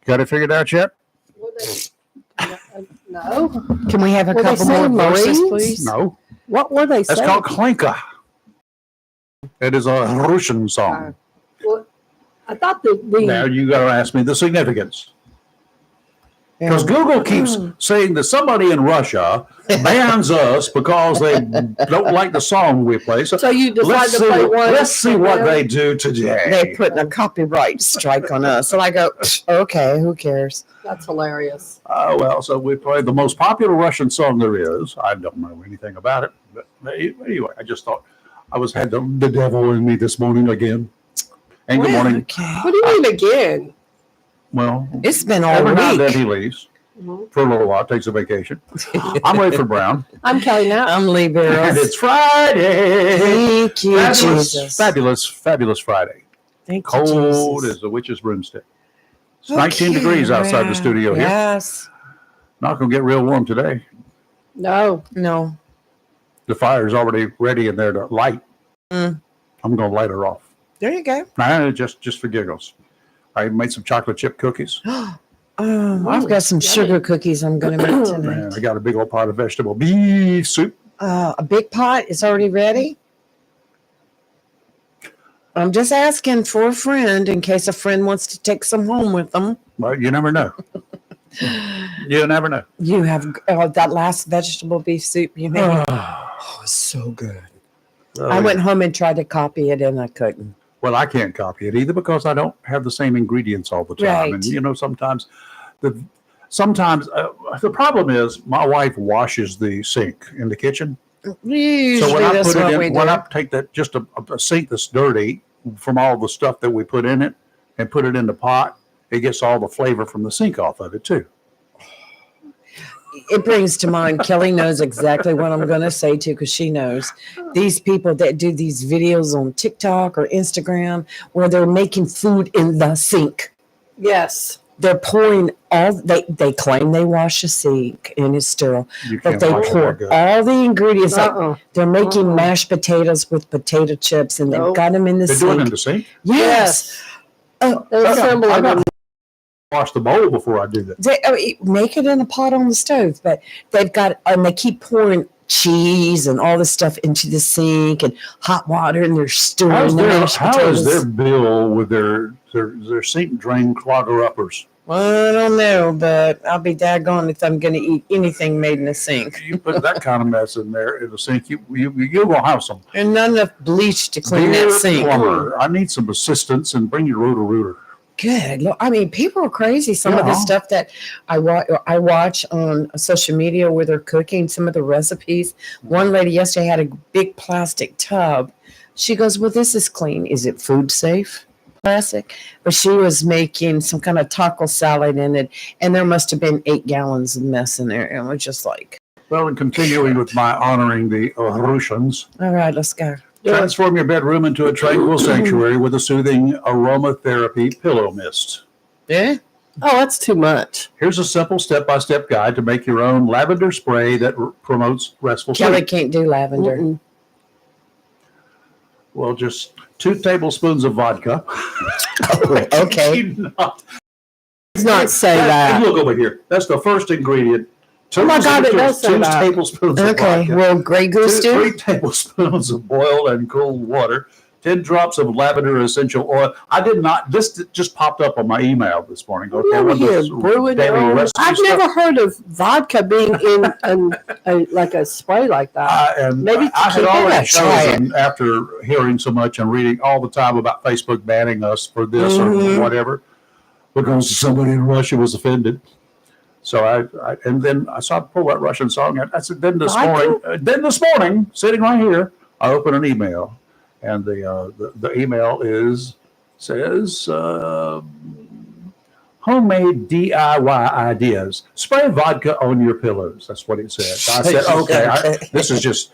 Got it figured out yet? No. Can we have a Were they couple more saying verses, Marines? please? No. What were they That's saying? called Klinka. It is a Russian song. Well, I thought that Now you got to ask me the significance. Because Google keeps saying that somebody in Russia bans us because they don't like the song we play. So you decided to play one. let's see what they do today. They're putting a copyright strike on us. And I go, okay, who cares? That's hilarious. Well, so we played the most popular Russian song there is. I don't know anything about it. But anyway, I just thought I had the devil in me this morning again. And good morning. Okay. What do you mean again? Well, It's been all every now and then week. he leaves for a little while, takes a vacation. I'm Rayford Brown. I'm Kelly now. I'm Lee And Barrows. it's Friday. Thank you, Jesus. Fabulous Friday. Thank you, Cold Jesus. as a witch's broomstick. It's 19 degrees outside the studio here. Yes. Not going to get real warm today. No. No. The fire's already ready in there to light. Mm. I'm going to light her off. There you go. Just for giggles. I made some chocolate chip cookies. I've got some sugar cookies I'm going to make tonight. And I got a big old pot of vegetable beef soup. A big pot is already ready. I'm just asking for a friend in case a friend wants to take some home with them. Well, you never know. You never know. You have that last vegetable beef soup you made. Oh, it's so good. I went home and tried to copy it and I couldn't. Well, I can't copy it either because I don't have the same ingredients all the time. Right. And, sometimes the problem is my wife washes the sink in the kitchen. Usually So when I that's put what it we in, do. when I take that, just a sink that's dirty from all the stuff that we put in it and put it in the pot, it gets all the flavor from the sink off of it too. It brings to mind, Kelly knows exactly what I'm going to say too, because she knows these people that do these videos on TikTok or Instagram where they're making food in the sink. Yes. They're pouring they claim they wash the sink and it's sterile, but they pour all the ingredients. Like they're making mashed potatoes with potato chips and they've got them in the They're sink. doing it in the sink? Yes. I wash the bowl before I do that. They make it in a pot on the stove, but and they keep pouring cheese and all this stuff into the sink and hot water, and they're stirring the mashed potatoes. How is their bill with their sink drain clogger uppers? Well, I don't know, but I'll be daggone if I'm going to eat anything made in a sink. You put that kind of mess in there in the sink, you will have some. And not enough bleach to clean that sink. Plumber, I need some assistance, and bring your rotor. Good. Look, I mean, people are crazy. Some of the stuff that I watch on social media where they're cooking, some of the recipes. One lady yesterday had a big plastic tub. She goes, well, this is clean. Is it food safe? Plastic? But she was making some kind of taco salad in it, and there must have been 8 gallons of mess in there. And we're just like. Well, and continuing with my honoring the Russians. All right, let's go. Transform your bedroom into a tranquil sanctuary with a soothing aromatherapy pillow mist. Yeah? Oh, that's too much. Here's a simple step-by-step guide to make your own lavender spray that promotes restful sleep. Kelly can't do lavender. Mm-mm. Well, just 2 tablespoons of vodka. Okay. Let's not say that. Look over here. That's the first ingredient. Oh my God, it does say 2 that. tablespoons of Okay, vodka. well, Grey Goose 3 do? tablespoons of boiled and cooled water. 10 drops of lavender essential oil. I did not. This just popped up on my email this morning. Okay, Over here, brewing your own. I've never heard of vodka being in like a spray like that. And Maybe I had keep it already up. chosen after hearing so much and reading all the time about Facebook banning us for this or whatever, because somebody in Russia was offended. So I then I saw pull that Russian song. I said then this morning, sitting right here, I opened an email, and the email says homemade DIY ideas. Spray vodka on your pillows. That's what it said. I said, okay, this is just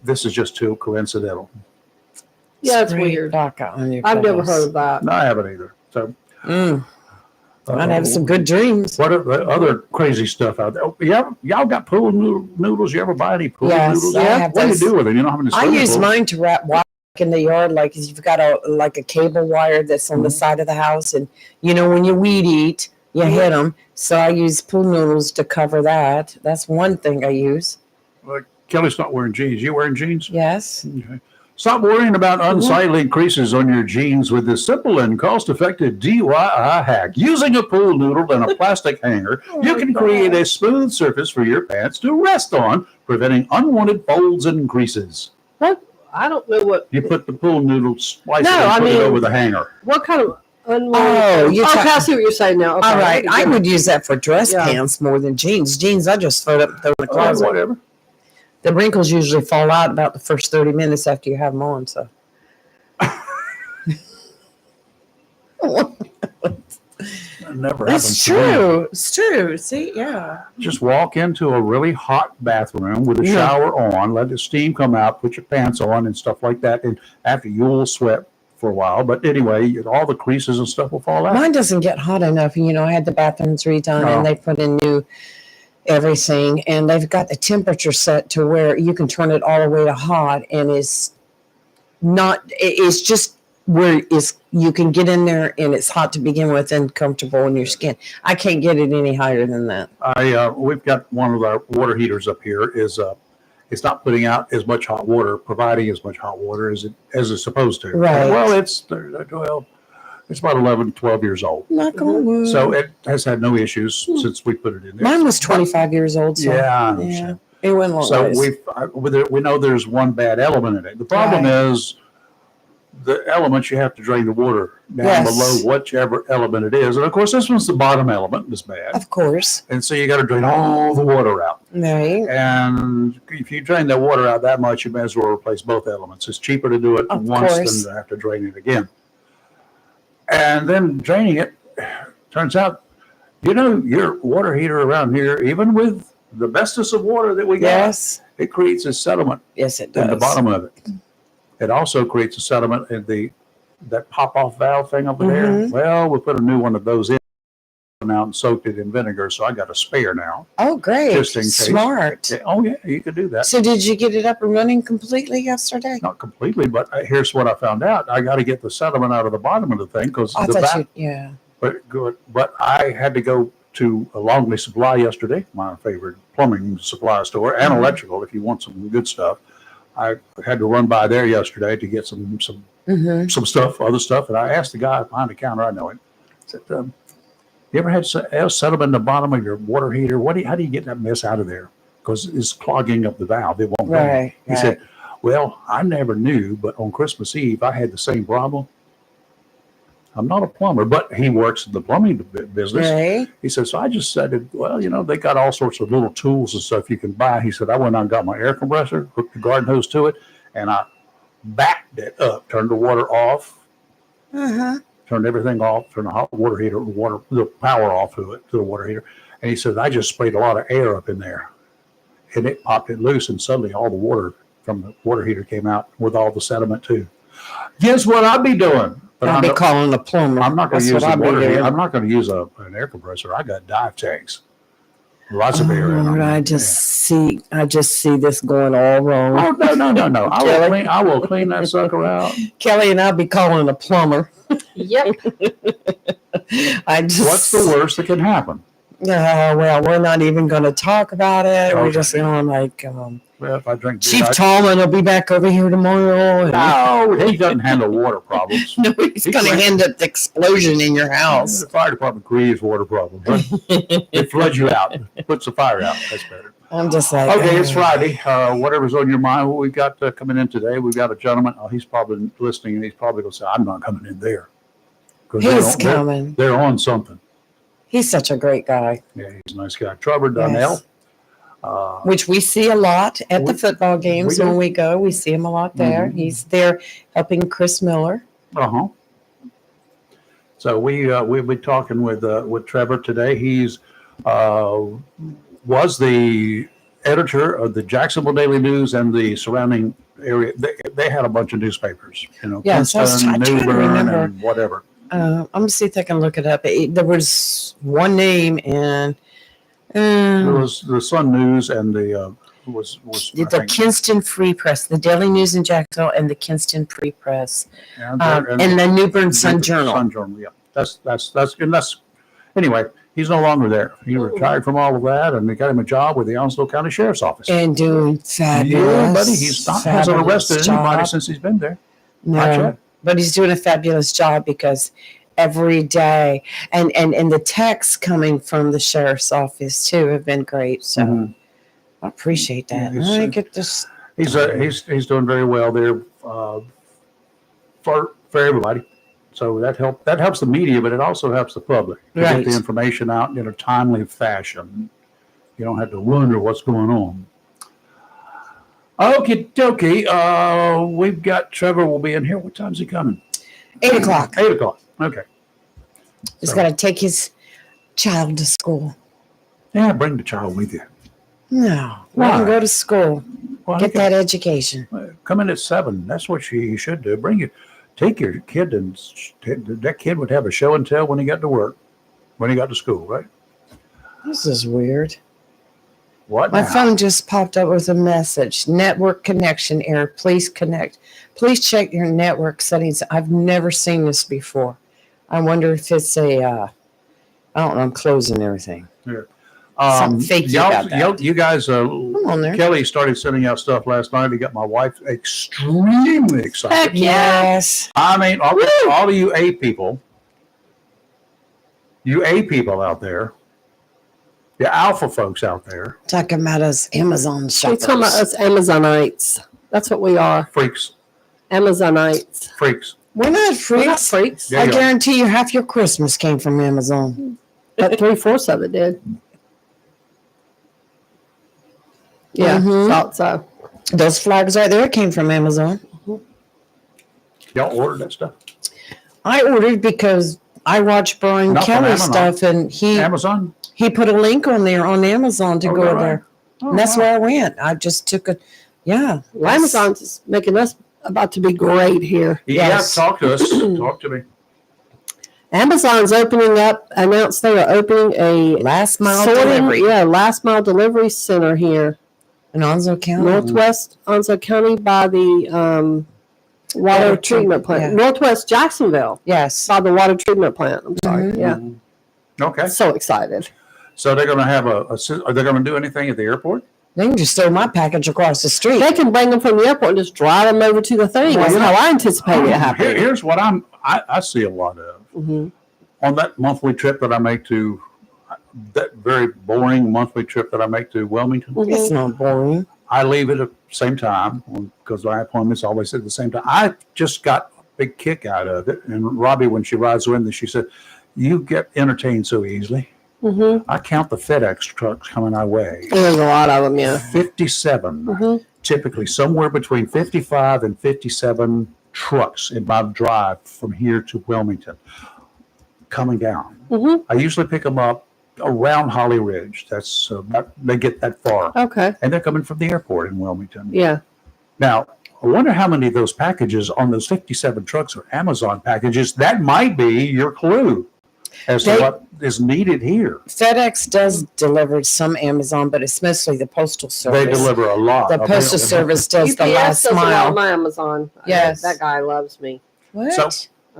this is just too coincidental. Yeah, it's Spray weird. vodka on your I've never pillows. heard of that. No, I haven't either. So, I'd have some good dreams. What are the other crazy stuff out there? Oh, y'all got pool noodles? You ever buy any pool Yes, noodles? I have What do you those. do with them? You don't have any I swimming use pool. mine to wrap wire in the yard, like if you've got a cable wire that's on the side of the house, and when you weed eat, you hit them. So I use pool noodles to cover that. That's one thing I use. Kelly's not wearing jeans. You wearing jeans? Yes. Okay. Stop worrying about unsightly creases on your jeans with this simple and cost-effective DIY hack. Using a pool noodle and a plastic hanger, you can create a smooth surface for your pants to rest on, preventing unwanted folds and creases. What? I don't know what. You put the pool noodle, slice No, it, and I put it mean- over the hanger. What kind of Oh, okay, I see what you're saying now. Okay, All right. I get it. would use that for dress Yeah. pants more than jeans. Jeans, I just throw in the closet. Whatever. The wrinkles usually fall out about the first 30 minutes after you have them on. So. That never happens. It's to me. true. It's true. See, yeah. Just walk into a really hot bathroom with a Yeah. shower on, let the steam come out, put your pants on and stuff like that. And after you'll sweat for a while. But anyway, all the creases and stuff will fall out. Mine doesn't get hot enough. I had the bathrooms redone No. and they put in new everything. And they've got the temperature set to where you can turn it all the way to hot. And it's just where you can get in there and it's hot to begin with and comfortable in your skin. I can't get it any higher than that. We've got one of our water heaters up here it's not putting out as much hot water, providing as much hot water as it's supposed to. Right. Well, it's about 11, 12 years old. Knock on wood. So it has had no issues since we put it in there. Mine was 25 years old. So Yeah, I understand. it went long So ways. we know there's one bad element in it. The problem is the elements you have to drain the water down Yes. below whichever element it is. And of course, this one's the bottom element is bad. Of course. And so you got to drain all the water out. Right. And if you drain that water out that much, you may as well replace both elements. It's cheaper to do it Of once course. than to have to drain it again. And then draining it, turns out, your water heater around here, even with the bestest of water that we got, Yes. it creates a sediment Yes, it in does. the bottom of it. It also creates a sediment in that pop-off valve thing over there. Mhm. Well, we put a new one of those in now and soaked it in vinegar, so I got a spare now. Oh, great. Just in case. Smart. Yeah, oh, yeah, you could do that. So did you get it up and running completely yesterday? Not completely, but here's what I found out. I got to get the sediment out of the bottom of the thing because I thought yeah. But I had to go to a Longley Supply yesterday, my favorite plumbing supply store, and electrical if you want some good stuff. I had to run by there yesterday to get some Mm-hmm. stuff, other stuff, and I asked the guy behind the counter, I know him, I said, you ever had sediment in the bottom of your water heater? How do you get that mess out of there? Because it's clogging up the valve. It won't run. Right. He said, well, I never knew, but on Christmas Eve, I had the same problem. I'm not a plumber, but he works in the plumbing business. Right. He said, so I just said, well, they got all sorts of little tools and stuff you can buy. He said, I went out and got my air compressor, hooked the garden hose to it, and I backed it up, turned the water off, Uh-huh. turned everything off, turned the hot water heater, the power off to the water heater. And he said, I just sprayed a lot of air up in there. And it popped it loose, and suddenly all the water from the water heater came out with all the sediment too. Guess what I'd be doing? But I'll be calling a plumber. I'm not going to That's use what a I'll be water heater. doing. I'm not going to use an air compressor. I got dive tanks. Lots of air in them. I just see this going all wrong. Oh, no. I will clean that sucker out. Kelly and I'll be calling a plumber. Yep. What's the worst that can happen? Well, we're not even going to talk about it. We're Okay. just going like, Well, if I drink beer, Chief Tallman will be back over here tomorrow. And no, he doesn't handle water problems. no, he's going to end up the explosion in your house. The fire department creates water problems. But it floods you out. Puts the fire out. That's better. I'm just like, Okay, it's Friday. Whatever's on your mind, what we've got coming in today, we've got a gentleman. Oh, he's probably listening, and he's probably going to say, I'm not coming in there. 'Cause He's coming. They're on something. He's such a great guy, Yeah, he's a nice guy. Trevor Donnell. Yes. Which we see a lot at the football games we do. when we go. We see him a lot there. Mhm. He's there helping Chris Miller. Uh-huh. So we'll be talking with Trevor today. He's was the editor of the Jacksonville Daily News and the surrounding area. They had a bunch of newspapers, Yes, I was trying to New Bern, remember. and whatever. I'm gonna see if I can look it up. There was one name, and There was the Sun News and the was I the think, Kinston Free Press, the Daily News in Jacksonville, and the Kinston Free Press, and and the New Bern Sun Journal. Sun Journal, yeah. That's anyway. He's no longer there. He retired from all of that, and they got him a job with the Onslow County Sheriff's Office. And doing fabulous. Yeah, buddy, hasn't arrested anybody since he's been there. No, but he's doing a fabulous job because every day, and the texts coming from the sheriff's office too have been great. So I appreciate that. Yeah, I get this. He's doing very well there for everybody. So that helps the media, but it also helps the public to get the information out in a timely fashion. You don't have to wonder what's going on. Okie dokie. We've got Trevor will be in here. What time's he coming? 8:00. 8:00. Okay. He's got to take his child to school. Yeah, bring the child with you. No, let him go to school. Well, Get that education. Come in at 7. That's what you should do. Take your kid, and that kid would have a show and tell when he got to work, when he got to school, right? This is weird. What? My now? phone just popped up with a message. Network connection error. Please connect. Please check your network settings. I've never seen this before. I wonder if it's I don't know. I'm closing everything. Yeah. Something fakey about that. You guys, Come on there. Kelly started sending out stuff last night. He got my wife extremely excited. Heck yeah. Yes. I mean, all of you A people out there, the alpha folks out there, Talking about us Amazon We're shoppers. talking about us Amazonites. That's what we are. freaks. Amazonites. We're not We're not freaks. freaks. Yeah, I you are. guarantee you half your Christmas came from Amazon. But 3/4 of it did. Yeah, Mhm. thought so. Those flags right there came from Amazon. Y'all ordered that stuff? I ordered because I watch Brian Not from Kelly Amazon. stuff, and Amazon? he put a link on there on Amazon to Oh, go really? there. Oh, And that's wow. where I went. I just took a, yeah. Well, Amazon's is making us about to be great here. Yes. Yeah, talk to us. Talk to me. Amazon's announced they are opening a Last mile delivery last mile delivery center here. in Onslow County. Northwest Onslow County by the water Water treatment plant. yeah. Northwest Jacksonville Yes. by the water treatment plant. I'm sorry. Mhm. Yeah. Okay. So excited. So they're going to have are they going to do anything at the airport? They can just throw my package across the street. They can bring them from the airport and just drive them over to the thing. Well, That's you how I anticipate it happening. Here's what I see a lot of. Mhm. On that monthly trip that I make to that very boring monthly trip that I make to Wilmington, Mhm. It's not boring. I leave at the same time because my appointments always at the same time. I just got a big kick out of it. And Robbie, when she rides with me, she said, "You get entertained so easily." Mhm. I count the FedEx trucks coming our way. There's a lot of them, yeah. 57, Mhm. typically somewhere between 55 and 57 trucks in my drive from here to Wilmington coming down. Mhm. I usually pick them up around Holly Ridge. That's they get that far, Okay. and they're coming from the airport in Wilmington. Yeah. Now, I wonder how many of those packages on those 57 trucks are Amazon packages. That might be your clue as to what is needed here. FedEx does deliver some Amazon, but it's mostly the Postal Service. They deliver a lot. The Postal Service does the last does a lot mile. on my Amazon. Yes. That guy loves me. What?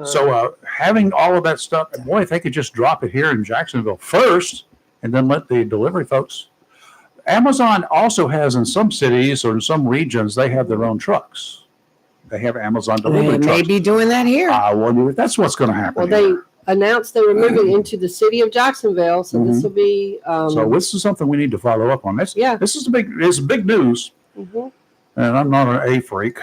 So having all of that stuff, and boy, if they could just drop it here in Jacksonville first and then let the delivery folks. Amazon also has in some cities or in some regions, they have their own trucks. They have Amazon delivery They may trucks. be doing that here. I wonder if that's what's going to happen. Well, they here. announced they were moving into the city of Jacksonville, so this will be. So this is something we need to follow up on. This, Yeah. This is big news, Mhm. and I'm not an A freak.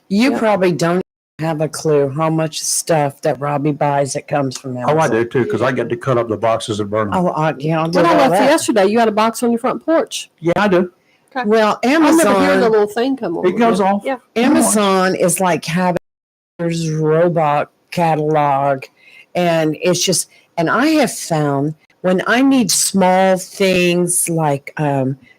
You Yeah. probably don't have a clue how much stuff that Robbie buys that comes from Amazon. Oh, I do too, because I get to cut up the boxes and burn them. Oh, yeah, I'll do When I all left that. yesterday, you had a box on your front porch. Yeah, I do. Well, I never hear the Amazon, little thing come on. It goes off. Yeah. Amazon is like having robot catalog, and it's just. And I have found when I need small things like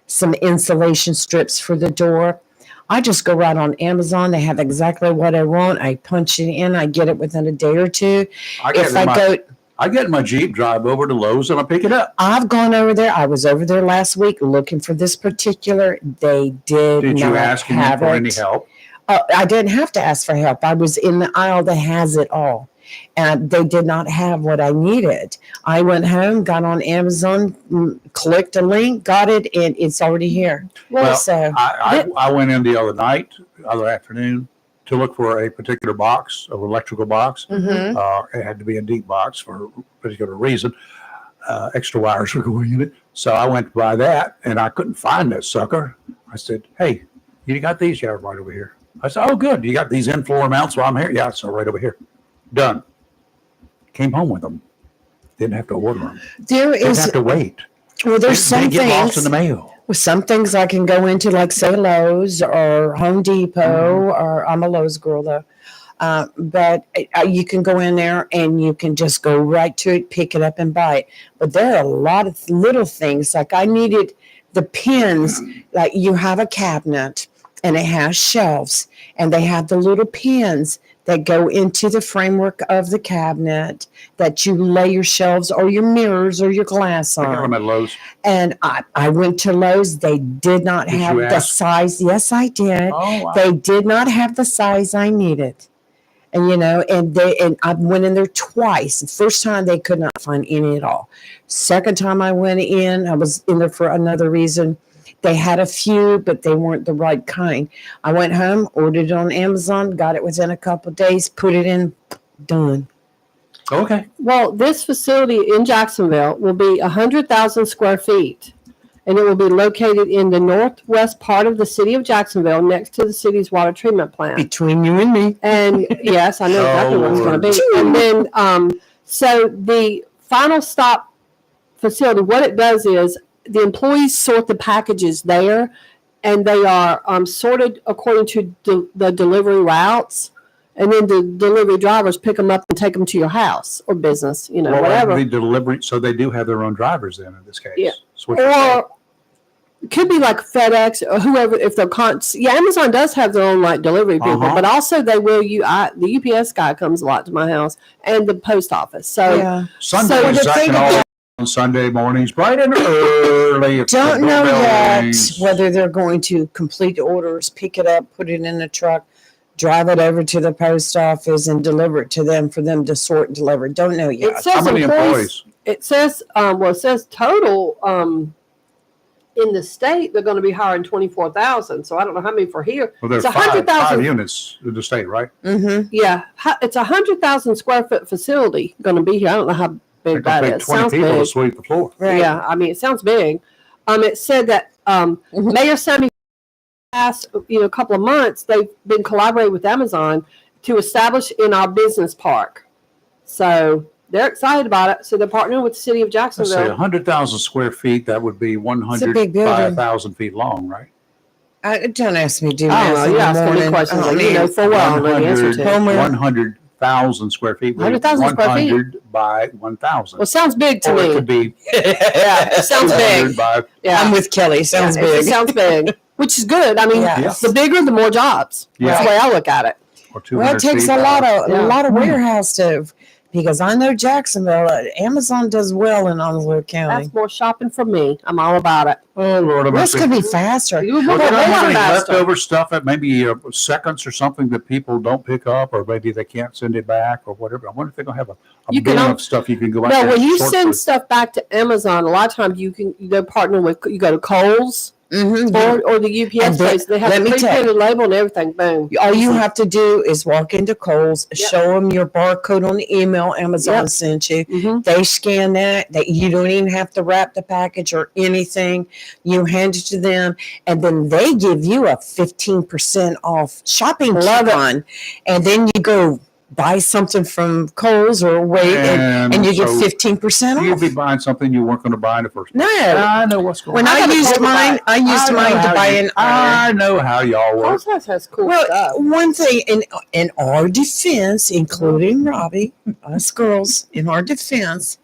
some insulation strips for the door, I just go right on Amazon. They have exactly what I want. I punch it in. I get it within a day or two. I get in my Jeep, drive over to Lowe's, and I pick it up. I've gone over there. I was over there last week looking for this particular. They did Did not you ask him have for it. any help? I didn't have to ask for help. I was in the aisle that has it all. And they did not have what I needed. I went home, got on Amazon, clicked a link, got it, and it's already here. Well, So I went in the other afternoon, to look for a particular box, an electrical box. Mhm. It had to be a deep box for a particular reason. Extra wires were going in it. So I went to buy that, and I couldn't find that sucker. I said, hey, you got these? Yeah, right over here. I said, oh, good. You got these in-floor mounts while I'm here? Yeah, so right over here. Done. Came home with them. Didn't have to order them. Didn't have to wait. Well, there's some they get lost things. in the mail. With some things I can go into, like say Lowe's or Home Depot, or I'm a Lowe's girl though. But you can go in there and you can just go right to it, pick it up and buy it. But there are a lot of little things. Like I needed the pins, like you have a cabinet and it has shelves and they have the little pins that go into the framework of the cabinet that you lay your shelves or your mirrors or your glass I got on. them at Lowe's. And I went to Lowe's. They did not Did have you the ask? size. Yes, I did. Oh, wow. They did not have the size I needed. And and I went in there twice. The first time they could not find any at all. Second time I went in, I was in there for another reason. They had a few, but they weren't the right kind. I went home, ordered it on Amazon, got it within a couple of days, put it in, done. Okay. Well, this facility in Jacksonville will be 100,000 square feet, and it will be located in the northwest part of the city of Jacksonville, next to the city's water treatment plant. Between you and me. And yes, I know exactly what it's going to be. And then, so the final stop facility, what it does is the employees sort the packages there, and they are sorted according to the delivery routes. And then the delivery drivers pick them up and take them to your house or business, whatever. The delivery, so they do have their own drivers then in this case. Yeah. Or It could be like FedEx or whoever, if they're Amazon does have their own like delivery people, but also they will. The UPS guy comes a lot to my house and the post office. So Yeah. Sundays, I can all on Sunday mornings, bright and early. Don't know Bell yet rings. whether they're going to complete orders, pick it up, put it in a truck, drive it over to the post office, and deliver it to them for them to sort and deliver. Don't know it yet. says How many employees? It says it says total in the state they're going to be hiring 24,000. So I don't know how many for here. Well, there's It's five 100,000. units in the state, right? Mm-hmm. Yeah, it's 100,000 square foot facility going to be here. I don't know how big that Take is. 20 Sounds people to big. sweep the floor. Right. Yeah, I mean it sounds big. It said that Mayor Sammy past a couple of months they've been collaborating with Amazon to establish in our business park. So they're excited about it. So they're partnering with the city of Let's say Jacksonville. 100,000 square feet, that would be big 100 building. by 1,000 feet long, right? Don't ask me to do I don't math know. in You the ask me morning. questions Oh, that you know man. full well I know the answer to. 100,000 square feet. 100,000 square feet. 100 by 1,000. Well, it sounds big to Or it me. could be Yeah, it sounds 200 big. by Yeah, I'm with Kelly. Sounds It big. sounds big, which is good. I mean, Yes. the bigger, the more jobs. That's the way I look at it. or 200 Well, it takes feet a by- lot of Yeah. warehouse to, because I know Jacksonville, Amazon does well in Onslow County. That's more shopping for me. I'm all about it. Oh, Lord, I'm This gonna could say- be faster. You Well, will they go don't have way any faster. leftover stuff at maybe seconds or something that people don't pick up, or maybe they can't send it back or whatever. I wonder if they're going to have a You can bin al- of stuff you can go out No, there when and you sort send through. stuff back to Amazon, a lot of times you go partner with, you go to Kohl's Mm-hmm. or the UPS And then- place. They have let a me tell you. pre-printed label and everything. Boom. All you have to do is walk into Kohl's, Yep. show them your barcode on the email Amazon Yep. sent you. Mm-hmm. They scan that you don't even have to wrap the package or anything. You hand it to them, and then they give you a 15% off shopping Love it. coupon. And then you go buy something from Kohl's or wait, and you get so 15% you'll off. be buying something you weren't going to buy in the first place. No. I know what's going When on. I got a used Kohl's mine, I used know mine to how buy you- an I know how y'all work. Kohl's has cool Well, stuff. one thing in our defense, including Robbie, us girls, in our defense,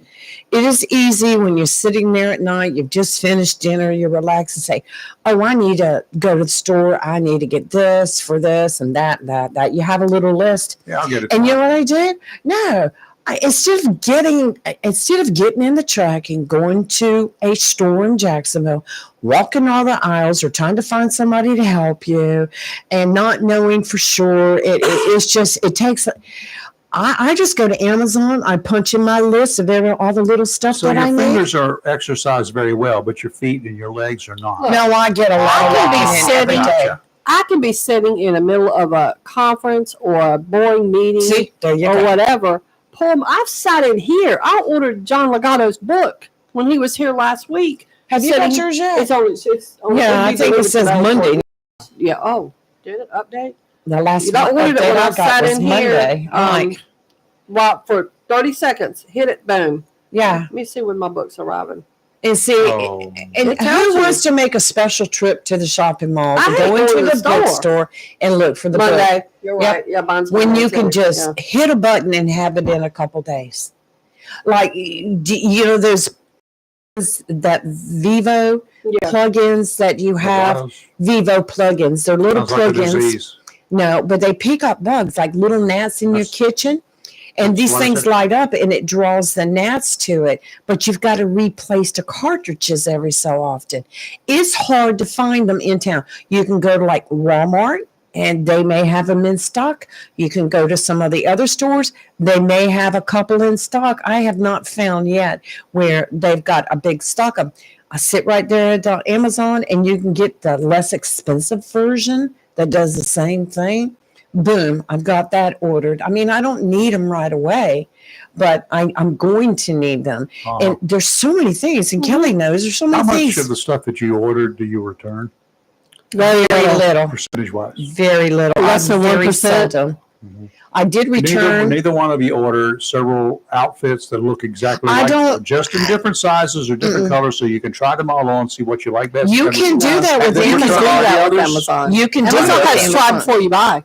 It is easy when you're sitting there at night, you've just finished dinner, you're relaxed and say, oh, I need to go to the store. I need to get this for this and that. You have a little list. Yeah, I'll get it. And you know what I did? No. Instead of getting in the truck and going to a store in Jacksonville, walking all the aisles or trying to find somebody to help you and not knowing for sure, it takes... I just go to Amazon. I punch in my list of all the little stuff So that I your need. fingers are exercised very well, but your feet and your legs are not. No, I get a lot I of can be walking in every sitting- day. I can be sitting in the middle of a conference or a boring meeting See, there you or go. whatever. I've sat in here. I ordered John Legato's book when he was here last week. Have you Sitting- got yours yet? It's on. Yeah, I think it says Monday. Yeah. Oh, did it update? The last You don't update order it when I I got sat was in Monday. here. I'm like, Well, for 30 seconds, hit it, boom. yeah. Let me see when my book's arriving. And see, Oh. and It tells who you. wants to make a special trip to the shopping mall I to hate go going into to the the bookstore and look for the book Monday. You're Yep. right. Yeah, mine's when Monday, you can too. just Yeah. hit a button and have it in a couple days? Like, there's that Vivo Yeah. plugins that you have. Vivo plugins. They're little Sounds like a plugins. disease. No, but they pick up bugs like little gnats in your That's- kitchen. And these what I things said. light up and it draws the gnats to it. But you've got to replace the cartridges every so often. It's hard to find them in town. You can go to like Walmart and they may have them in stock. You can go to some of the other stores. They may have a couple in stock. I have not found yet where they've got a big stock of them. I sit right there at Amazon and you can get the less expensive version that does the same thing. Boom, I've got that ordered. I mean, I don't need them right away, but I'm going to need them. And there's so many things, and Kelly knows there's so How many much things. of the stuff that you ordered do you return, Very little. percentage-wise? Very little. Less than Very 1%? seldom. I did return. Neither one of you order several outfits that look exactly I like don't- just in different sizes or different colors, so you can try them all on, see what you like best. You And- can do that with and then You can do return all the that with others. Amazon. You can do Amazon that has with try Amazon. before you buy.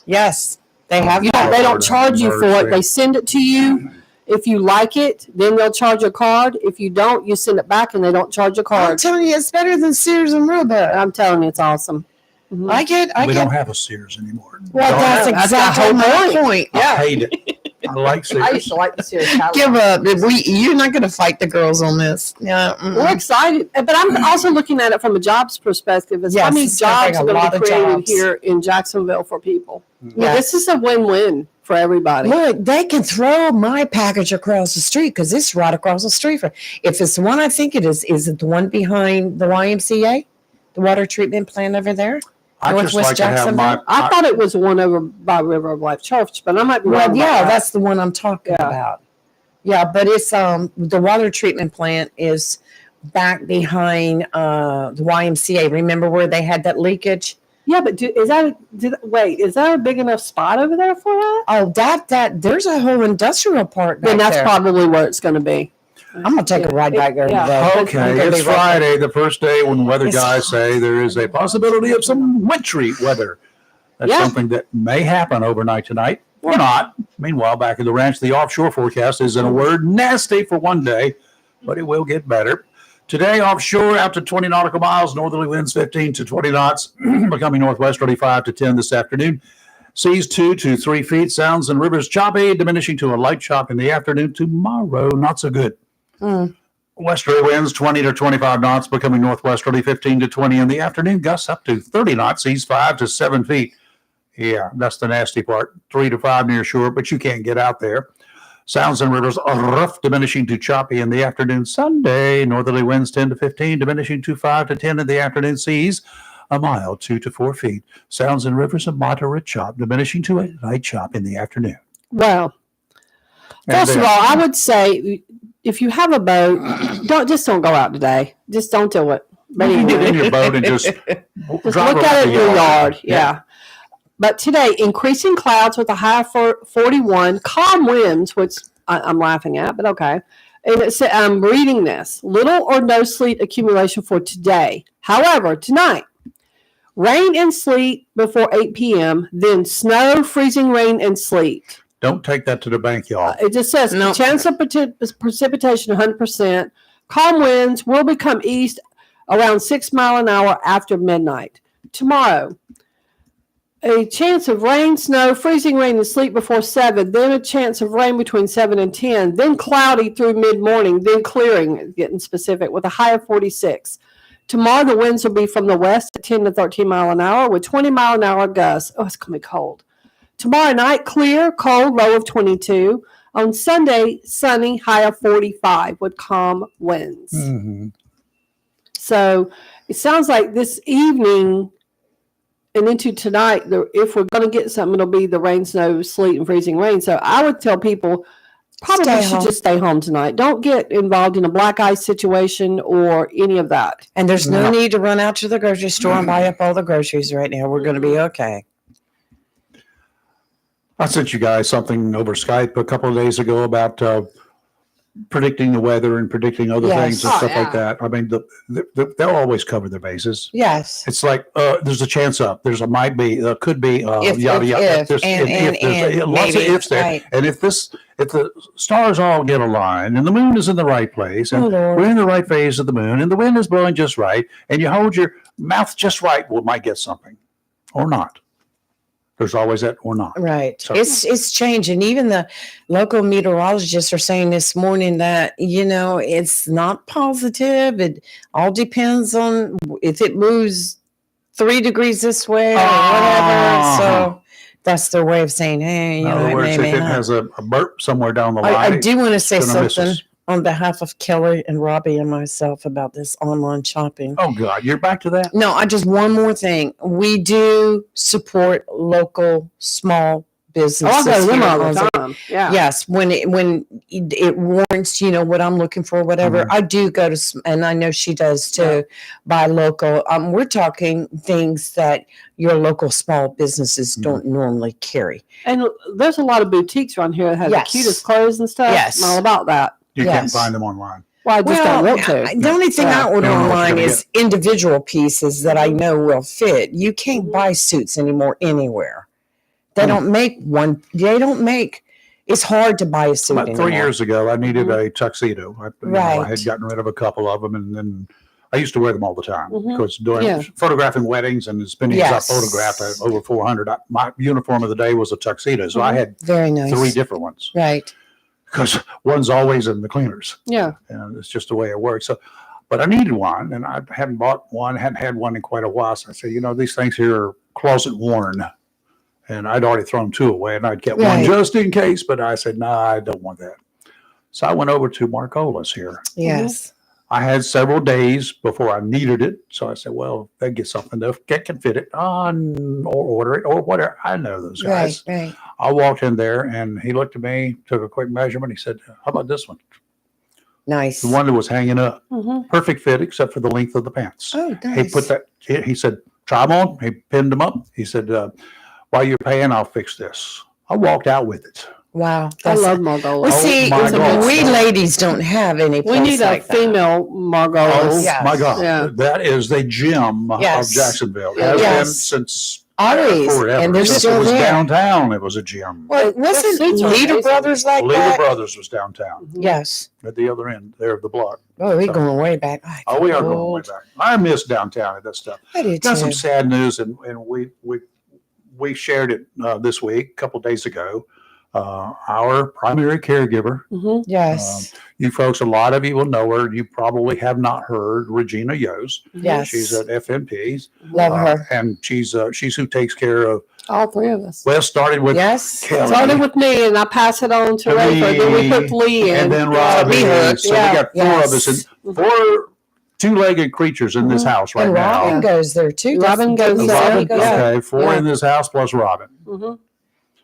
Yes, they have You that. don't, they don't charge you for it. They send it to you. If you like it, then they'll charge a card. If you don't, you send it back and they don't charge a I'm card. telling you, it's better than Sears and Roebuck. I'm telling you, it's awesome. Mhm. I get. We don't have a Sears anymore. Well, Don't that's have- That's the exactly whole my point. point. I hate it. I like Sears. I used to like the Sears catalog. Give up. You're not going to fight the girls on this. Yeah. We're excited, but I'm also looking at it from a jobs perspective. Is how Yes, many it's gonna jobs bring are a going lot to of be created jobs. here in Jacksonville for people? Yeah. This is a win-win for everybody. Look, they can throw my package across the street because it's right across the street. If it's the one I think it is it the one behind the YMCA, the water treatment plant over there? I just Northwest like to have Jacksonville? I thought it was one over by River of Life Church, but I might be wrong. Well, about yeah, that. that's the one I'm talking Yeah. about. Yeah, but it's the water treatment plant is back behind the YMCA. Remember where they had that leakage? Yeah, but is that a big enough spot over there for that? Oh, that there's a whole industrial park back Then that's there. probably where it's going to be. I'm gonna take a ride back there Yeah. today. I'm Okay, gonna it's be right Friday, the first day when weather It's- guys say there is a possibility of some wintry weather. That's Yeah. something that may happen overnight tonight or not. Meanwhile, back in the ranch, the offshore forecast is, in a word, nasty for one day, but it will get better. Today, offshore out to 20 nautical miles, northerly winds 15 to 20 knots, becoming northwesterly 5 to 10 this afternoon. Seas 2 to 3 feet, sounds and rivers choppy, diminishing to a light chop in the afternoon. Tomorrow, not so good. Westerly winds 20 to 25 knots, becoming northwesterly 15 to 20 in the afternoon. Gusts up to 30 knots, seas 5 to 7 feet. Yeah, that's the nasty part. 3 to 5 near shore, but you can't get out there. Sounds and rivers are rough, diminishing to choppy in the afternoon. Sunday, northerly winds 10 to 15, diminishing to 5 to 10 in the afternoon. Seas a mile, 2 to 4 feet. Sounds and rivers a moderate chop, diminishing to a light chop in the afternoon. Well, And first of then- all, I would say if you have a boat, don't go out today. Just don't do it. But you can get anyway. in your boat and just Just drive look around at it the in your yard. Yeah. But today, increasing clouds with a high for 41, calm winds, which I'm laughing at, but okay. And I'm reading this. Little or no sleet accumulation for today. However, tonight, rain and sleet before 8 p.m., then snow, freezing rain, and sleet. Don't take that to the bank, y'all. It just says No. chance of precipitation 100%. Calm winds will become east around 6 miles an hour after midnight. Tomorrow, a chance of rain, snow, freezing rain, and sleet before 7. Then a chance of rain between 7 and 10. Then cloudy through mid-morning. Then clearing, getting specific, with a high of 46. Tomorrow, the winds will be from the west at 10 to 13 miles an hour with 20 mile an hour gusts. Oh, it's going to be cold. Tomorrow night, clear, cold, low of 22. On Sunday, sunny, high of 45 with calm winds. Mm-hmm. So it sounds like this evening and into tonight, if we're going to get something, it'll be the rain, snow, sleet, and freezing rain. So I would tell people probably Stay should home. just stay home tonight. Don't get involved in a black ice situation or any of that. And there's no No. need to run out to the grocery store and buy up all the groceries right now. We're going to be okay. I sent you guys something over Skype a couple of days ago about predicting the weather and predicting other Yes. things and Oh, stuff yeah. like that. I mean, they'll always cover their bases. Yes. It's like there's a chance up. There's a might be. Could be. If, Yada yada. if, There's- and, there's lots of maybe, ifs there. right. And if the stars all get aligned and the moon is in the right place and Oh, Lord. we're in the right phase of the moon and the wind is blowing just right and you hold your mouth just right, we might get something or not. There's always that or not. Right. So- It's changing. Even the local meteorologists are saying this morning that, it's not positive. It all depends on if it moves 3 degrees this way or Ah. whatever. So that's their way of saying, hey, In other it words, may if it not. has a burp somewhere down the line, I do want to say gonna miss something us. on behalf of Kelly and Robbie and myself about this online shopping. oh God, you're back to that? No, I just one more thing. We do support local small businesses. Oh, I go to them here all on the time. Yeah. Yes, when it warrants, what I'm looking for, whatever. Mhm. I do go to, and I know she does too, buy local. We're talking things that your local small businesses Mhm. don't normally carry. And there's a lot of boutiques around here that have Yes. the cutest clothes and stuff. Yes. I'm all about that. You can't Yes. find them online. Well, I just don't want to. The only thing Yeah. I order You don't know what you're online gonna is individual pieces that I know will fit. You can't Mhm. buy suits anymore anywhere. They Hmm. don't make one. They don't make. It's hard to buy a suit About 3 anymore. years ago, I needed a tuxedo. I Right. had gotten rid of a couple of them, and then I used to wear them all the time Mhm. because doing Yeah. photographing weddings and as many Yes. as I photographed, I had over 400. My uniform of the day was a tuxedo, so I had Very nice. 3 different ones Right. because one's always in the cleaners, Yeah. and it's just the way it works. So, but I needed one, and I hadn't bought one, hadn't had one in quite a while. So I said, these things here are closet worn. And I'd already thrown 2 away, and I'd kept one Right. just in case. But I said, no, I don't want that. So I went over to Marcola's here. Yes. I had several days before I needed it. So I said, well, they get something that can fit it on or order it or whatever. I know those guys. Right. I walked in there, and he looked at me, took a quick measurement. He said, how about this one? Nice. The one that was hanging up. Mm-hmm. Perfect fit except for the length of the pants. Oh, nice. He put that, he said, try them on. He pinned them up. He said, while you're paying, I'll fix this. I walked out with it. Wow. I love Well, Margolis. see, my God. we ladies don't have any. We need a like that. female Margolis. Oh Yes. my God. Yeah. That is the gem Yes. of Jacksonville. Has Yes. been since Always, forever. and they're Since still it was there. downtown, it was a gem. Well, Their wasn't suits are Leader amazing. Brothers like Leader that? Brothers was downtown Yes. at the other end there of the block. Oh, we're So- going way back. Oh, we are going way back. I miss downtown and that stuff. I do Got some too. sad news, and we shared it this week, a couple days ago. Our primary caregiver, Mm-hmm. Yes. you folks, a lot of you will know her. You probably have not heard Regina Yost. Yes. She's at FMP. Love her. And she's who takes care of, All 3 of us. well, started with Yes. Kelly, Started with me, and I pass it on to To Rayford. Then we put me, Lee in. and then Yeah. Robbie. Hood. So Yeah. we got 4 of us, Yes. and 4 two-legged creatures in this Mhm. house right And now. Robin goes there too. Robin doesn't goes he? there, He goes yeah. there. Okay, 4 Yeah. in this house plus Robin. Mm-hmm.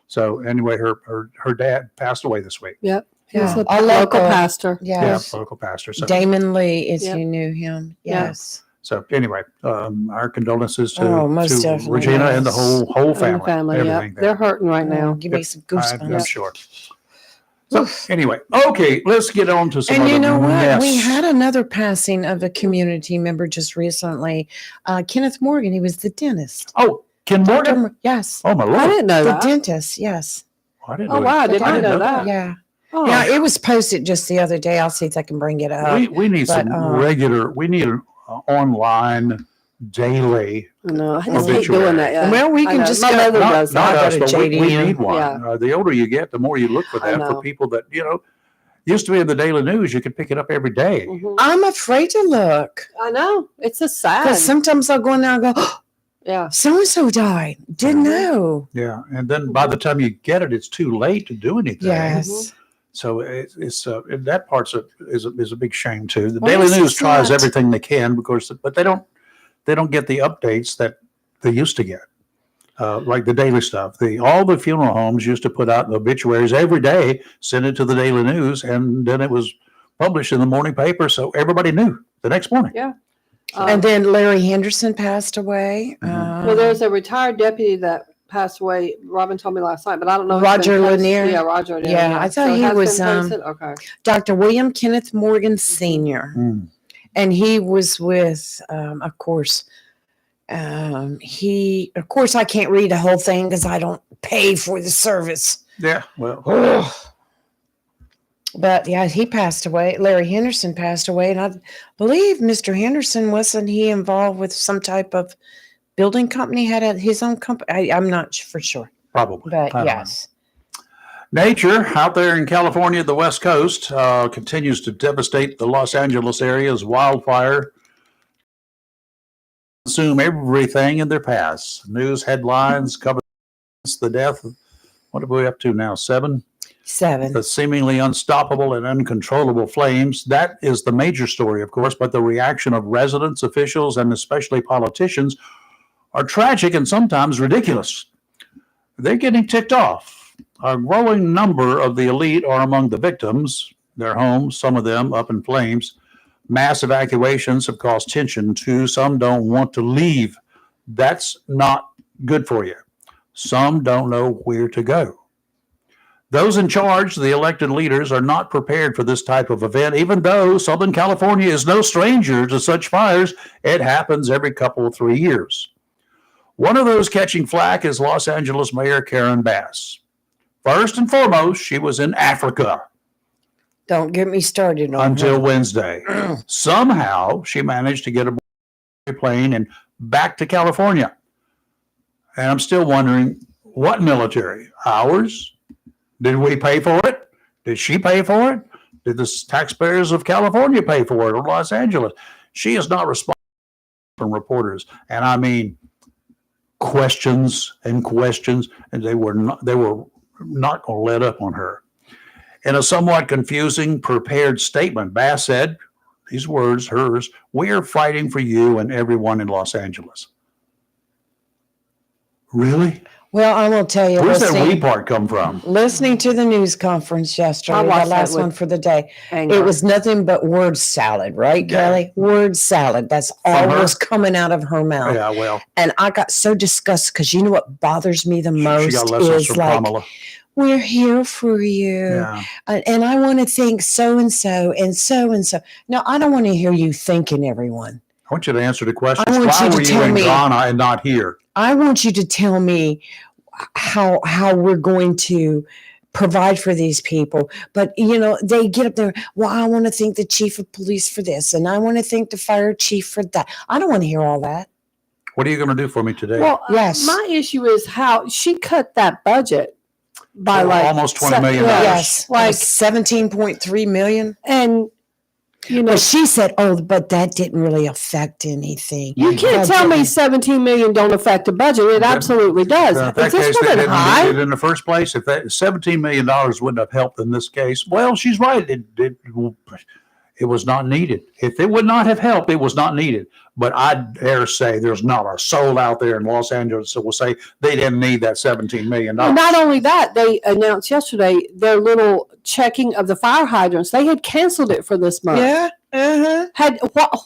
So anyway, her dad passed away this week. Yep. He's Yeah. a I local like her. pastor. Yes. Yeah, local pastor. So, Damon Lee, if Yep. you knew him. Yeah. Yes. so anyway, our condolences to, Oh, most to definitely, Regina and the yes. whole And family. the family. Yeah. everything They're there. hurting right now. Give me Yep. some I'm goosebumps. sure. So anyway, okay, let's get on to some And other you know what? mess. We had another passing of a community member just recently. Kenneth Morgan. He was the dentist. Oh, Ken Morgan. Yes. Oh my I Lord. didn't know The that. dentist. Yes. I didn't Oh, know wow, I that. did not know that. Yeah. Oh, Yeah, it was posted just the other day. I'll see if I can bring it up. We need But, some regular, we need an online daily. no, I just hate Obituary. doing that. Yeah. Well, we I can know. just My go- mother Not, does not that. us, go to but we JD. need one. Yeah. The older you get, the more you look for I that know. for people that, used to be in the Daily News. You could pick it up every day. Mhm. I'm afraid to look I know. It's just sad. because sometimes I'll go in there and go, oh, Yeah. so and so died. Didn't know. Yeah. And then by the time you get it, it's too late to do anything. Yes. So it's that part's is a big shame too. The Well, Daily it's News just tries not- everything they can but they don't get the updates that they used to get. Like the daily stuff. All the funeral homes used to put out the obituaries every day, send it to the Daily News, and then it was published in the morning paper, so everybody knew the next morning. Yeah. And then Larry Henderson passed away. Mhm. Well, there's a retired deputy that passed away. Robin told me last night, but I don't know. if it's Roger been posted. Lanier? Yeah, Roger Lanier. Yeah, I thought it he has was, been posted? Okay. Dr. William Kenneth Morgan Sr. Mm. And he was with, of course, I can't read the whole thing because I don't pay for the service. Yeah, well, But yeah, he passed away. Larry Henderson passed away. And I believe Mr. Henderson, wasn't he involved with some type of building company, his own company? I'm not for sure. probably. But I don't yes. know. Nature out there in California, the West Coast, continues to devastate the Los Angeles area as wildfire consume everything in their paths. News headlines cover the death of, what are we up to now? 7? 7. The seemingly unstoppable and uncontrollable flames. That is the major story, of course, but the reaction of residents, officials, and especially politicians are tragic and sometimes ridiculous. They're getting ticked off. A growing number of the elite are among the victims, their homes, some of them up in flames. Mass evacuations have caused tension too. Some don't want to leave. That's not good for you. Some don't know where to go. Those in charge, the elected leaders, are not prepared for this type of event, even though Southern California is no stranger to such fires. It happens every couple of 3 years. One of those catching flack is Los Angeles Mayor Karen Bass. First and foremost, she was in Africa Don't get me started on until her. Wednesday. Somehow, she managed to get a plane and back to California. And I'm still wondering, what military? Ours? Did we pay for it? Did she pay for it? Did the taxpayers of California pay for it, or Los Angeles? She is not responsible from reporters. And I mean, questions and questions, and they were not going to let up on her. In a somewhat confusing, prepared statement, Bass said, these words, hers, "We are fighting for you and everyone in Los Angeles." Really? Well, I will tell you, Where's that we part come from? listening to the news conference yesterday, I the watched that last with one for the day, Anger. it was nothing but word salad, right, Yeah. Kelly? Word salad. That's all her? was coming out of her mouth. Yeah, well, And I got so disgusted because you know what bothers me the she most got lessons is from like, Kamala. we're here for you. Yeah. And I want to thank so and so and so and so. No, I don't want to hear you thanking everyone. I want you to answer the question. I want Why you to were you tell in me- Ghana and not here? I want you to tell me how we're going to provide for these people. But they get up there, well, I want to thank the chief of police for this, and I want to thank the fire chief for that. I don't want to hear all that. What are you going to do for me today? Well, Yes. my issue is how she cut that budget by Well, like almost $20 se- million. yeah, Yes, like like 17.3 million. and But she said, "Oh, but that didn't really affect anything." you can't tell me 17 million don't affect the budget. It absolutely does. In Is that this case, they woman didn't high? need it in the first place. If that $17 million wouldn't have helped in this case, well, she's right. It was not needed. If it would not have helped, it was not needed. But I dare say there's not a soul out there in Los Angeles that will say they didn't need that $17 million. Well, not only that, they announced yesterday their little checking of the fire hydrants. They had canceled it for this month. Yeah.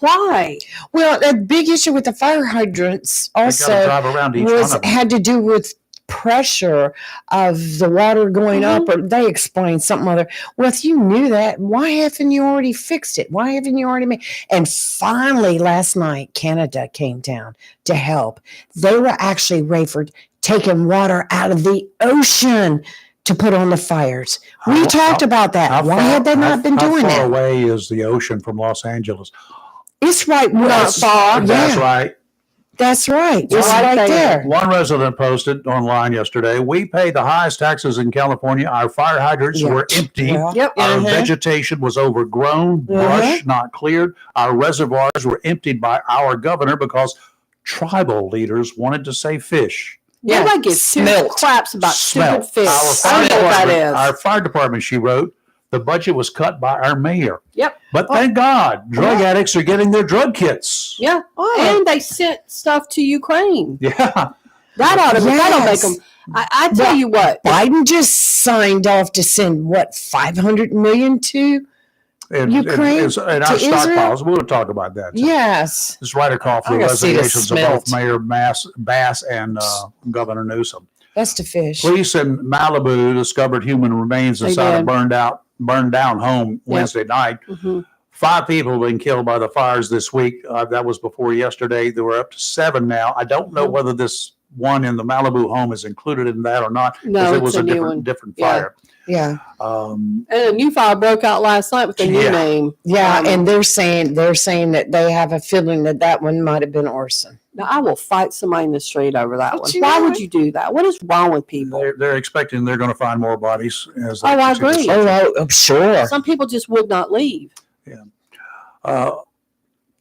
Why? Well, a big issue with the fire hydrants They got to also drive around each one of them. had to do with pressure of the water going up, or they explained something other. Well, if you knew that, why haven't you already fixed it? Why haven't you already made? And finally, last night, Canada came down to help. They were actually, Rayford, taking water out of the ocean to put on the fires. We How- talked about that. Why had they not been doing How far that? away is the ocean from Los Angeles? It's right not That's- far. That's Yeah, right. that's right. Well, It's right right there. there. One resident posted online yesterday, we pay the highest taxes in California. Our fire hydrants Yeah. were empty. Well, Yep. Our uh-huh. vegetation was overgrown, brush not cleared. Our reservoirs were emptied by our governor because tribal leaders wanted to save fish. Yeah, Nobody gives two smelt. craps about Smelt. stupid fish. Our I don't know what that department, is. our fire department, she wrote, the budget was cut by our mayor. Yep. But thank God, drug addicts are getting their drug kits. Yeah. Oh. And they sent stuff to Ukraine. Yeah. That'll make Yes. them. I tell you what. Biden just signed off to send what, 500 million to Ukraine, And our to Israel? stockpiles, we'll talk about that. too. Yes. Just write a call for I the gotta see the resignations of both smelt. Mayor Bass and Governor Newsom. That's the fish. Police in Malibu discovered human remains They inside a did. burned down home Wednesday night. Mhm. 5 people have been killed by the fires this week. That was before yesterday. There were up to 7 now. I don't know whether this one in the Malibu home is included in that or not. No, because it it's was a a new one. different Yeah. fire. Yeah. And a new fire broke out last night with a new Yeah. name. Yeah. And they're saying that they have a feeling that one might have been arson. Now, I will fight somebody in the street over that But one. you Why know would what? you do that? What is wrong with people? They're expecting they're going to find more bodies. As they Oh, I continue agree. searching. Oh, sure. Some people just would not leave.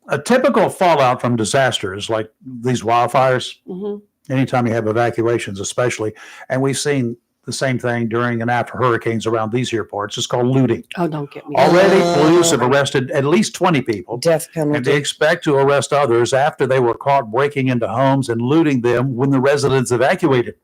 A typical fallout from disasters like these wildfires, Hmm. anytime you have evacuations, especially, and we've seen the same thing during and after hurricanes around these here parts, it's called looting. Oh, don't get me. Already, police have arrested at least 20 people, Death and they penalty. expect to arrest others after they were caught breaking into homes and looting them when the residents evacuated.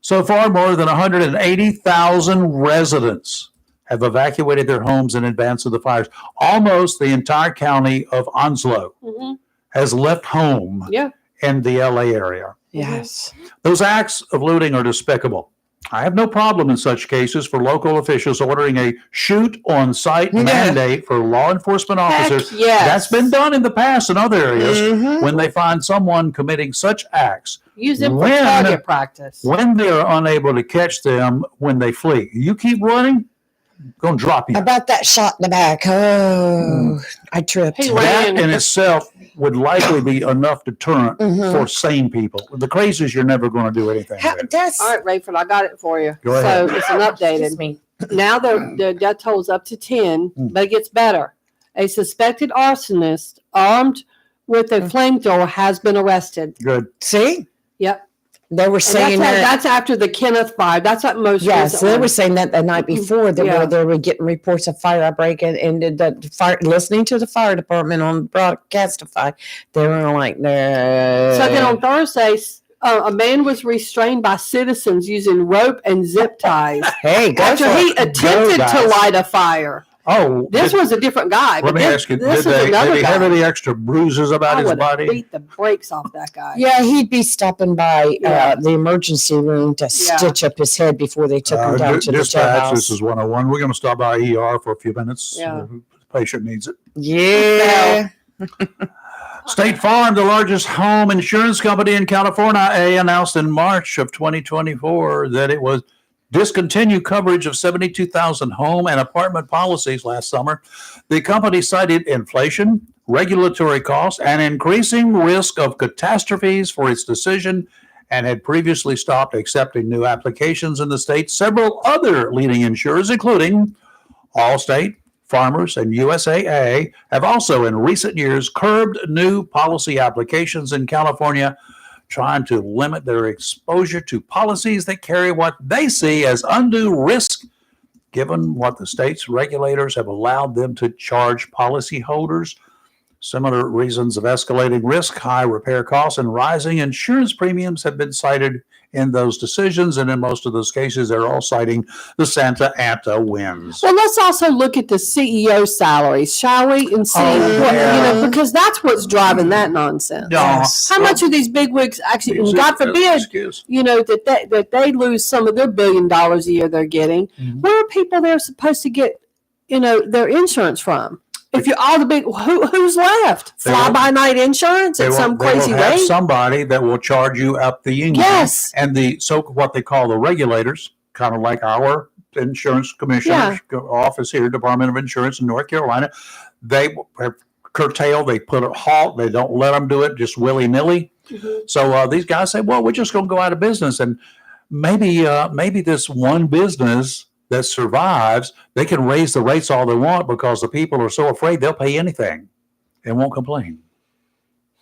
So far, more than 180,000 residents have evacuated their homes in advance of the fires. Almost the entire county of Onslow Hmm. has left home Yeah. in the LA area. Yes. Those acts of looting are despicable. I have no problem in such cases for local officials ordering a shoot on site Yeah. mandate for law enforcement officers. Heck yes. That's been done in the past in other areas Mhm. when they find someone committing such acts Use them for When- target practice. when they are unable to catch them when they flee. You keep running, gonna drop you. About that shot in the back. Oh, I tripped. He That ran. in itself would likely be enough deterrent Mhm. for sane people. The crazies, you're never going to do anything How, with. that's All right, Rayford, I got it for you. Go ahead. So it's an updated. Excuse me. Now the death toll is up to 10, but it gets better. A suspected arsonist armed with a flamethrower has been arrested. Good. See, Yep. they were And saying that. that's after the Kenneth fire. That's what most Yes, recent they one. were saying that the night before that Yeah. they were getting reports of fire outbreak and the fire, listening to the fire department on Broadcastify, they were like, So then no. on Thursday, a man was restrained by citizens using rope and zip ties Hey, go after for he it. attempted to guys. light a fire. Oh, This was a different guy. let but me this, ask you, this did is they another have guy. any extra bruises about I his would have body? beat the brakes off that guy. Yeah, he'd be stopping by Yeah. the emergency room to stitch up his head before they took him down to the Dispatch, this jailhouse. is 101. We're going to stop by ER for a few minutes. Yeah. The patient needs it. Yeah. State Farm, the largest home insurance company in California, announced in March of 2024 that it was discontinued coverage of 72,000 home and apartment policies last summer. The company cited inflation, regulatory costs, and increasing risk of catastrophes for its decision, and had previously stopped accepting new applications in the state. Several other leading insurers, including Allstate, Farmers, and USAA, have also in recent years curbed new policy applications in California, trying to limit their exposure to policies that carry what they see as undue risk, given what the state's regulators have allowed them to charge policyholders. Similar reasons of escalating risk, high repair costs, and rising insurance premiums have been cited in those decisions. And in most of those cases, they're all citing the Santa Ana winds. Well, let's also look at the CEO salaries, shall we? And see Oh, what, yeah. because that's what's driving that nonsense. Yes. How much of these bigwigs actually, and God forbid, that they lose some of their $1 billion a year they're getting. Mhm. Where are people they're supposed to get, their insurance from? If you're all the big, who's left? They will- Fly by night insurance at some crazy they will have rate? somebody that will charge you up the yin. Yes. And what they call the regulators kind of like our insurance commissioner's office here, Department of Insurance in North Carolina. They have curtailed, they put a halt, they don't let them do it just willy-nilly. So these guys say, well, we're just going to go out of business. And maybe this one business that survives, they can raise the rates all they want because the people are so afraid they'll pay anything and won't complain.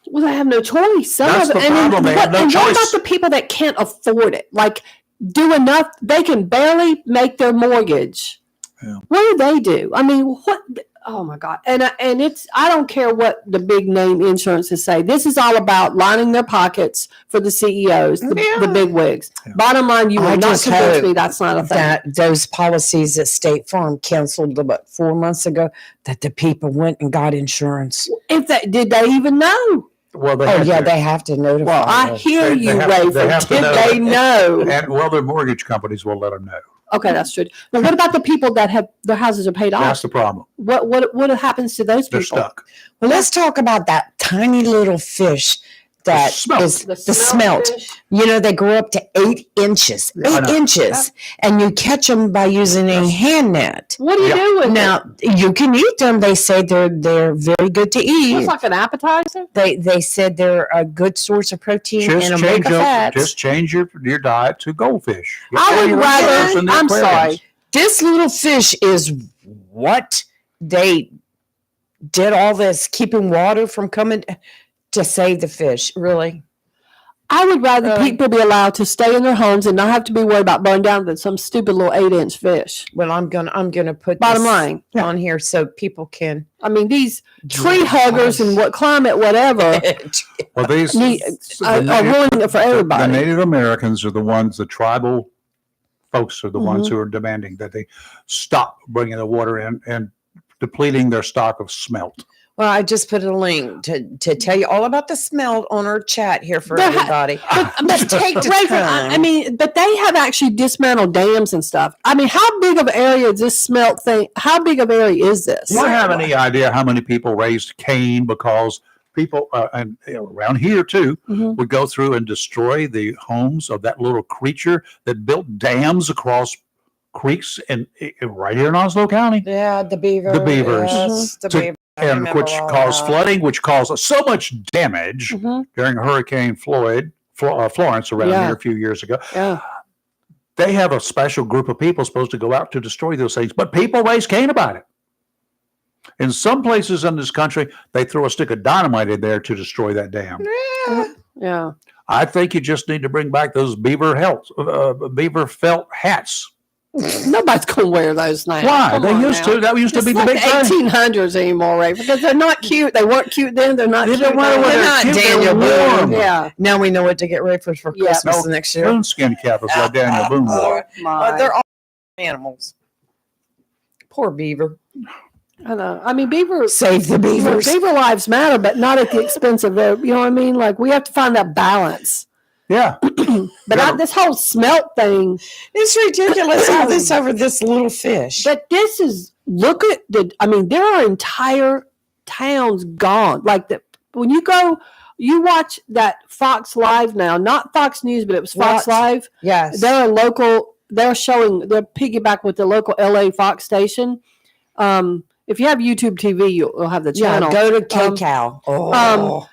Well, they have no choice. That's the problem. They have no choice. What about the people that can't afford it? Like, do enough, they can barely make their mortgage. Yeah. What do they do? I mean, what? Oh my God! And it's, I don't care what the big name insurances say. This is all about lining their pockets for the CEOs, the big wigs. Yeah. Bottom line, you will not convince me that's not a thing. That those policies that State Farm canceled about 4 months ago, that the people went and got insurance. Did they even know? Well, they have to notify. Well, I hear you, Rayford. Did they know? And their mortgage companies will let them know. Okay, that's true. Now, what about the people that have their houses are paid off? That's the problem. What happens to those people? They're stuck. Well, let's talk about that tiny little fish that is the smelt. You know, they grow up to 8 inches. 8 inches. And you catch them by using a hand net. What do you do with now, you can eat them. They say they're very good to eat. It's like an appetizer? They said they're a good source of protein and omega fats. Just change your diet to goldfish. I would rather, I'm sorry. This little fish is what they did all this keeping water from coming to save the fish, really. I would rather people be allowed to stay in their homes and not have to be worried about burning down than some stupid little 8-inch fish. Well, I'm gonna put bottom line on here so people can. I mean, these tree huggers and what climate whatever. Well, these are ruining it for everybody. The Native Americans are the ones. The tribal folks are the ones who are demanding that they stop bringing the water in and depleting their stock of smelt. Well, I just put a link to tell you all about the smelt on our chat here for everybody. But take the time. I mean, but they have actually dismantled dams and stuff. I mean, how big of an area is this smelt thing? How big of an area is this? Do you have any idea how many people raised Cain because people, and around here too, would go through and destroy the homes of that little creature that built dams across creeks and right here in Oslo County? Yeah, the beaver. The beavers. Yes, the beaver. And which caused flooding, which caused so much damage during Hurricane Florence around here a few years ago. Yeah. They have a special group of people supposed to go out to destroy those things, but people raise Cain about it. In some places in this country, they throw a stick of dynamite in there to destroy that dam. Yeah. I think you just need to bring back those beaver felt hats. Nobody's going to wear those now. Why? They used to. That used to be the big thing. 1800s anymore, Ray, because they're not cute. They weren't cute then. They're not cute. They're not Daniel Boone. Yeah. Now we know what to get ready for Christmas next year. Coonskin cap is what Daniel Boone wore. They're all animals. Poor beaver. I know. I mean, beaver. Save the beavers. Beaver lives matter, but not at the expense of their, you know what I mean? Like, we have to find that balance. Yeah. But this whole smelt thing. It's ridiculous all this over this little fish. But this is, there are entire towns gone. Like, when you watch that Fox Live now, not Fox News, but it was Fox Live. Yes. They're piggyback with the local LA Fox station. If you have YouTube TV, you'll have the channel. Yeah, go to KCAL.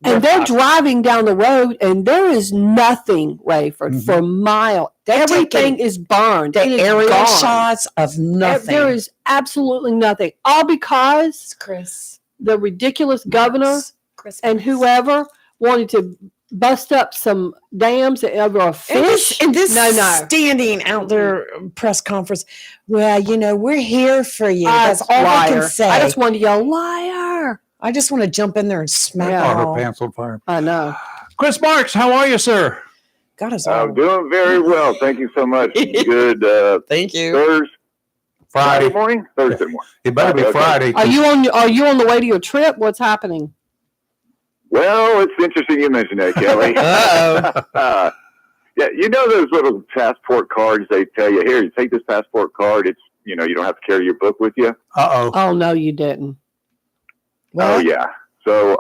And they're driving down the road, and there is nothing, Rayford, for a mile. Everything is burned. The aerial shots of nothing. There is absolutely nothing. All because the ridiculous governor and whoever wanted to bust up some dams over a fish. And this standing out there press conference. Well, we're here for you. That's all I can say. I just wanted to yell, liar. I just want to jump in there and smack her pants on fire. I know. Chris Marks, how are you, sir? I'm doing very well. Thank you so much. Good. Thank you. Thursday morning. It better be Friday. Are you on the way to your trip? What's happening? Well, it's interesting you mentioned that, Kelly. Uh-oh. Yeah, those little passport cards they tell you, here, you take this passport card. It's, you don't have to carry your book with you. Uh-oh. Oh, no, you didn't. What? Oh, yeah. So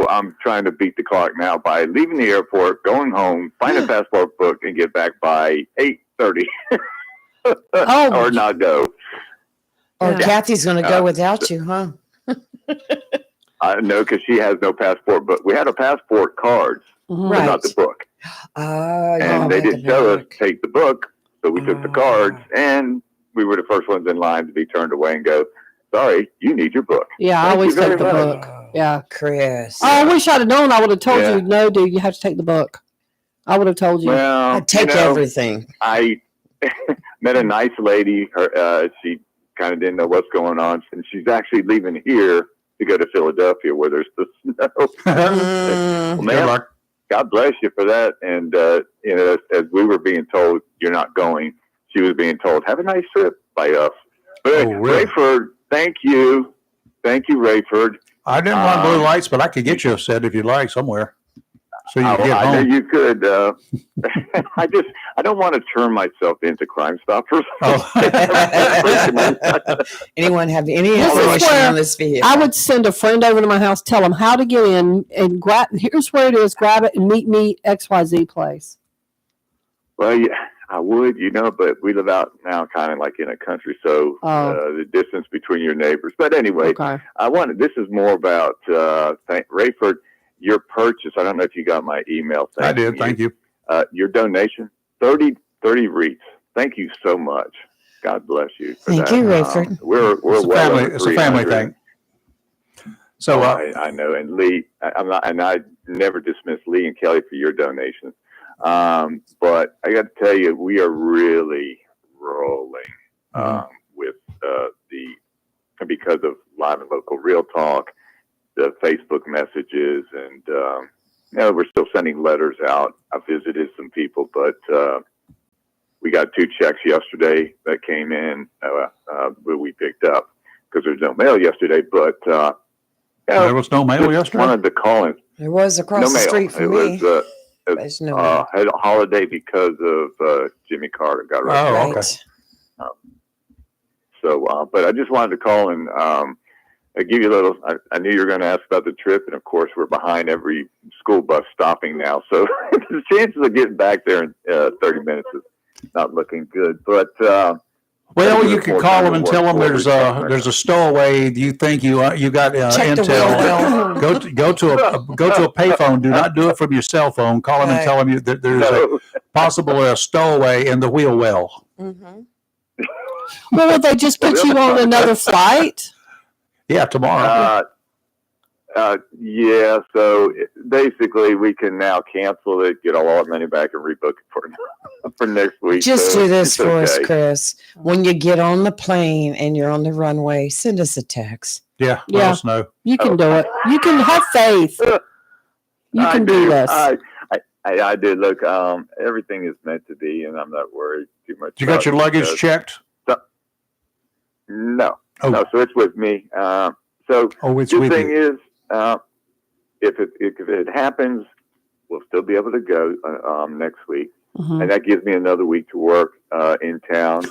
I'm trying to beat the clock now by leaving the airport, going home, find a passport book, and get back by 8:30 6:30 Oh, or not go. Or Yeah. Kathy's going to go without you, huh? I know because she has no passport, but we had a passport cards, mhm. but Right. not the book. Oh, you And they had the didn't tell us book. take the book, so we took the cards, Ah. and we were the first ones in line to be turned away and go, "Sorry, you need your book." Yeah, I Thank always you very take the much. book. Yeah. Chris. Oh, I wish I'd have known. I would have told Yeah. you, no, dude, you have to take the book. I would have told you. Well, I take everything. I met a nice lady. She kind of didn't know what's going on, and she's actually leaving here to go to Philadelphia where there's the snow. Well, Good ma'am, luck. God bless you for that. And as we were being told, you're not going, she was being told, have a nice trip by us. But Oh, really? Rayford, thank you, Rayford. I didn't run blue lights, but I could get you a set if you'd like somewhere. So you can get I know home. you could. I don't want to turn myself into Crime Stoppers. Oh. Anyone have any This is information where on this vehicle? I would send a friend over to my house, tell them how to get in, and grab. Here's where it is. Grab it and meet me XYZ place. Well, yeah, I would, but we live out now kind of like in a country, so the distance between your neighbors. But anyway, Okay. this is more about, Rayford, your purchase. I don't know if you got my email. I did. Thank you. Your donation, 30 wreaths. Thank you so much. God bless you. For Thank that. you, Rayford. We're It's a well family. over It's a family 300. thing. So I know. And Lee, I'm not, and I never dismiss Lee and Kelly for your donations. But I got to tell you, we are really rolling with because of Live and Local Real Talk, the Facebook messages, and we're still sending letters out. I visited some people, but we got 2 checks yesterday that came in that we picked up because there's no mail yesterday. But there was no mail yesterday. Wanted to call in. There was across No the mail. street from It me. was There's no mail. had a holiday because of Jimmy Carter got arrested. Oh, okay. Right. So, but I just wanted to call and I give you a little. I knew you were going to ask about the trip, and of course, we're behind every school bus stopping now, so the chances of getting back there in 30 minutes is not looking good. But well, you could call them and tell them there's a stowaway. You think you got Check the intel? wheel well. Go to a payphone. Do not do it from your cell phone. Call them and Right. tell them that there's a possible stowaway in the wheel well. Mhm. Well, would they just put you on another flight? Yeah, tomorrow. Yeah. So basically, we can now cancel it, get all our money back, and rebook it for next week. Just So do this it's for us, okay. Chris. When you get on the plane and you're on the runway, send us a text. Yeah, Yeah. let us know. You can do it. You can have faith. You I can do this. I did. Look, everything is meant to be, and I'm not worried too much. You got about your it luggage because- checked? No, Oh. no. So it's with me. So Oh, it's good with thing you. is, if it happens, we'll still be able to go next week, Mhm. and that gives me another week to work in town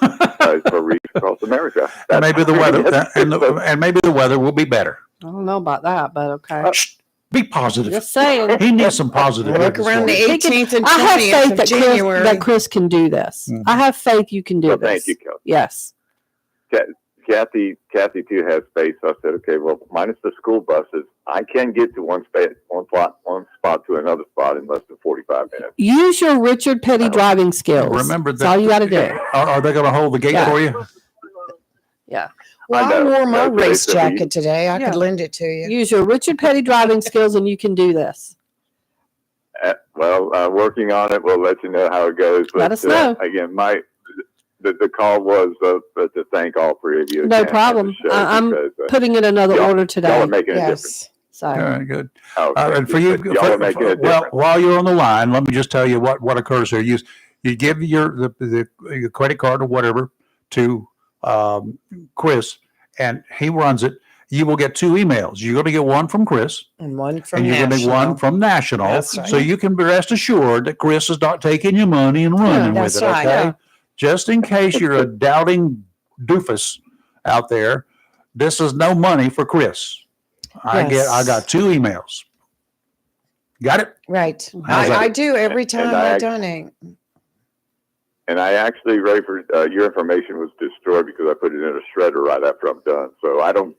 for Reach Across America. And maybe the weather That's- and maybe the weather will be better. I don't know about that, but okay. Shh, be positive. Just saying. He needs some positive. Look around the He can- 18th and I have 20th faith of that January. Chris can do this. Mhm. I have faith you can do Well, this. thank you, Kelly. Yes. Kathy too has space. So I said, okay, well, minus the school buses, I can get to one spot to another spot in less than 45 minutes. Use your Richard Petty driving skills. Remember That's all you got to do. Are they going to hold the gate Yeah. for you? Yeah. Well, I I know. wore my That's what they race said. jacket today. I Yeah. could lend it to you. Use your Richard Petty driving skills and you can do this. Working on it. We'll let you know how it goes. But, Let us know. Again, the call was to thank all 3 of you. No again for problem. the show I'm because, putting in another y'all- order y'all today. are making a difference. Yes. So All right, good. Oh, And for you, y'all are making a difference. while you're on the line, let me just tell you what occurs here. You give your credit card or whatever to Chris, and he runs it. You will get 2 emails. You're going to get one from Chris, And one from and you're going to get National. one from National. That's right. So you can be rest assured that Chris is not taking your money and running with that's it. right, Okay, yeah. just in case you're a doubting doofus out there, this is no money for Chris. I Yes. got 2 emails. Got it? Right. How's that? I do every time And I I- donate. And I actually, Rayford, your information was destroyed because I put it in a shredder right after I'm done. So I don't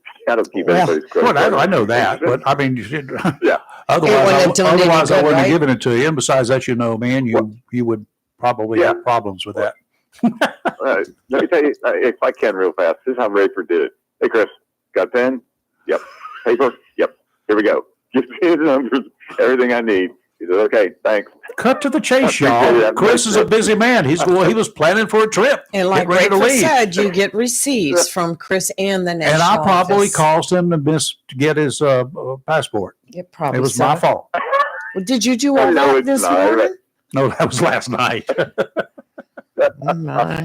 keep Well, anybody's credit. Well, I know that, but I mean, you should, Yeah. wouldn't have done any otherwise I good, wouldn't right? have given it to you. And besides that, you know, man, you would probably Yeah. have problems with that. Let me tell you, if I can real fast, this is how Rayford did it. Hey, Chris, got a pen? Yep. Paper? Yep. Here we go. Give me his numbers, everything I need. He said, okay, thanks. Cut to the chase, I appreciate y'all. that. Chris is a busy man. He was planning for a trip. And like Get ready to Rayford leave. said, you get receipts from Chris and the national And I probably office. caused him to get his passport. It probably It was so. my fault. Well, did you do all No, that it's this not. morning? No, that was last night. Oh, my.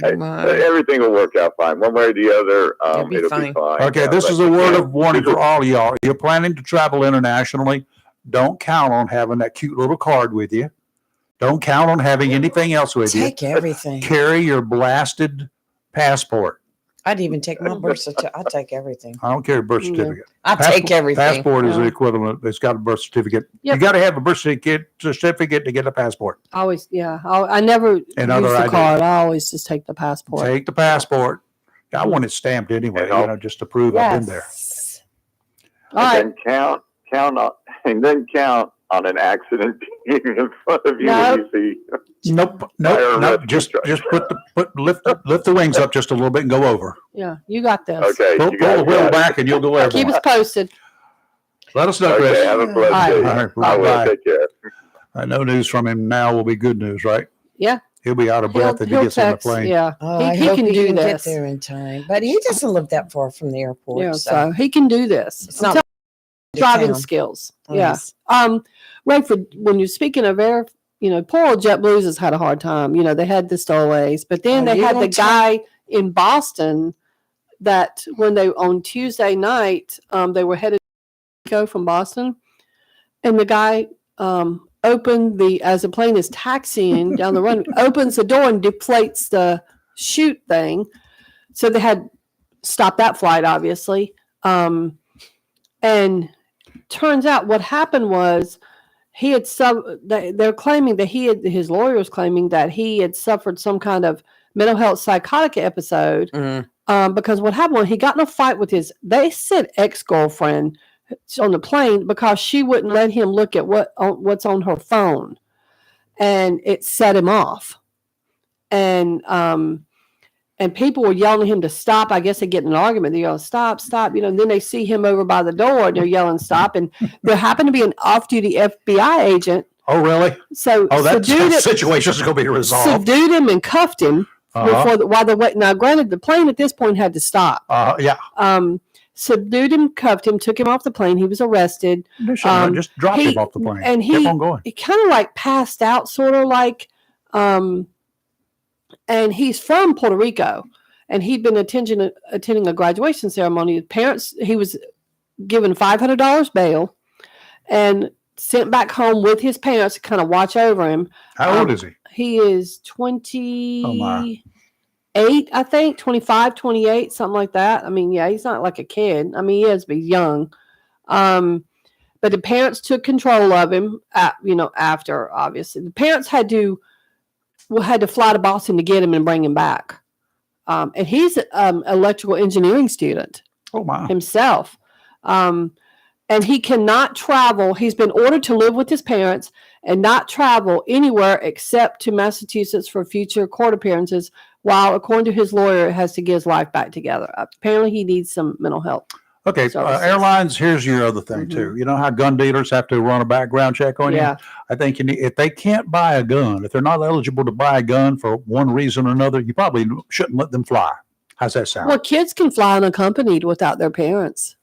Hey, Oh, my. everything will work out fine. One way or the other, It'll be it'll fine. be fine. Okay, this but is a word yeah. of warning for all of y'all. You're planning to travel internationally. Don't count on having that cute little card with you. Don't count on having anything else with you. Take everything. Carry your blasted passport. I'd even take my birth certificate. I'd take everything. I don't care birth Yeah. certificate. I'd take everything. Passport is the Yeah. equivalent. It's got a birth certificate. Yep. You got to have a birth certificate to get a passport. Always, yeah. I never use And other the ID. card. I always just take the passport. Take the passport. I want it stamped anyway, And I'll- just to prove I've been there. Yes. All right. And then count on an accident being in front of you No. when you see. Nope. Fire rescue Just truck. lift the wings up just a little bit and go over. Yeah, you got this. Okay, Pull you guys the wheel got it. back and you'll go over. Keep us posted. Let us know, Okay, Chris. have a blessed All right. day. All right, I will. bye-bye. Take care. No news from him now will be good news, right? Yeah. He'll be out of breath if he gets on the plane. Yeah, Oh, He- I he hope can he do can get this. there in time. But he doesn't live that far from the airport. yeah. so So he can do this. it's I'm not telling you, driving town. skills. Oh, Yeah. yes. Rayford, when you're speaking of air, poor old JetBlues has had a hard time. They had the stowaways, but then Oh, they you had the don't tell- guy in Boston that when they on Tuesday night, they were headed to go from Boston, and the guy opened as the plane is taxiing down the runway, opens the door and deflates the chute thing. So they had stopped that flight, obviously. And turns out what happened was he had they're claiming that his lawyer was claiming that he had suffered some kind of mental health psychotic episode. Because what happened was he got in a fight with they said ex-girlfriend on the plane because she wouldn't let him look at what's on her phone, and it set him off. And people were yelling at him to stop. I guess they get in an argument. They're yelling, stop. And then they see him over by the door and they're yelling, stop. And there happened to be an off-duty FBI agent. Oh, really? So That situation is going to be resolved. subdued him and cuffed him while they're waiting. Now, granted, the plane at this point had to stop. Yeah. Subdued him, cuffed him, took him off the plane. He was arrested. Just dropped him off the plane. And kept on going. He kind of like passed out, sort of like, and he's from Puerto Rico, and he'd been attending a graduation ceremony. His parents, he was given $500 bail and sent back home with his parents to kind of watch over him. How old is he? He is 28, Oh, my. I think, 25, 28, something like that. I mean, yeah, he's not like a kid. I mean, he is, but he's young. But the parents took control of him, after, obviously. The parents had to fly to Boston to get him and bring him back. And he's an electrical engineering student Oh, my. himself. And he cannot travel. He's been ordered to live with his parents and not travel anywhere except to Massachusetts for future court appearances, while, according to his lawyer, has to get his life back together. Apparently, he needs some mental health. Okay, services. airlines, here's your other thing, too. You know how gun dealers have to run a background check on Yeah. you? I think if they can't buy a gun, if they're not eligible to buy a gun for one reason or another, you probably shouldn't let them fly. How's that sound? Well, kids can fly unaccompanied without their parents.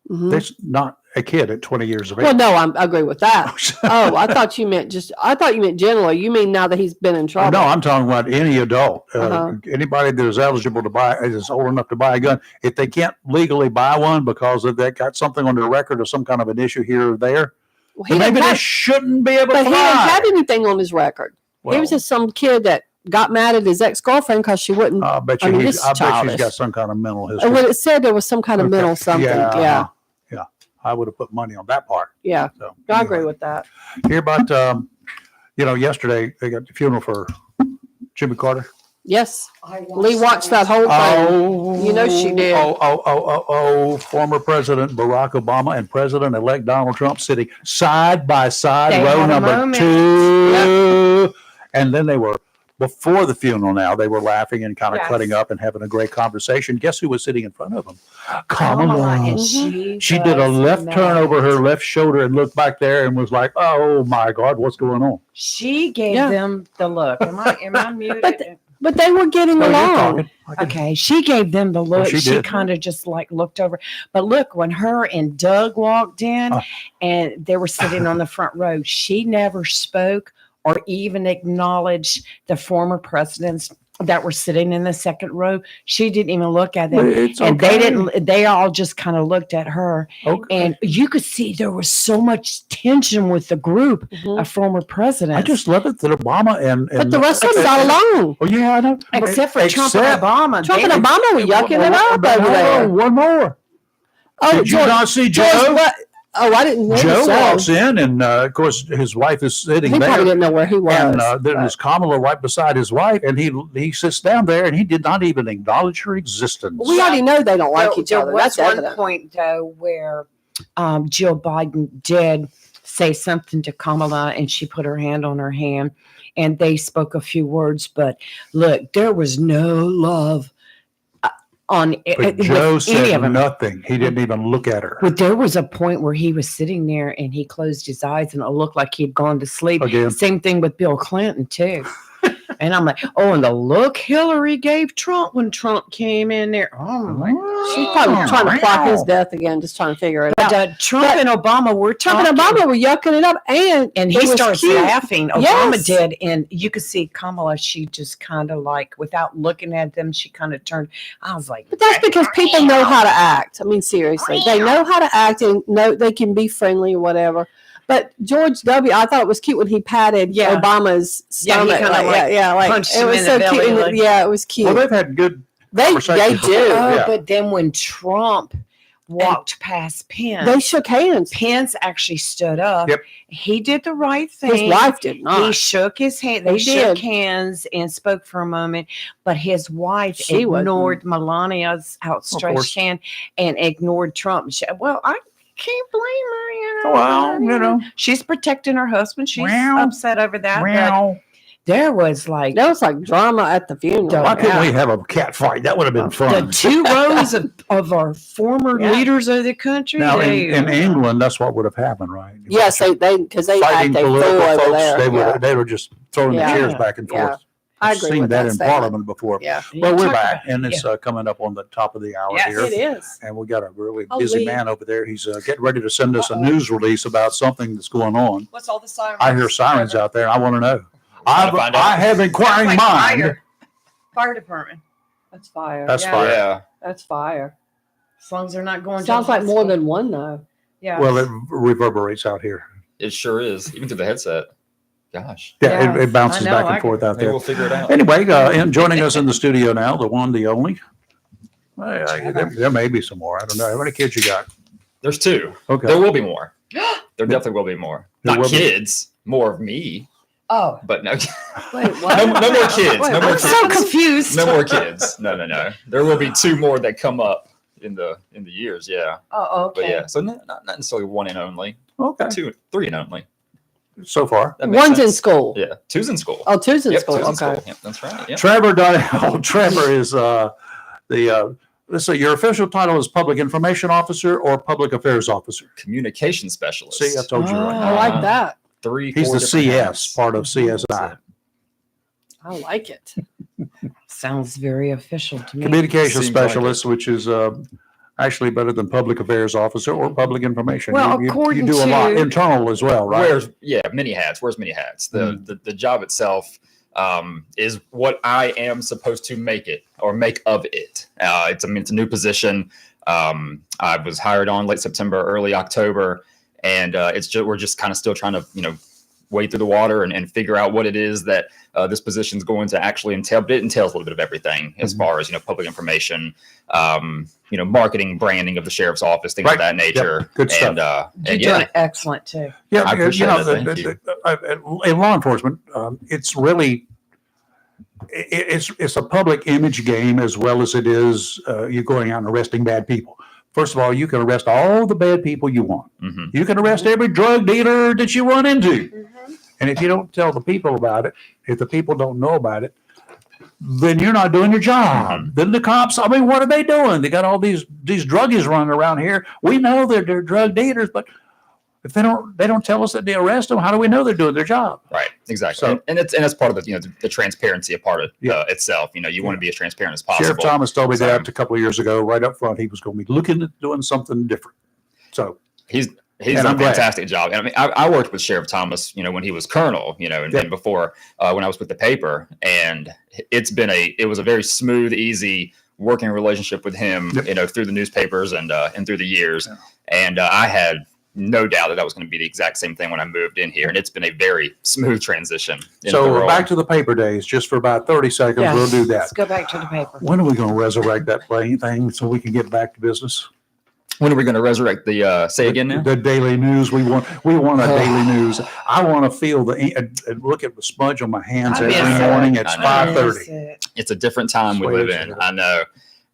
Mhm. There's not a kid at 20 years of age. Well, no, I agree with that. Oh, I thought you meant generally. You mean now that he's been in trouble? No, I'm talking about any adult. Uh-huh. Anybody that is eligible to buy, is old enough to buy a gun. If they can't legally buy one because they got something on their record or some kind of an issue here or there, Well, then maybe they shouldn't be able to but he didn't fly. have anything on his record. He was just some kid that got mad at his ex-girlfriend because she wouldn't. I bet I you mean, he's this is childish. got some kind of mental history. And when it said there was some kind of Okay. mental something, yeah. I would have put money on that part. Yeah, So I agree anyway. with that. Hear about Yesterday they got the funeral for Jimmy Carter. Yes. Lee watched that whole thing. Oh, You know she did. Former President Barack Obama and President-elect Donald Trump sitting side by side, They row had a number moment. 2. And then they were, before the funeral now, they were laughing and kind of Yes. cutting up and having a great conversation. Guess who was sitting in front of them? Kamala, and She she did a was left turn mad. over her left shoulder and looked back there and was like, oh my God, what's going on? She gave Yeah. them the look. Am I muted? But they were getting Oh, you're along. talking. I can- Okay, she gave them the look. she She did. kind of just like looked over. But look, when her and Doug walked in and they were sitting on the front row, she never spoke or even acknowledged the former presidents that were sitting in the second row. She didn't even look at them. It's And they okay. didn't, they all just kind of looked at her. Okay. And you could see there was so much tension with the group Mhm. of former presidents. I just love it that Obama and But the rest of them got along. Oh yeah, I know. except for Trump and Obama. Trump They- and Obama were yucking it up over there. One more. Oh, Did you not see George, Joe? what? Oh, I didn't know. Joe so. walks in, and of course his wife is sitting He probably there, didn't know where he was. and then but- there's Kamala right beside his wife, and he sits down there, and he did not even acknowledge her existence. we already know they don't like each There other. was That's one evident. point though where Jill Biden did say something to Kamala, and she put her hand on her hand, and they spoke a few words. But look, there was no love on But with Joe any said of them. nothing. He didn't even look at her But there was a point where he was sitting there and he closed his eyes and it looked like he'd gone to sleep. again. Same thing with Bill Clinton too. And I'm like, oh, and the look Hillary gave Trump when Trump came in there. Oh my. She's probably trying to plot his death again, just trying to figure it But out. Trump But and Obama were Trump and talking. Obama were yucking it up, and And he it was starts cute. laughing. Obama Yes. did. And you could see Kamala, she just kind of like, without looking at them, she kind of turned. I was like, But that's because people know how to act. I mean, seriously, they know how to act and know they can be friendly or whatever. But George W., I thought it was cute when he patted Yeah. Obama's Yeah, he stomach. kinda like punched it him was in so the cute. belly, And like- yeah, it was cute. Well, they've had good. they conversation do. oh, Yeah. but then when Trump walked past Pence, They shook hands. Pence actually stood up. Yep. He did the right thing. His wife did He not. shook his hand. They He shook did. hands and spoke for a moment, but his wife She wasn't. ignored Melania's Of outstretched course. hand and ignored Trump. Well, I can't blame her. Well, she's protecting her husband. She's Well, upset over that. But there was like That was like drama at the funeral. Why couldn't Yeah. we have a cat fight? That would have been the fun. two rows of our former Yeah. leaders of the country. Now they- in England, that's what would have happened, right? Yes, they because they fighting act a fool political over folks. there. They were just throwing Yeah. the chairs back and Yeah. forth. I I've agree seen with that that in statement. Parliament before. Yeah, Well, we're Talk back, about- and it's coming up on the top of the hour Yes, here. it is. And we got a really Oh, busy Lee. man over there. He's getting ready to send us a news release about something that's going on. What's all the sirens? I hear sirens out there. I want to know. Trying to find out. I have inquiring Like mind. Fire department. That's fire. That's Yeah. fire. Yeah. That's fire. As long as they're not going. to Sounds the like more hospital. than one though. Yeah. Well, it reverberates out here. It sure is. Even through the headset. Gosh. Yeah, Yes, it bounces I know, back and I forth out Maybe there. we'll figure it out. Anyway, and joining us in the studio now, the one, the only. There may be some more. I don't know. How many kids you got? There's two. Okay. There will be more. There definitely will be more. There Not will be. kids, more of me. oh, But no, Wait, what? no more kids. Wait, No more I'm kids. so confused. No more kids. No. There will be two more that come up in the years. Yeah. Oh, okay. But yeah, so not necessarily one and only. Okay. Two, three and only. So far. That makes One's in sense. school. Yeah, two's in school. Oh, two's in Yep, school. two's in Okay. school. Yep, that's right. Yep. Trevor is let's say your official title is public information officer or public affairs officer. Communication specialist. See, I told you I right. like that. He's Four the different CS hats. part of CSI. I like it. Sounds very official to me. Communication Seems like specialist, which is actually better than public affairs officer or public information. Well, you according do a lot to- internal as well, right? Wears many hats. Wears many hats. The job itself is what I am supposed to make it or make of it. It's a new position. I was hired on late September, early October, and we're just kind of still trying to wade through the water and figure out what it is that this position is going to actually entail. But it entails a little bit of everything as far as, public information, marketing, branding of the sheriff's office, things of that nature. Yep. Good stuff. You're doing excellent too. Yeah, I appreciate it. Thank you. In law enforcement, it's really it's a public image game as well as it is you going out and arresting bad people. First of all, you can arrest all the bad people you want. Mm-hmm. You can arrest every drug dealer that you run into. And if you don't tell the people about it, if the people don't know about it, then you're not doing your job. Then the cops, I mean, what are they doing? They got all these druggies running around here. We know they're drug dealers, but if they don't tell us that they arrest them, how do we know they're doing their job? Right, exactly. So, and that's part of the transparency of part of itself. You want to be as transparent as possible. Sheriff Thomas told me that a couple of years ago, right up front, he was going to be looking at doing something different. So he's done a fantastic job. And I mean, I worked with Sheriff Thomas, when he was colonel, and before when I was with the paper, and it was a very smooth, easy working relationship with him, through the newspapers and through the years. Yeah. And I had no doubt that was going to be the exact same thing when I moved in here. And it's been a very smooth transition. So back to the paper days, just for about 30 seconds, we'll do that. Let's go back to the paper. When are we going to resurrect that thing so we can get back to business? When are we going to resurrect the, say again now? The daily news. We want a daily news. I want to feel look at the smudge on my hands every morning at 5:30. It's a different time we live in. I know.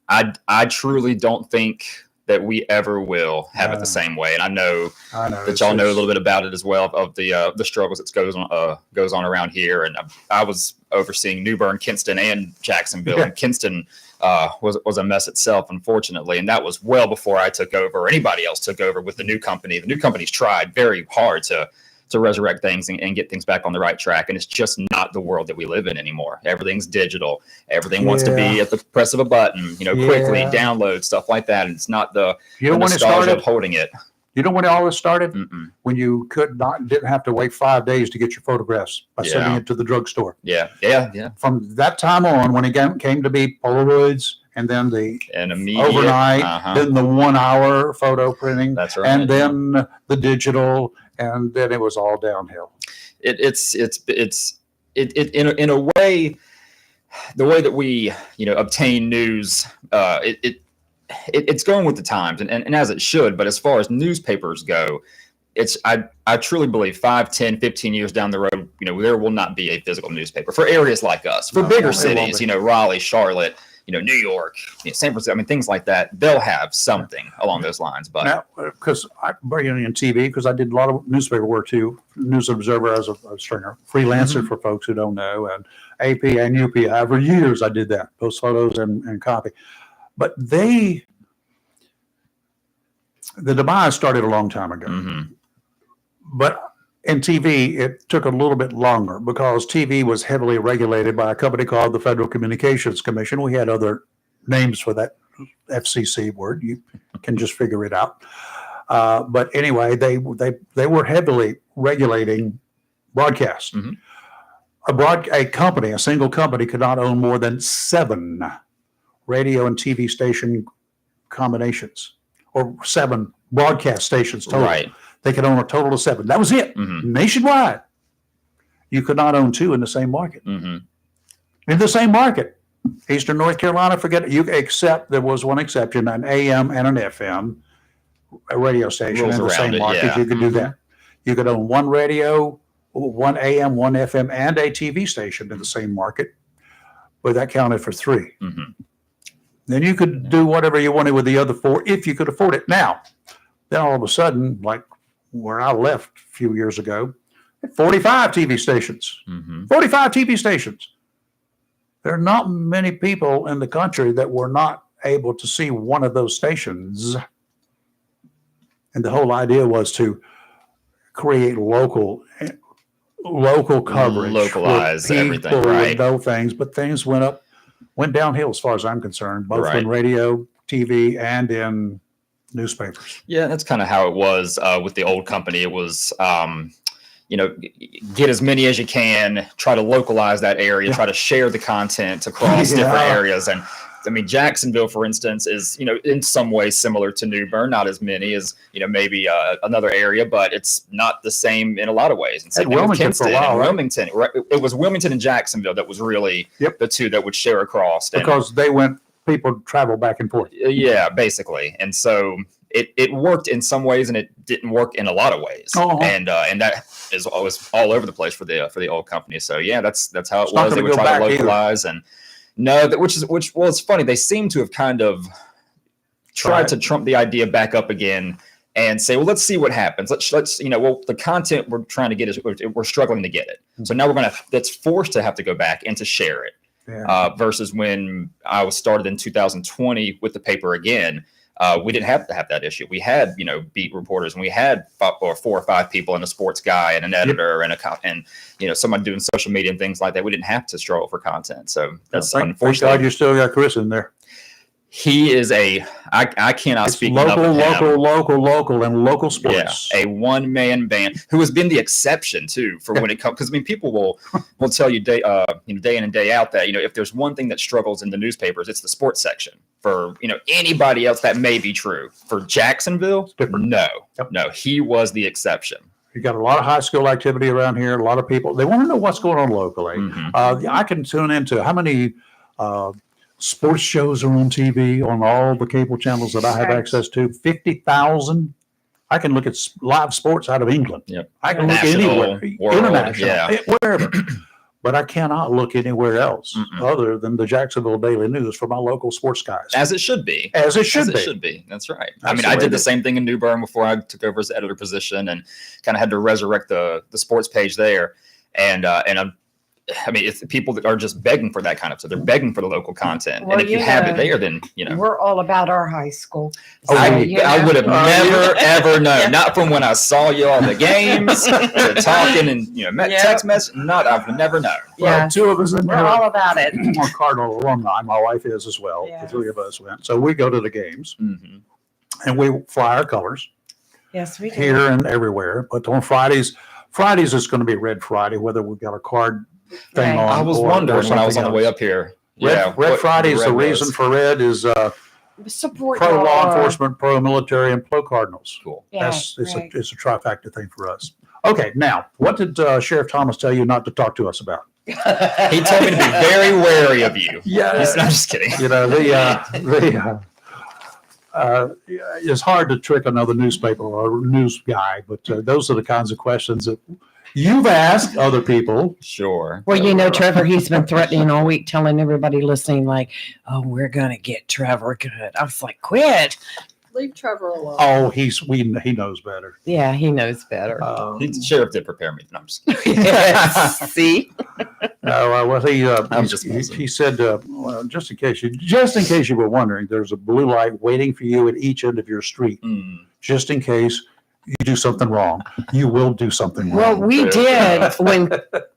I truly don't think that we ever will have it the same way. And I know that y'all know a little bit about it as well, of the struggles that goes on around here. And I was overseeing New Bern, Kinston, and Jacksonville. And Kinston was a mess itself, unfortunately. And that was well before I took over or anybody else took over with the new company. The new company's tried very hard to resurrect things and get things back on the right track. And it's just not the world that we live in anymore. Everything's digital. Everything wants to be at the press of a button, quickly download, stuff like that. And it's not the nostalgia of holding it. You know when it all started? When you didn't have to wait 5 days to get your photographs by sending it to the drugstore. Yeah. From that time on, when it came to be Polaroids, and then the overnight, then the 1 hour photo printing, that's right, and then the digital, and then it was all downhill. It's in a way, the way that we obtain news, it's going with the times and as it should. But as far as newspapers go, I truly believe 5, 10, 15 years down the road, there will not be a physical newspaper for areas like us, for bigger cities, Raleigh, Charlotte, New York, San Francisco, things like that. They'll have something along those lines. But now, because I bring in TV, because I did a lot of newspaper work too, News Observer as a stringer, freelancer for folks who don't know, and AP and UPI. For years I did that, post photos and copy. But the demise started a long time ago. But in TV, it took a little bit longer because TV was heavily regulated by a company called the Federal Communications Commission. We had other names for that FCC word. You can just figure it out. But anyway, they were heavily regulating broadcast. A single company could not own more than 7 radio and TV station combinations, or 7 broadcast stations total. Right. They could own a total of 7. That was it. Nationwide. You could not own 2 in the same market. In the same market. Eastern North Carolina, forget it. Except there was one exception, an AM and an FM radio station in the same market. You could do that. You could own 1 radio, 1 AM, 1 FM, and a TV station in the same market. But that counted for 3. Then you could do whatever you wanted with the other 4 if you could afford it. Now, then all of a sudden, like where I left a few years ago, 45 TV stations. 45 TV stations. There are not many people in the country that were not able to see one of those stations. And the whole idea was to create local coverage. Localize everything, right. Know things, but things went downhill as far as I'm concerned, both in radio, TV, and in newspapers. Yeah, that's kind of how it was with the old company. It was, get as many as you can, try to localize that area, try to share the content across different areas. And I mean, Jacksonville, for instance, is, in some ways similar to New Bern, not as many as, maybe another area, but it's not the same in a lot of ways. And same Wilmington for a while, right? Wilmington, right? It was Wilmington and Jacksonville that was really the two that would share across. Because people travel back and forth. Yeah, basically. And so it worked in some ways and it didn't work in a lot of ways. And that is always all over the place for the old company. So yeah, that's how it was. They would try to localize and it's funny. They seem to have kind of tried to trump the idea back up again and say, well, let's see what happens. Let's the content we're trying to get is we're struggling to get it. So now that's forced to have to go back and to share it. Yeah. Versus when I was started in 2020 with the paper again, we didn't have to have that issue. We had, beat reporters, and we had 4 or 5 people and a sports guy and an editor and someone doing social media and things like that. We didn't have to struggle for content. So that's unfortunate. Thank God you still got Chris in there. He is I cannot speak local, and local sports. Yeah, a one-man band who has been the exception too for when it comes. Because people will tell you day in and day out that if there's one thing that struggles in the newspapers, it's the sports section. For anybody else, that may be true. For Jacksonville, no, he was the exception. You got a lot of high school activity around here. A lot of people they want to know what's going on locally. Mm-hmm. I can tune into how many. Sports shows are on TV on all the cable channels that I have access to. 50,000. I can look at live sports out of England. Yep. I can look anywhere, international, wherever. But I cannot look anywhere else other than the Jacksonville Daily News for my local sports guys. As it should be. As it should be. That's right. Absolutely. I mean, I did the same thing in New Bern before I took over as the editor position and kind of had to resurrect the sports page there. And it's people that are just begging for that kind of stuff. They're begging for the local content. Well, and if you have it there, then, We're all about our high school. So, I would have never, ever known. Not from when I saw you on the games, to talking and, text message. I've never known. Well, 2 of us we're all about it. We're Cardinal alumni. My wife is as well. Yes. The 3 of us went. So we go to the games and we fly our colors. Yes, we do. Here and everywhere. But on Fridays it's going to be Red Friday, whether we've got a card thing on. I was wondering when I was on the way up here. Red Friday is the reason for red is support pro law enforcement, pro military, and pro Cardinals. Cool. Yeah, it's a trifecta thing for us. Okay, now what did Sheriff Thomas tell you not to talk to us about? He told me to be very wary of you. Yeah, I'm just kidding. It's hard to trick another newspaper or news guy, but those are the kinds of questions that you've asked other people. Sure. Well, Trevor, he's been threatening all week, telling everybody listening, like, oh, we're going to get Trevor good. I was like, quit. Leave Trevor alone. Oh, he knows better. Yeah, he knows better. The sheriff did prepare me. No, I'm just kidding. Yes, see? He said, just in case you were wondering, there's a blue light waiting for you at each end of your street. Just in case you do something wrong, you will do something wrong. Well, we did when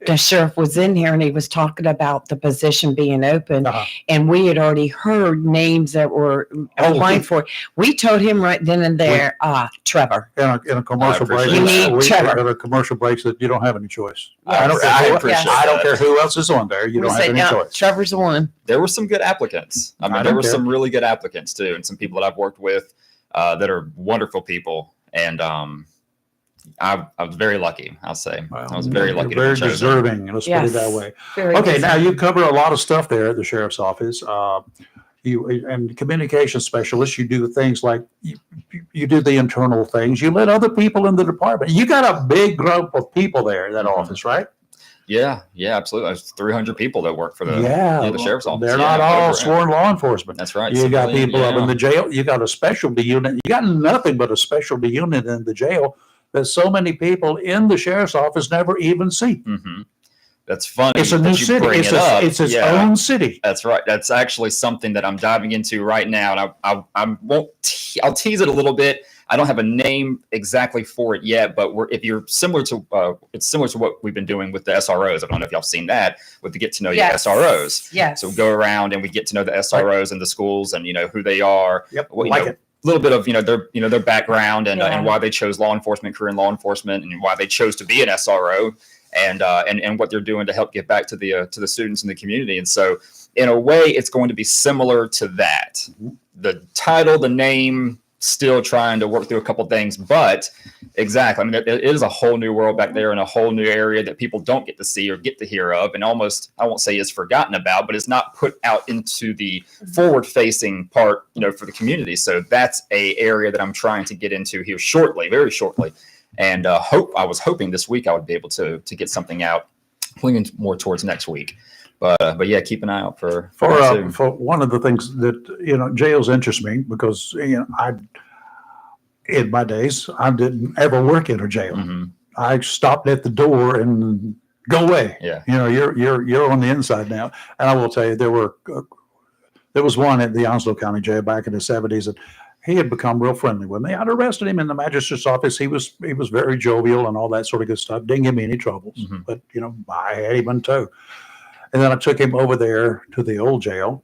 the sheriff was in here and he was talking about the position being open, and we had already heard names that were applying for it. We told him right then and there, Trevor. In a commercial break, you need Trevor. In a commercial break, that you don't have any choice. Yes. I don't care who else is on there. You don't have any choice. Trevor's the one. There were some good applicants. There were some really good applicants too, and some people that I've worked with that are wonderful people. And I was very lucky, I'll say. I was very lucky. Very deserving, let's put it that way. Okay, now you cover a lot of stuff there at the sheriff's office. And communication specialist, you do things like you do the internal things. You let other people in the department. You got a big group of people there in that office, right? Yeah, absolutely. There's 300 people that work for the sheriff's office. They're not all sworn law enforcement. That's right. You got people up in the jail. You got a specialty unit. You got nothing but a specialty unit in the jail that so many people in the sheriff's office never even see. That's funny. It's a new city. It's its own city. That's right. That's actually something that I'm diving into right now, and I'll tease it a little bit. I don't have a name exactly for it yet, but if you're similar to, it's similar to what we've been doing with the SROs. I don't know if y'all have seen that with the get to know your SROs. Yes. So we go around and we get to know the SROs and the schools and who they are. Yep. A little bit of their background and why they chose law enforcement, career in law enforcement, and why they chose to be an SRO. and what they're doing to help give back to the students in the community. And so, in a way, it's going to be similar to that. The title, the name, still trying to work through a couple things, but exactly. I mean, it is a whole new world back there in a whole new area that people don't get to see or get to hear of, and almost, I won't say is forgotten about, but it's not put out into the forward-facing part, for the community. So that's a area that I'm trying to get into here shortly, very shortly, and I was hoping this week I would be able to get something out, leaning more towards next week. But yeah, keep an eye out for one of the things that jails interest me, because I in my days I didn't ever work in a jail. Mm-hmm. I stopped at the door and go away. Yeah, you're on the inside now. And I will tell you, there was one at the Onslow County Jail back in the 70s, and he had become real friendly with me. I'd arrested him in the magistrate's office. He was very jovial and all that sort of good stuff. Didn't give me any troubles, mm-hmm. but I had him in tow. And then I took him over there to the old jail.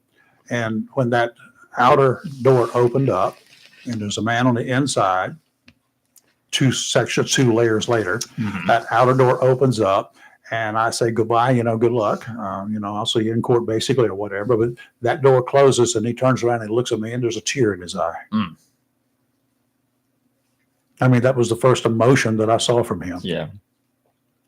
And when that outer door opened up, and there's a man on the inside, two layers later, mm-hmm. that outer door opens up, and I say goodbye, good luck. I'll see you in court basically, or whatever. But that door closes, and he turns around and looks at me, and there's a tear in his eye. Mm. I mean, that was the first emotion that I saw from him. Yeah.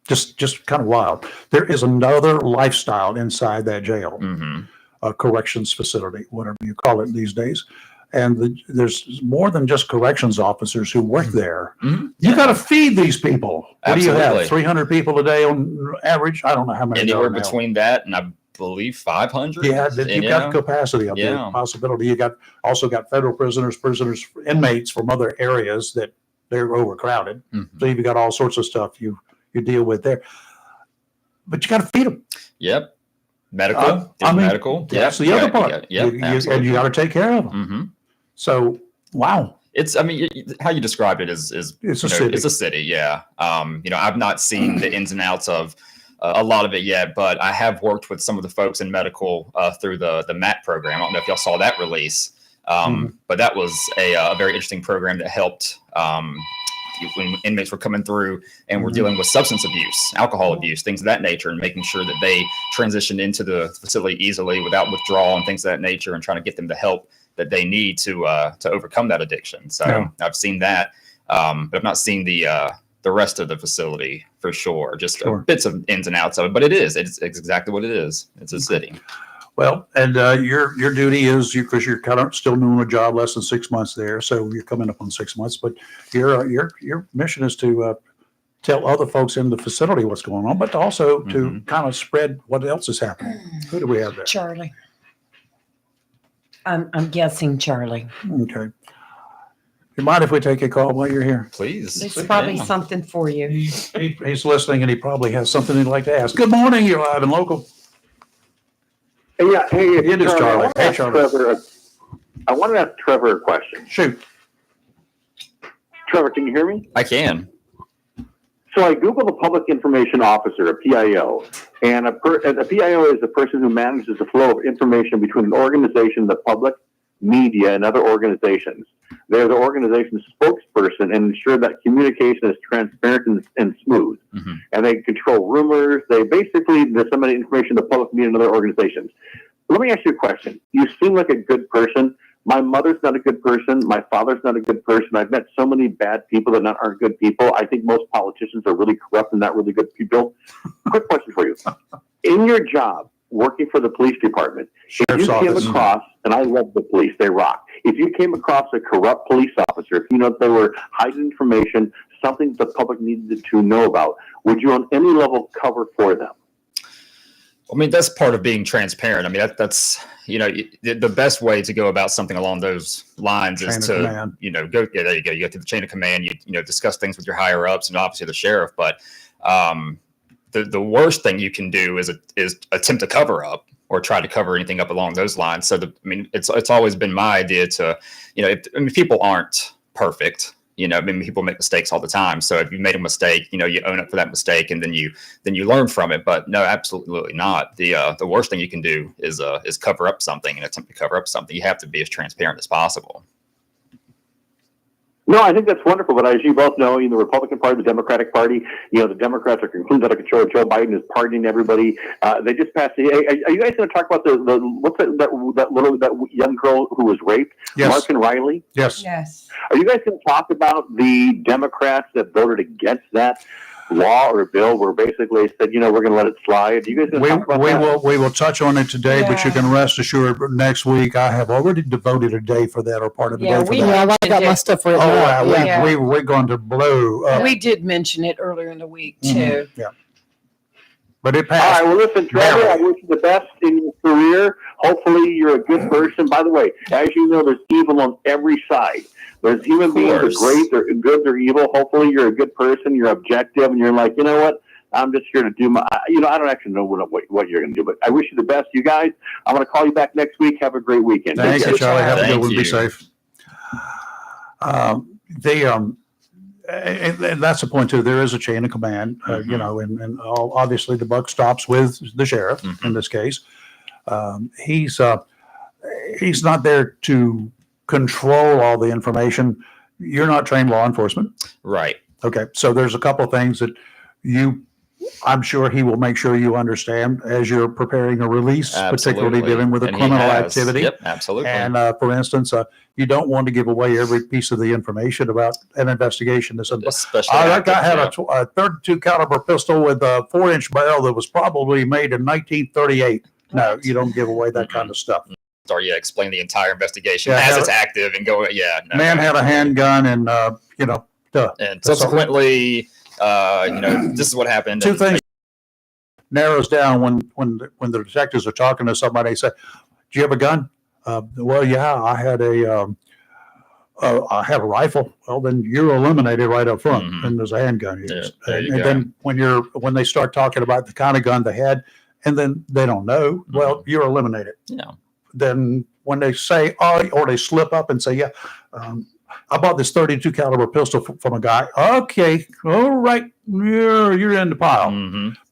Just kind of wild. There is another lifestyle inside that jail, Mm-hmm. a corrections facility, whatever you call it these days. And there's more than just corrections officers who work there. Mm-hmm. You got to feed these people. What do you Absolutely. have? 300 people a day on average? I don't know how many. Anywhere between that and I believe 500. Yeah, you've got capacity up there. Yeah. Possibility. You also got federal prisoners, inmates from other areas that they're overcrowded. Mm-hmm. So you've got all sorts of stuff you deal with there. But you got to feed them. Yep. Medical. Medical. That's the other part. Yeah. And you got to take care of them. Mm-hmm. So, wow. How you described it is It's a city. It's a city. Yeah. I've not seen the ins and outs of a lot of it yet, but I have worked with some of the folks in medical through the MAT program. I don't know if y'all saw that release, but that was a very interesting program that helped when inmates were coming through and were dealing with substance abuse, alcohol abuse, things of that nature, and making sure that they transitioned into the facility easily without withdrawal and things of that nature, and trying to get them the help that they need to overcome that addiction. So I've seen that, but I've not seen the rest of the facility for sure. Just bits of ins and outs of it, but it's exactly what it is. It's a city. Well, and your duty is because you're kind of still doing a job less than 6 months there, so you're coming up on 6 months. But your mission is to tell other folks in the facility what's going on, but also to kind of spread what else is happening. Who do we have there? Charlie. I'm guessing Charlie. Okay. You mind if we take a call while you're here? Please. There's probably something for you. He's listening, and he probably has something he'd like to ask. Good morning. You're live and local. Yeah, hey, It is Charlie. Hey, Charlie. I want to ask Trevor a question. Shoot. Trevor, can you hear me? I can. So I Googled a public information officer, a PIO, and a PIO is the person who manages the flow of information between an organization, the public, media, and other organizations. They're the organization's spokesperson and ensure that communication is transparent and smooth. Mm-hmm. And they control rumors. They basically disseminate information to public, media, and other organizations. Let me ask you a question. You seem like a good person. My mother's not a good person. My father's not a good person. I've met so many bad people that aren't good people. I think most politicians are really corrupt and not really good people. Quick question for you. In your job, working for the police department, if you came across, and I love the police, they rock. If you came across a corrupt police officer, if you know that they were hiding information, something the public needed to know about, would you on any level cover for them? I mean, that's part of being transparent. I mean, that's the best way to go about something along those lines is to, go, there you go. You go through the chain of command, you discuss things with your higher ups and obviously the sheriff. But the worst thing you can do is attempt to cover up or try to cover anything up along those lines. So, it's always been my idea to, people aren't perfect. People make mistakes all the time. So if you made a mistake, you own up for that mistake, and then you learn from it. But no, absolutely not. The worst thing you can do is cover up something and attempt to cover up something. You have to be as transparent as possible. No, I think that's wonderful. But as you both know, the Republican Party, the Democratic Party, the Democrats are completely out of control. Joe Biden is pardoning everybody. They just passed. Are you guys going to talk about that young girl who was raped? Yes. Mark and Riley? Yes. Yes. Are you guys going to talk about the Democrats that voted against that law or bill where basically they said, we're going to let it slide? Are you guys going to talk about that? We will touch on it today, but you can rest assured next week I have already devoted a day for that or part of the day for that. I got my stuff written Oh, up. wow. We're going to blow up. We did mention it earlier in the week too. Yeah. But it All passed. right, well, listen, Trevor, I wish you the best in your career. Hopefully you're a good person. By the way, as you know, there's evil on every side. There's human beings are great, they're good, they're evil. Hopefully you're a good person, you're objective, and you're like, you know what? I'm just here to do my, I don't actually know what you're going to do, but I wish you the best, you guys. I'm going to call you back next week. Have a great weekend. Thank you, Charlie. Have a good Thank one. Be you. safe. And that's the point too. There is a chain of command, and obviously the buck stops with the sheriff in this case. He's not there to control all the information. You're not trained law enforcement. Right. Okay. So there's a couple of things that I'm sure he will make sure you understand as you're preparing a release, particularly dealing with a And he criminal has. activity. Yep, absolutely. And for instance, you don't want to give away every piece of the information about an investigation. Especially That guy had active, a 32 caliber pistol with a 4-inch barrel that was probably made in 1938. No, you don't give away that kind of stuff. Start, explain the entire investigation Yeah, as it's active and go, no. Man had a handgun and, duh. And subsequently, this is what happened. Two things narrows down when the detectives are talking to somebody. They say, "Do you have a gun?" Well, yeah, I had I have a rifle. Well, then you're eliminated right up front, and there's a handgun used. And then when they start talking about the kind of gun they had, and then they don't know, well, you're eliminated. Yeah. Then when they say, or they slip up and say, "Yeah, I bought this 32 caliber pistol from a guy." Okay, all right, you're in the pile,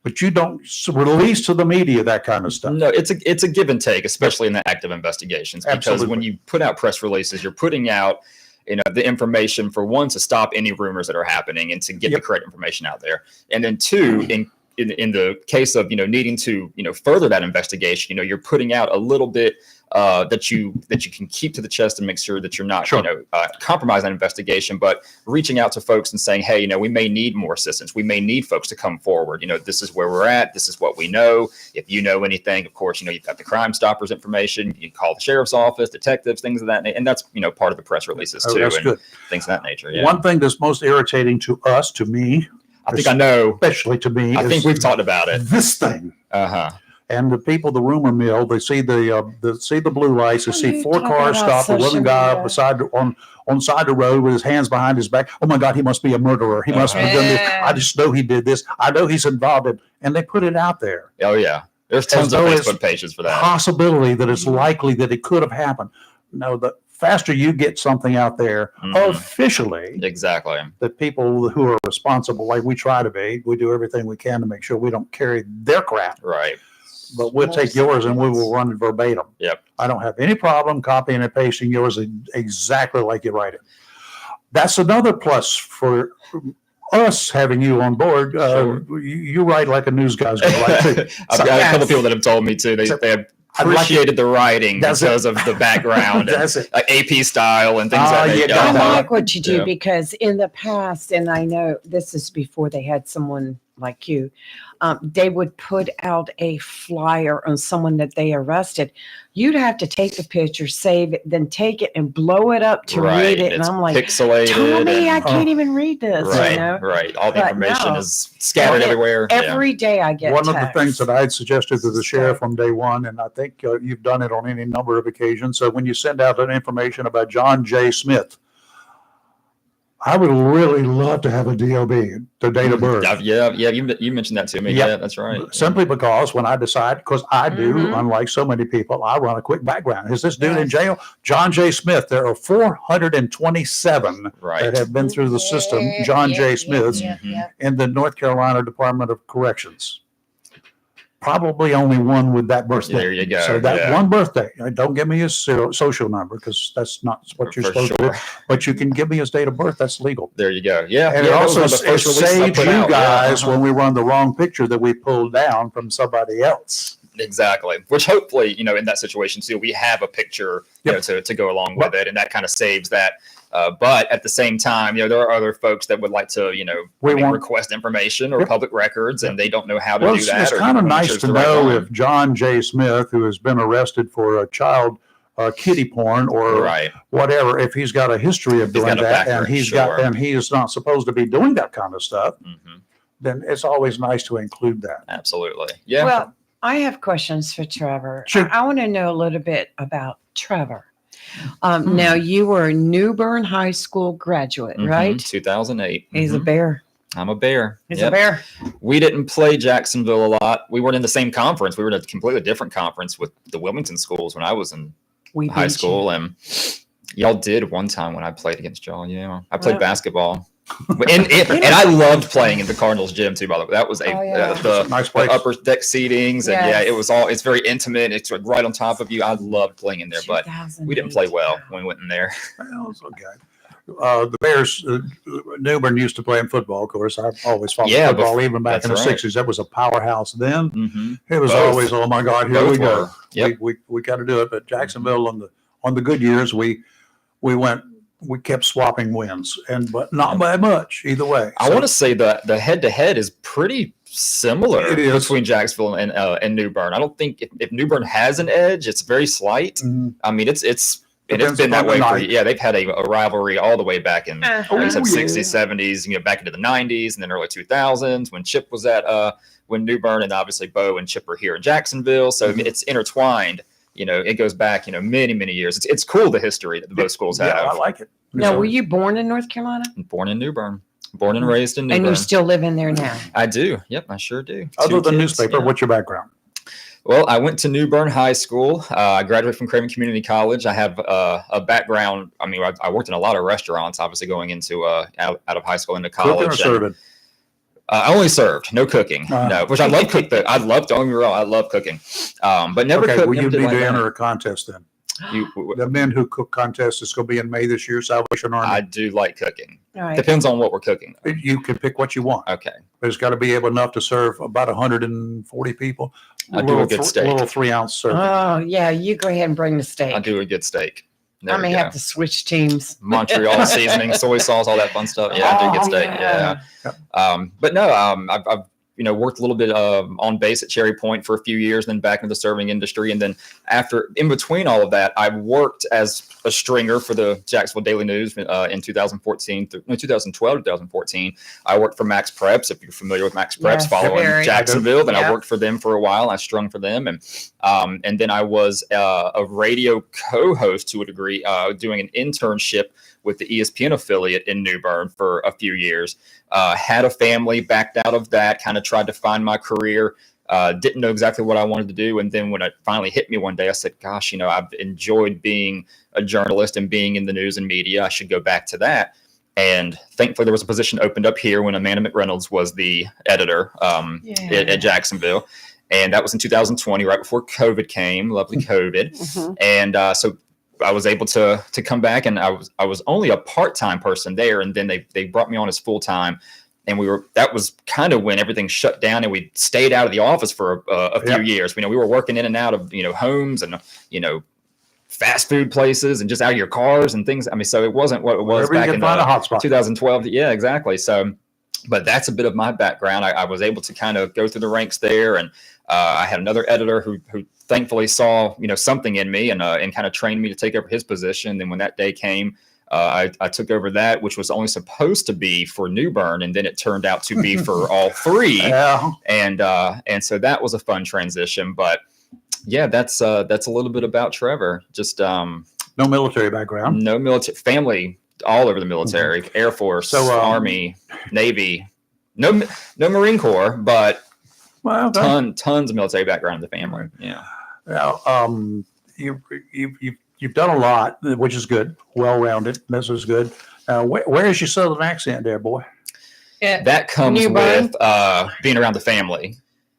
but you don't release to the media that kind of stuff. No, it's a give and take, especially in the active investigations, because when you put out press releases, you're putting out the information for one to stop any rumors that are happening and to get the correct information out there, and then two, in the case of needing to further that investigation, you're putting out a little bit that you can keep to the chest and make sure that you're not compromising that investigation, but reaching out to folks and saying, hey, we may need more assistance. We may need folks to come forward. This is where we're at. This is what we know. If you know anything, of course, you've got the Crime Stoppers information. You call the sheriff's office, detectives, things of that nature, and that's part of the press releases too, that's and good. Things of that nature. Yeah. One thing that's most irritating to us, to me, I think I know. especially to me, I think we've talked about it. This thing. And the people, the rumor mill, they see the blue lights. They see 4 cars stopped. A woman guy on side of the road with his hands behind his back. Oh my God, he must be a murderer. He must have done this. I just know he did this. I know he's involved in. And they put it out there. Oh yeah, there's tons of Facebook pages for that. Possibility that it's likely that it could have happened. No, the faster you get something out there officially, exactly, that people who are responsible, like we try to be, we do everything we can to make sure we don't carry their crap. Right. But we'll take yours and we will run it verbatim. Yep. I don't have any problem copying and pasting yours exactly like you write it. That's another plus for us having you on board. You write like a news guy's going to write too. I've got a couple of people that have told me too. They have appreciated the writing because of the background and like AP style and things like that. I like what you do because in the past, and I know this is before they had someone like you, they would put out a flyer on someone that they arrested. You'd have to take the picture, save it, then take it and blow it up to read it. And I'm like, pixelated. Tommy, I can't even read this. Right, right. All the information is scattered everywhere. Every day I get one text. of the things that I had suggested to the sheriff from day one, and I think you've done it on any number of occasions. So when you send out an information about John J. Smith, I would really love to have a DOB, the date of birth. Yeah. You mentioned that to me. Yeah, that's right. Simply because when I decide, because I do, unlike so many people, I run a quick background. Is this dude in jail? John J. Smith. There are 427 that have been through the system. John J. Smiths in the North Carolina Department of Corrections. probably only one with that birthday. There you go. So that yeah. one birthday, don't give me his social number because that's not what you're For supposed to sure. do. But you can give me his date of birth. That's legal. There you go. Yeah. And yeah, it that was also one of the first releases I saves put you out. guys Yeah, when we run the wrong picture that we pulled down from somebody else. Exactly. Which hopefully, in that situation too, we have a picture, to go along with it, and that kind of saves that. But at the same time, there are other folks that would like to, request information or public records, and they don't know how to do that. It's kind of nice to know if John J. Smith, who has been arrested for a child kiddie porn or whatever, if he's got a history of doing that, and he is not supposed to be doing that kind of stuff, then it's always nice to include that. Absolutely. Yeah. Well, I have questions for Trevor. Sure. I want to know a little bit about Trevor. Now, you were a New Bern High School graduate, right? 2008. He's a bear. I'm a bear. He's a bear. We didn't play Jacksonville a lot. We weren't in the same conference. We were in a completely different conference with the Wilmington schools when I was in high school. And y'all did one time when I played against y'all. Yeah, I played basketball. and I loved playing in the Cardinals gym too, by the way. That was the nice place. The upper deck seatings, and it's very intimate. It's right on top of you. I loved playing in there, but we didn't play well when we went in there. Well, it's okay. The Bears, New Bern used to play in football, of course. I've always followed football, even back in the 60s. That was a powerhouse then. It was always, oh my God, here we go. Yep. We got to do it. But Jacksonville on the good years, we kept swapping wins, but not by much either way. I want to say the head-to-head is pretty similar between Jacksonville and New Bern. I don't think if New Bern has an edge, it's very slight. I mean, it's been that way they've had a rivalry all the way back in 60s, 70s, back into the 90s and then early 2000s when Chip was when New Bern, and obviously Bo and Chip are here in Jacksonville. So it's intertwined. It goes back, many, many years. It's cool, the history that both schools have. Yeah, I like it. Now, were you born in North Carolina? Born in New Bern. Born and raised in New Bern. And you still live in there now? I do. Yep, I sure do. Other than newspaper, what's your background? Well, I went to New Bern High School. I graduated from Craven Community College. I have a background. I mean, I worked in a lot of restaurants, obviously going into out of high school into college. Cooking or serving? I only served, no cooking. No, which I love cook. I love, don't get me wrong, I love cooking. But never cooked. Well, you need to enter a contest then. The Men Who Cook contest is going to be in May this year, Salvation Army. I do like cooking. All right. Depends on what we're cooking. You can pick what you want. Okay. But it's got to be able enough to serve about 140 people. I do a good steak. A little 3-ounce serving. Oh, yeah. You go ahead and bring the steak. I do a good steak. I may have to switch teams. Montreal seasoning, soy sauce, all that fun stuff. Yeah, I do good steak. Yeah. But no, I've worked a little bit on base at Cherry Point for a few years, then back into the serving industry. And then in between all of that, I worked as a stringer for the Jacksonville Daily News in 2012, 2014. I worked for Max Preps, if you're familiar with Max Preps, following Jacksonville. Then I worked for them for a while. I strung for them. And then I was a radio co-host to a degree, doing an internship with the ESPN affiliate in New Bern for a few years. Had a family, backed out of that, kind of tried to find my career, didn't know exactly what I wanted to do. And then when it finally hit me one day, I said, gosh, I've enjoyed being a journalist and being in the news and media. I should go back to that. And thankfully, there was a position opened up here when Amanda McReynolds was the editor at Jacksonville. And that was in 2020, right before COVID came, lovely COVID. And so I was able to come back, and I was only a part-time person there. And then they brought me on as full-time. And that was kind of when everything shut down, and we stayed out of the office for a few years. We were working in and out of, homes and, fast food places and just out of your cars and things. I mean, so it wasn't what it was back in 2012. Yeah, exactly. So, but that's a bit of my background. I was able to kind of go through the ranks there, and I had another editor who thankfully saw, something in me and kind of trained me to take over his position. Then when that day came, I took over that, which was only supposed to be for New Bern, and then it turned out to be for all three. And so that was a fun transition. But yeah, that's a little bit about Trevor. Just no military background, no military family, all over the military, Air Force, Army, Navy, no Marine Corps, but tons of military background in the family. Yeah. Now, you've done a lot, which is good, well-rounded. This is good. Where is your Southern accent there, boy? That comes with being around the family.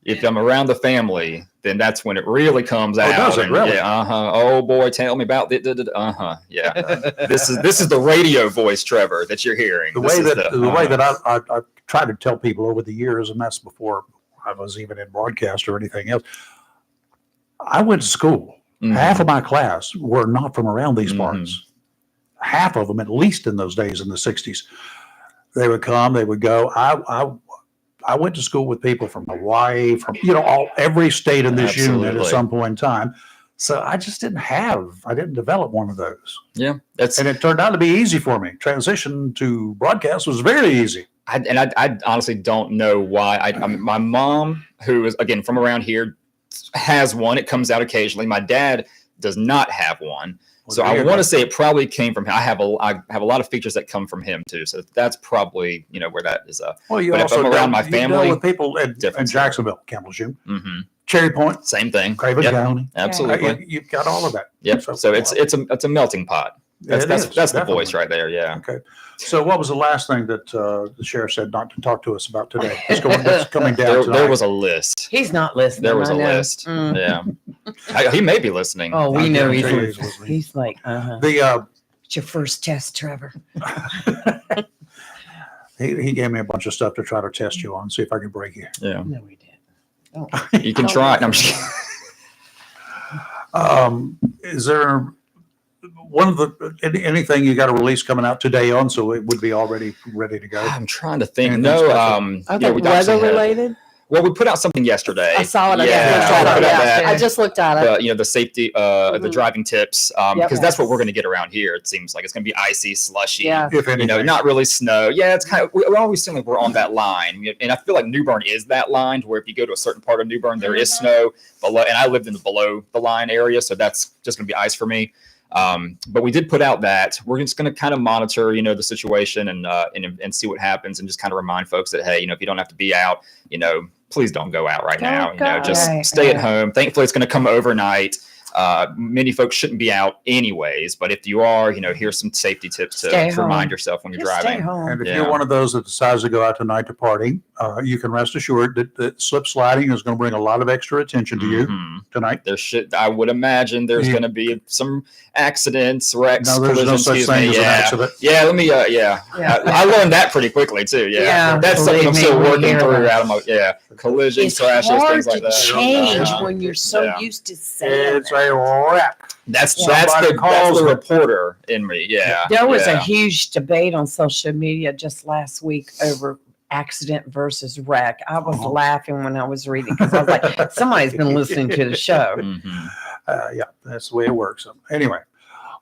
if I'm around the family, then that's when it really comes out. Does it and, really? Yeah. Oh boy, tell me about it. Yeah. This is the radio voice, Trevor, that you're hearing. The way that I try to tell people over the years, and that's before I was even in broadcast or anything else. I went to school. Mhm. Half of my class were not from around these Mhm. parts. Half of them, at least in those days in the 60s, they would come, they would go. I went to school with people from Hawaii, from every state in this unit at Absolutely. some point in time. So I just I didn't develop one of those. Yeah, that's And it turned out to be easy for me. Transition to broadcast was very easy. I honestly don't know why. I mean, my mom, who is again from around here, has one. It comes out occasionally. My dad does not have one. Well, So there I you want go. to say it probably came from him. I have a lot of features that come from him too. So that's probably where that is. Well, you but if also I'm around my you deal family, with people in different story. Jacksonville, Camp Lejeune, hmm Cherry Point, Same thing. Craven Yep, County. absolutely. You've got all of that. Yep. So it's a melting pot. That's It is, the definitely. voice right there. Yeah. Okay. So what was the last thing that the sheriff said not to talk to us about today? That's coming down There tonight. was a list. He's not listening. There was I a know. list. Mm. Yeah. He may be listening. Oh, we I know guarantee he's he's listening. he's like, The it's your first test, Trevor. he gave me a bunch of stuff to try to test you on, see if I can break you. Yeah. No, we did. You can try it. No, I'm just kidding. Is there one of the anything you got a release coming out today on, so it would be already ready to go? I'm trying to think. Anything No, special? Okay, we weather obviously had- related. Well, we put out something yesterday. I saw it. I Yeah, just looked we at put it. out Yeah, that. I just looked at it. The safety the Mhm. driving tips Yep. because that's what we're going to get around here. It seems like it's going to be icy, slushy. Yeah. If anything, Not really snow. Yeah, it's kind of we always seem like we're on that line, and I feel like New Bern is that line where if you go to a certain part of New Bern, there is snow below, and I lived in the below the line area, so that's just going to be ice for me. But we did put out that we're just going to kind of monitor, the situation and see what happens, and just kind of remind folks that hey, if you don't have to be out, please don't go out right now. go. Just Right, stay at right. home. Thankfully, it's going to come overnight. Many folks shouldn't be out anyways, but if you are, here's some safety tips to Stay remind home. yourself when you're Just stay driving. home. and if Yeah. you're one of those that decides to go out tonight to party, you can rest assured that slip sliding is going to bring a lot of extra attention to you Mhm. tonight. I would imagine there's Yeah. going to be some accidents, wrecks, No, there's no collisions. such excuse thing me. as an Yeah. accident. Yeah, let me. Yeah, Yeah. I learned that pretty quickly too. Yeah, Yeah, that's something I'm believe still me, we working hear through that. out of my collisions, It's crashes, hard things like to that. change Yeah. when you're so Yeah. used to saying It's that. a wreck. That's Somebody the calls me. reporter in me. Yeah, There was a yeah. huge debate on social media just last week over accident versus wreck. I was Uh-huh. laughing when I was reading because I was like, somebody's been listening to the show. Mhm. Yeah, that's the way it works. So, anyway,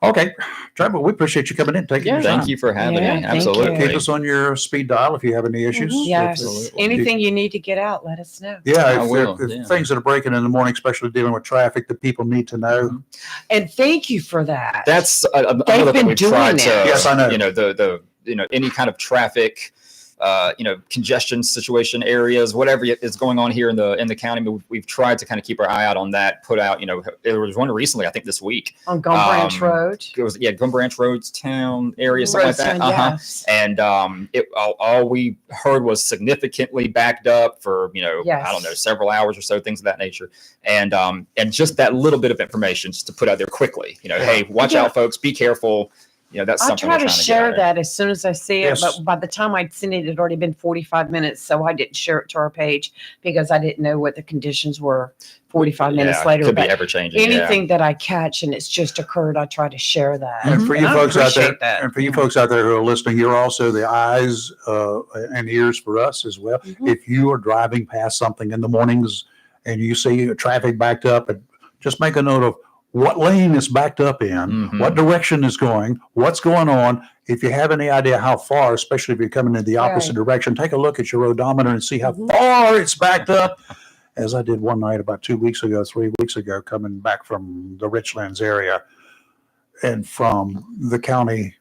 okay, Trevor, we appreciate you coming in, taking your time. Thank you for having Yeah, me. thank Absolutely. you. Keep us on your speed dial if you have any issues. Mhm. Yes. Absolutely. Anything you need to get out, let us know. Yeah, I if will, there- yeah. things that are breaking in the morning, especially dealing with traffic that people need to know. And thank you for that. That's another They've thing been we've doing tried it. to. Yes, I know. The any kind of traffic, congestion situation areas, whatever is going on here in the county. We've tried to kind of keep our eye out on that. Put out, there was one recently, I think this week. on Gum Branch Road. It was Gum Branch Roads town area, something like that. Roadson, yes. And all we heard was significantly backed up for Yes. I don't know, several hours or so, things of that nature. And just that little bit of information just to put out there quickly. Hey, watch Yeah. out, folks. Be careful. That's I something try we're to trying share get out that as soon as I see it, Yes. but by the time I'd seen it, it had already been 45 minutes, so I didn't share it to our page because I didn't know what the conditions were 45 there. minutes Yeah, later. could be But ever changing. anything that I catch and it's just occurred, I try to share that. And for you I folks out there, appreciate that. and for you folks out there who are listening, you're also the eyes and ears for us as well. Mhm. If you are driving past something in the mornings and you see traffic backed up, and just make a note of what lane is backed up in, Mhm. what direction is going, what's going on. If you have any idea how far, especially if you're coming in the opposite direction, take a look at your odometer and see how Mhm. far it's backed up. As I did one night about 3 weeks ago, coming back from the Richlands area and from the county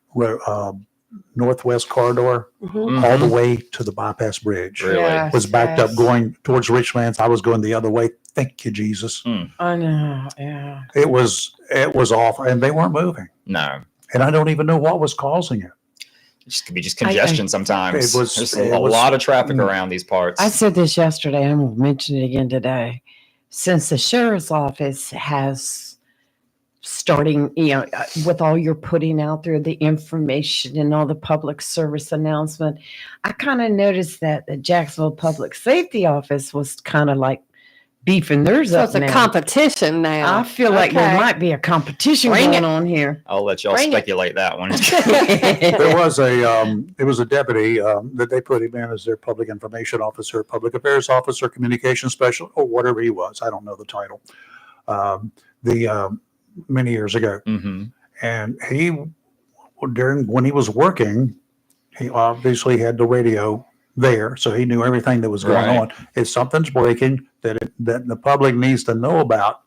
northwest corridor Mhm. all the way to the bypass bridge. Really? Yes, Was backed up yes. going towards Richlands. I was going the other way. Thank you, Jesus. I know, yeah. It was awful, and they weren't moving. No. And I don't even know what was causing it. Just could be just congestion sometimes. There's a was- lot of traffic around these parts. I said this yesterday, and I'm going to mention it again today. Since the sheriff's office has starting, with all you're putting out there, the information and all the public service announcement, I kind of noticed that the Jacksonville Public Safety Office was kind of like beefing theirs So up it's a now. competition now. I feel like there Okay. might be a competition Bring going it. on here. I'll let y'all Bring it. speculate that one. There was it was a deputy that they put him in as their public information officer, public affairs officer, communication specialist, or whatever he was. I don't know the title. Many years ago, Hmm. and when he was working, he obviously had the radio there, so he knew everything that was going Right. on. If something's breaking that the public needs to know about,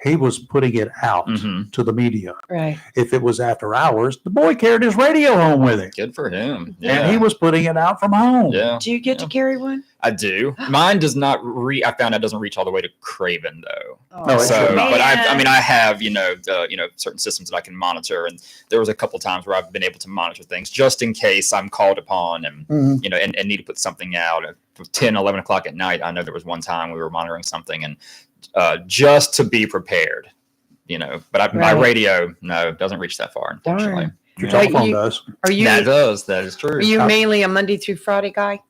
he was putting it out Hmm. to the media. Right. If it was after hours, the boy carried his radio home with him, Good for him. and he was putting it out from home. Yeah, Do you get to carry one? I do. Mine does not I found out doesn't reach all the way to Craven though. No, it So, should not. but I have, certain systems that I can monitor, and there was a couple times where I've been able to monitor things just in case I'm called upon and, Mhm. and need to put something out at 10, 11 o'clock at night. I know there was one time we were monitoring something and just to be prepared, but my Right. radio, no, doesn't reach that far, unfortunately. Darn. Your But telephone you- does. Are you That is true. are you mainly a Monday through Friday guy?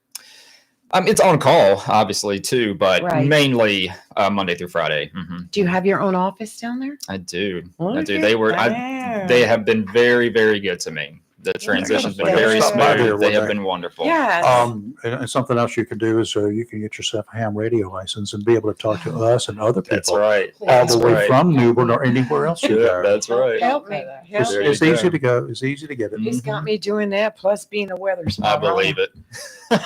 It's on call, obviously, too, but Right. mainly Monday through Friday. Hmm. Do you have your own office down there? I do. Look I do. at They that. have been very, very good to me. The transition's been gotta very stop by there smooth. one They have day. been wonderful. Yeah. And something else you can do is you can get yourself a ham radio license and be able to talk to us and other That's people right. all That's the way right. from Newbern or anywhere else you Yeah, go. that's right. Help me. It's, There you it's easy go. to go. It's easy to get it. He's got me doing that, plus being a weather I spotter. believe it.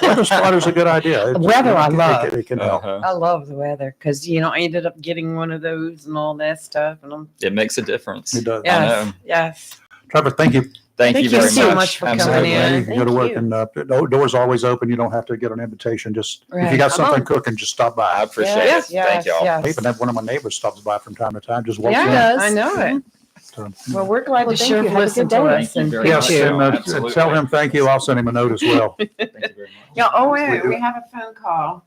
Weather spotter's a good idea. Weather I love. It can help. Uh-huh. I love the weather because I ended up getting one of those and all that stuff, and I'm It makes a difference. It does. I know. yes. Trevor, thank you. Thank Thank you you very so much. much for coming Absolutely. in. You can go to Thank work you. and the door's always open. You don't have to get an invitation. Just if Right. you got Come something on. cooking, just stop I by. appreciate Yes, it. Thank y'all. I even have one of my neighbors stops by from time to time. Just walks Yeah, in. does. I know it. So, Well, we're glad Well, to thank sure you. Have a listen good to day. us. Thank you And very yes, much. and Absolutely. tell him thank you. I'll send him a note as well. Thank you very much. Yeah. Oh, wait, We- we have a phone call.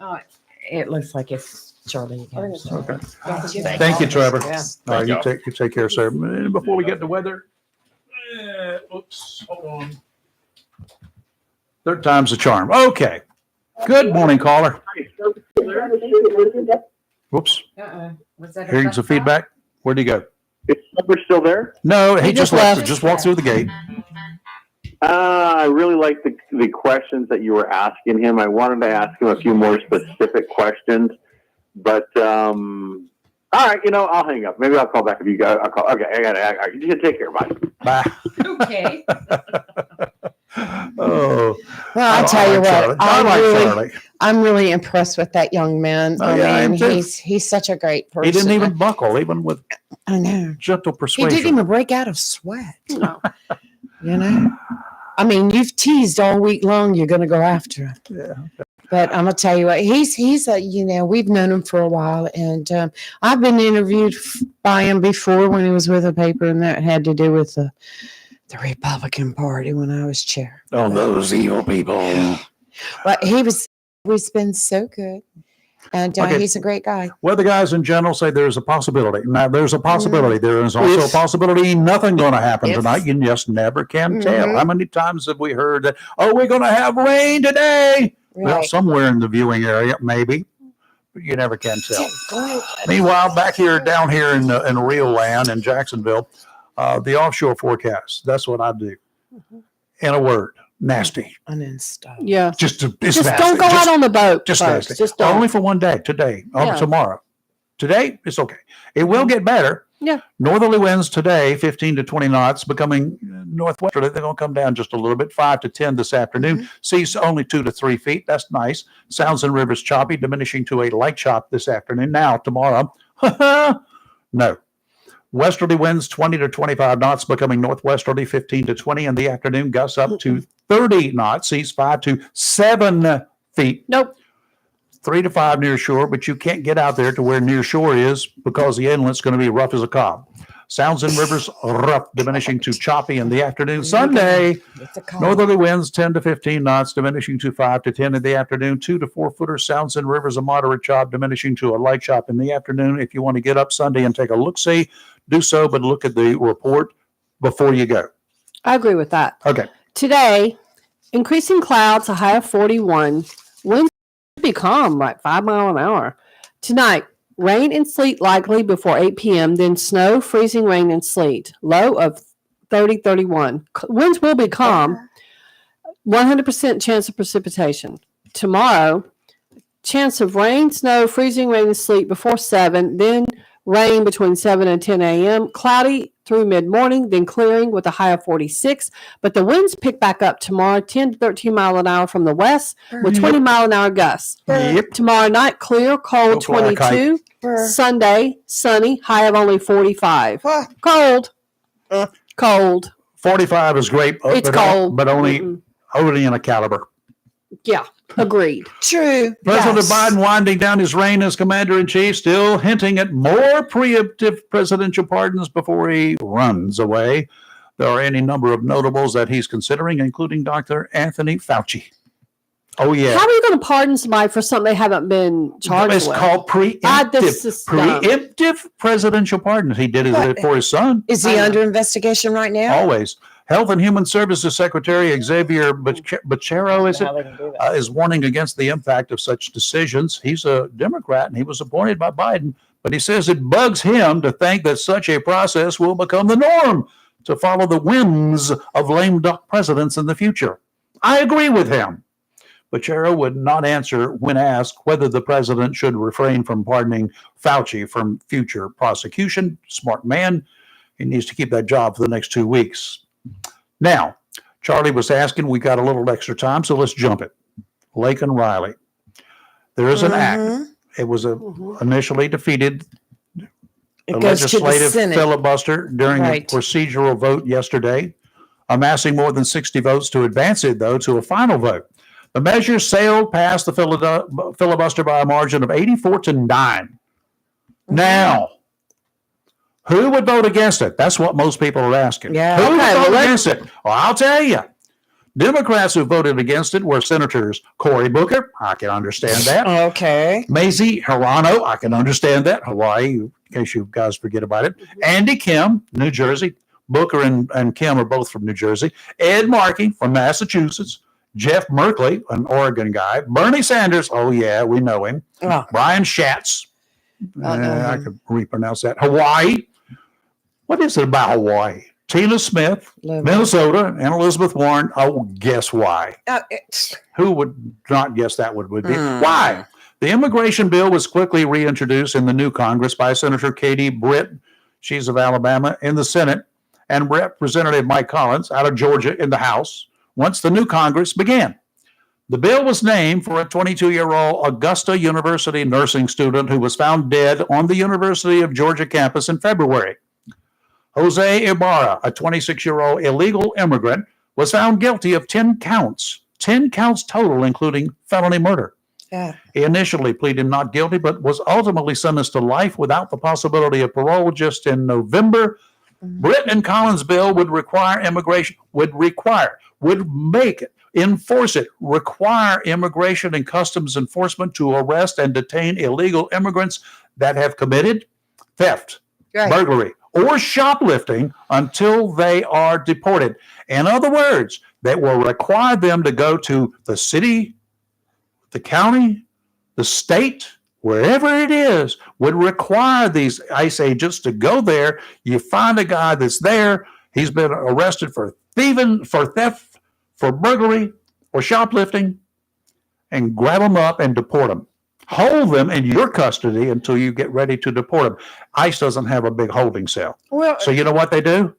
Oh, it looks like it's Charlie again. Okay. Thank Thank you, Trevor. Yeah. All right, Thank y'all. you take care, sir. And before we get to weather, oops, hold on. Third time's the charm. Okay. Good morning, caller. Whoops. Was that Hearing some feedback. Where'd he go? Is Trevor still there? No, he just left. left. Just walked through the gate. I really like the questions that you were asking him. I wanted to ask him a few more specific questions, but all right, I'll hang up. Maybe I'll call back if you go. I'll call. Okay, I got it. You can take care. Bye. Bye. Okay. Oh. Well, I'll I tell you like what, Charlie. I like Charlie. I'm really impressed with that young man. Oh, yeah, I am too. He's such a great person. He didn't even buckle, even with I know. gentle He persuasion. didn't even break out of sweat. No. I mean, you've teased all week long. You're going to go after him. Yeah. But I'm gonna tell you what, he's a we've known him for a while, and I've been interviewed by him before when he was with a paper, and that had to do with the Republican Party when I was chair. Oh, those evil people. But he's been so good, and Okay. he's a great guy. Well, the guys in general say there's a possibility. Now, there's a possibility. There is also a Yes. possibility nothing going to happen Yes. tonight. You just never can tell. Mhm. How many times have we heard that, we're going to have rain today? Well, Right. somewhere in the viewing area, maybe. But you never can tell. Yeah, go ahead. Meanwhile, down here in real land in Jacksonville, the offshore forecast, that's what I do. In a word, nasty. Uninstall. Yeah. It's Just nasty. don't go out on the boat. Just folks. nasty. Just don't. Only for one day, today, or Yeah. tomorrow. Today, it's okay. It will get better. Yeah. Northerly winds today, 15 to 20 knots, becoming northwesterly. They're going to come down just a little bit, 5 to 10 this afternoon. Seas only 2 to 3 feet. That's nice. Sounds and rivers choppy, diminishing to a light chop this afternoon. Now, tomorrow, no. Westerly winds 20 to 25 knots, becoming northwesterly 15 to 20 in the afternoon. Gusts up to 30 knots, seas 5 to 7 feet. Nope. 3 to 5 near shore, but you can't get out there to where near shore is because the inlet's going to be rough as a cob. Sounds and rivers rough, diminishing to choppy in the afternoon. Sunday, It's a call. northerly winds 10 to 15 knots, diminishing to 5 to 10 in the afternoon. 2 to 4 footers. Sounds and rivers a moderate chop, diminishing to a light chop in the afternoon. If you want to get up Sunday and take a look-see, do so, but look at the report before you go. I agree with that. Okay. Today, increasing clouds, a high of 41. Winds should be calm, like 5 miles an hour. Tonight, rain and sleet likely before 8 p.m., then snow, freezing rain, and sleet. Low of 30, 31. Winds will be calm. 100% chance of precipitation. Tomorrow, chance of rain, snow, freezing rain, and sleet before 7, then rain between 7 and 10 a.m. Cloudy through mid-morning, then clearing with a high of 46. But the winds pick back up tomorrow, 10 to 13 miles an hour from the west with 20 mile an hour gusts. Yep. Tomorrow night, clear, cold, Go fly a 22. Sunday, sunny, high of only 45. Cold. Cold. 45 is great, It's cold. but only in a caliber. Yeah, agreed. True. President Yes. Biden winding down his reign as commander-in-chief, still hinting at more preemptive presidential pardons before he runs away. There are any number of notables that he's considering, including Dr. Anthony Fauci. Oh, yeah. How are you going to pardon somebody for something they haven't been charged It's with? called preemptive. This is dumb. Preemptive presidential pardon. He did it But- for his son. Is he under investigation right now? Always. Health and Human Services Secretary Xavier Becerra, is warning against the impact of such decisions. He's a Democrat and he was appointed by Biden, but he says it bugs him to think that such a process will become the norm to follow the whims of lame duck presidents in the future. I agree with him. Becerra would not answer when asked whether the president should refrain from pardoning Fauci from future prosecution. Smart man. He needs to keep that job for the next 2 weeks. Now, Charlie was asking, we got a little extra time, so let's jump it. Lake and Riley. There is an act. It was initially defeated. It A goes to the legislative Senate. filibuster during Right. a procedural vote yesterday, amassing more than 60 votes to advance it, though, to a final vote. The measure sailed past the filibuster by a margin of 84 to 9. Now, who would vote against it? That's what most people are asking. Yeah. Who would Okay, vote well, against it? Well, I'll tell you. Democrats who voted against it were Senators Cory Booker. I can understand that. Okay. Mazie Hirono. I can understand that. Hawaii, in case you guys forget about it. Andy Kim, New Jersey. Booker and Kim are both from New Jersey. Ed Markey from Massachusetts. Jeff Merkley, an Oregon guy. Bernie Sanders. Oh, yeah, we know him. Oh. Brian Schatz. I could repronounce that. Hawaii. What is it about Hawaii? Tina Smith, Minnesota, and Elizabeth Warren. Oh, guess why? Who would not guess that would be? Why? The immigration bill was quickly reintroduced in the new Congress by Senator Katie Britt, she's of Alabama, in the Senate, and Representative Mike Collins out of Georgia in the House once the new Congress began. The bill was named for a 22-year-old Augusta University nursing student who was found dead on the University of Georgia campus in February. Jose Ibarra, a 26-year-old illegal immigrant, was found guilty of 10 counts total, including felony murder. Yeah. He initially pleaded not guilty, but was ultimately sentenced to life without the possibility of parole just in November. Britt and Collins' bill would require immigration and customs enforcement to arrest and detain illegal immigrants that have committed theft, burglary, or shoplifting until they are deported. In other words, that will require them to go to the city, the county, the state, wherever it is, would require these ICE agents to go there. You find a guy that's there, he's been arrested for thieving, for theft, for burglary, or shoplifting, and grab them up and deport them. Hold them in your custody until you get ready to deport them. ICE doesn't have a big holding cell. Well, So you know what they do?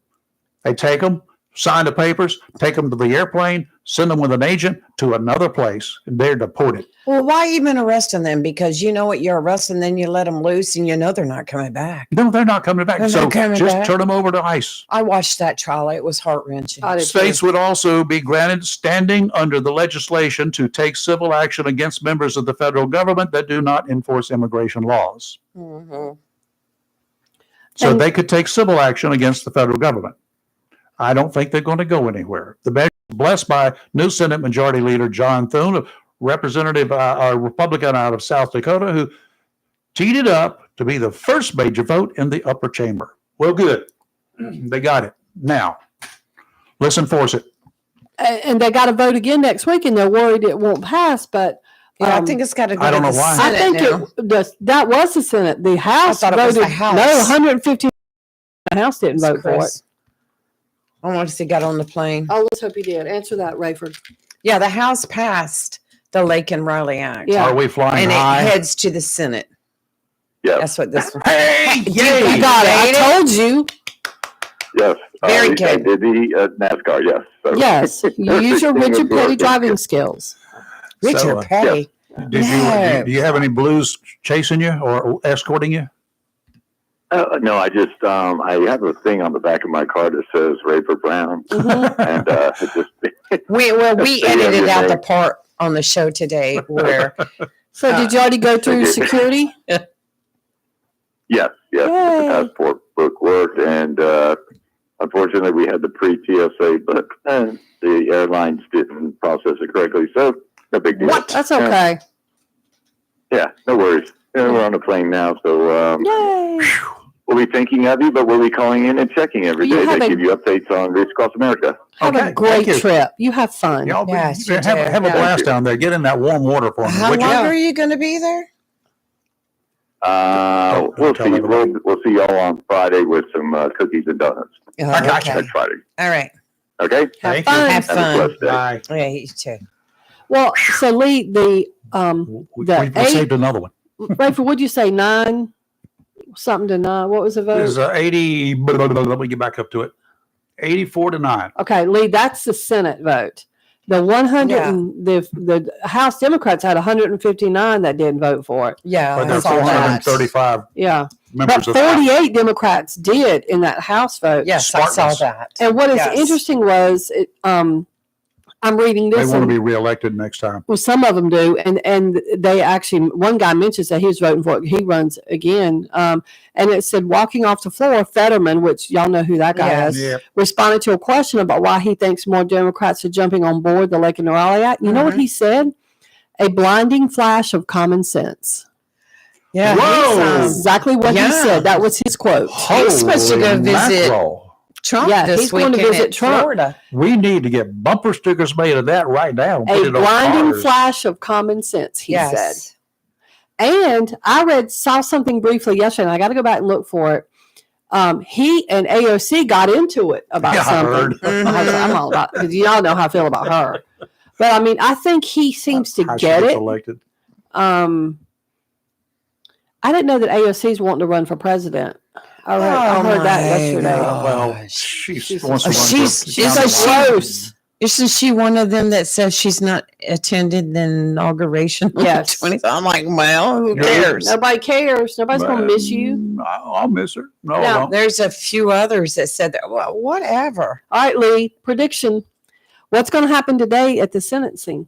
They take them, sign the papers, take them to the airplane, send them with an agent to another place, and they're deported. well, why even arresting them? Because you know what, you're arresting, then you let them loose, and you know they're not coming back. No, they're not coming back. They're So not coming just back. turn them over to ICE. I watched that trial; it was heart wrenching. I did too. States would also be granted standing under the legislation to take civil action against members of the federal government that do not enforce immigration laws. So And- they could take civil action against the federal government. I don't think they're going to go anywhere. The measure is blessed by new Senate Majority Leader John Thune, a representative, a Republican out of South Dakota, who teed it up to be the first major vote in the upper chamber. Well, good. They got it. Now, let's enforce it. And they got to vote again next week, and they're worried it won't pass. But Yeah, I think it's got to go I don't to know the why. I Senate think now. that was the Senate. The House thought it was voted the House. no 115. The House didn't vote for it. Chris. I want to see got on the plane. Oh, let's hope he did. Answer that, Rayford. Yeah, the House passed the Lake and Riley Act. Yeah. Are we flying And it high? heads to the Senate. Yes. That's what this one. Hey, You yay! got it. Made it. I told you. Yes. Very I good. did the NASCAR. Yes. So. Yes. You use your Everything Richard was Petty working. driving skills. Richard So, Petty. Did No. do you have any blues chasing you or escorting you? No, I just I have a thing on the back of my car that says Rayford Brown, Mhm. and it just We That's edited the out other the day. part on the show today where So did you already go through security? yes, Yay. the passport book worked, and unfortunately we had the pre-TSA, but the airlines didn't process it correctly, so no big deal. What? That's okay. Yeah, no worries. Yeah, we're on the plane now, so Yay. we'll be thinking of you, but we'll be calling in and checking every You day have to a- give you updates on Race Across America. Have Okay, a thank great you. trip. You have fun. Y'all Yes, you have do. a Yeah. blast down there. Get in that warm water for me. how would you? long are you going to be there? Don't We'll tell see. everybody. We'll see y'all on Friday with some cookies and donuts Oh, I got you. okay. next Friday. All right. Okay. Have Thank fun. you. Have Have a fun. blessed day. Bye. Yeah, you too. Well, so Lee, the We The saved another one. Rayford, what'd you say? 9 something to 9. What was the vote? It was 80. Let me get back up to it. 84-9. Okay, Lee, that's the Senate vote. The 100 Yeah. and the House Democrats had 159 that didn't vote for it. Yeah, But I there's saw that. 435 Yeah, members but of the House. 48 Democrats did in that House vote. Yes, I saw Spartans. that. And what is Yes. interesting was, I'm reading They this. want to and- be reelected next time. Well, some of them do, and they actually. One guy mentions that he was voting for it. He runs again, and it said walking off the floor. Fetterman, which y'all know who that guy Yes. is, Yeah. responded to a question about why he thinks more Democrats are jumping on board the Lake and Raleigh Act. You know what he said? A blinding flash of common sense. Yeah, Whoa. he's, Exactly what he yeah. said. That was his quote. He's supposed to go Holy visit- mackerel. Trump Yeah, this he's going to weekend visit at Trump. Florida. We need to get bumper stickers made of that right now. and put A it on blinding cars. flash of common sense. He said. Yes. And I saw something briefly yesterday, and I got to go back and look for it. He and AOC got into it about Yeah, I something. heard. I'm all about, because y'all know how I feel about her. But I mean, I think he seems to How she get gets it. elected. I didn't know that AOC's wanting to run for president. I heard that yesterday. Well, Gosh. she Oh, wants to run she's- for she's county so board. gross. Isn't she one of them that says she's not attended the inauguration? on the Yes. 20th? I'm like, well, who Yeah. cares? Nobody cares. Nobody's going to miss you. I'll miss her. No, I Now, won't. There's a few others that said that. Well, whatever. All right, Lee, prediction. What's going to happen today at the sentencing?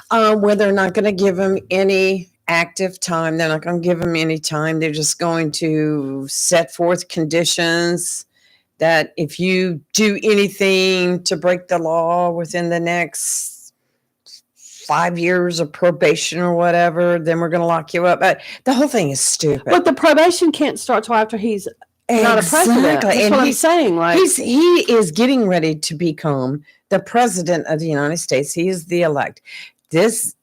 Where they're not going to give him any active time. They're not going to give him any time. They're just going to set forth conditions that if you do anything to break the law within the next 5 years of probation or whatever, then we're going to lock you up. But the whole thing is stupid. But the probation can't start till after he's not a president. That's And what I'm he's, saying. Like, he is getting ready to become the president of the United States. He is the elect. This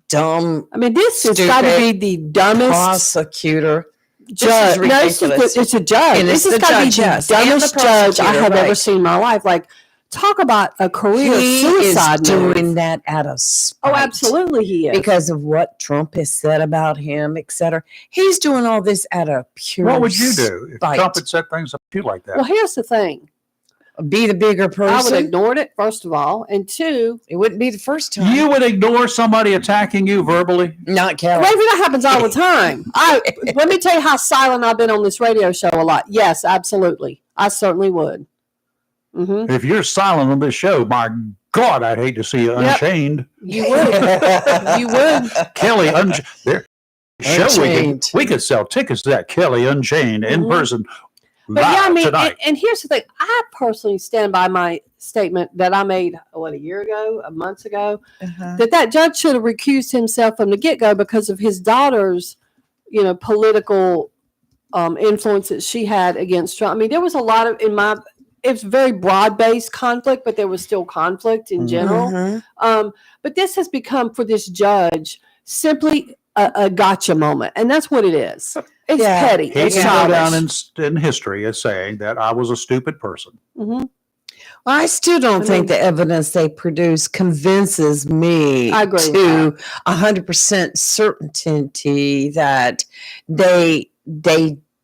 dumb I mean, this has got to be stupid the dumbest prosecutor. judge. This is No, it's ridiculous. it's a judge. And This it's has the got to be judge, the yes, and the dumbest judge I prosecutor, have ever right. seen in my life. Like, talk about a career He suicide is doing move. that out of spite. Oh, absolutely, he is. Because of what Trump has said about him, etc. He's doing all this out of pure What would you do if spite. Trump had set things up to you like that? Well, here's the thing. Be the bigger I would person. ignored it, first of all. And two, It wouldn't be the first time. You would ignore somebody attacking you verbally? Not Kelly. Raven, that happens all the time. Let me tell you how silent I've been on this radio show a lot. Yes, absolutely. I certainly would. Mm-hmm. If you're silent on this show, my God, I'd hate to see you Yep. unchained. You would. You would. Kelly, there. show Unchained. we could sell tickets to that Kelly Unchained in person. But yeah, I mean, tonight. and here's the thing. I personally stand by my statement that I made, a year ago, months ago, that judge should have recused himself from the get-go because of his daughter's, political influence that she had against Trump. I mean, there was a lot of, it was very broad-based conflict, but there was still conflict in general. But this has become, for this judge, simply a gotcha moment. And that's what it is. It's petty. He It's can go childish. down in history as saying that I was a stupid person. Mm-hmm. Well, I still don't think the evidence they produce convinces me I agree to 100% certainty that they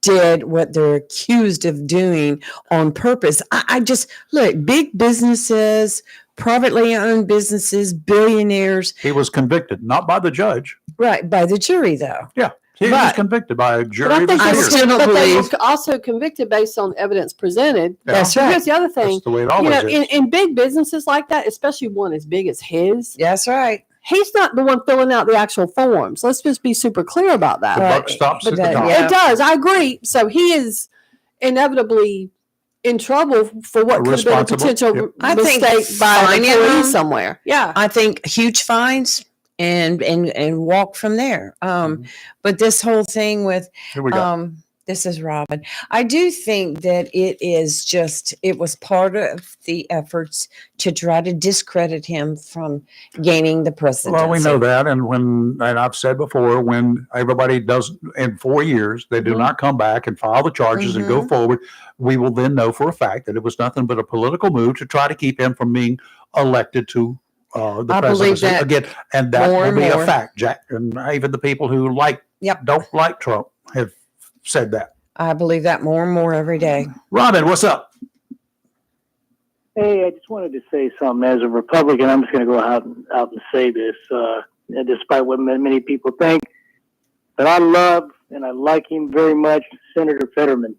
did what they're accused of doing on purpose. I just look, big businesses, privately owned businesses, billionaires. He was convicted, not by the judge. Right, by the jury, though. Yeah. He was convicted by a jury. But I think still don't they believe. were also convicted based on evidence presented. That's So right. here's the other thing. That's the way it always is. In big businesses like that, especially one as big as his, That's right. he's not the one filling out the actual forms. Let's just be super clear about that. The buck stops at the top. Yeah. It does. I agree. So he is inevitably in trouble for what could have been a Responsible. potential I think mistake by an fining employee him- somewhere. Yeah. I think huge fines and walk from there. But this whole thing with Here we go. this is Robin. I do think that it was part of the efforts to try to discredit him from gaining the presidency. Well, we know that, and I've said before, when everybody does in 4 years, they do not come back and file the charges and go forward, we will then know for a fact that it was nothing but a political move to try to keep him from being elected to the I believe presidency that again, and that more will and be more. a fact. Jack, and even the people who don't like Trump have said that. I believe that more and more every day. Robin, what's up? Hey, I just wanted to say something. As a Republican, I'm just going to go out and say this, despite what many people think. But I love and I like him very much, Senator Fetterman.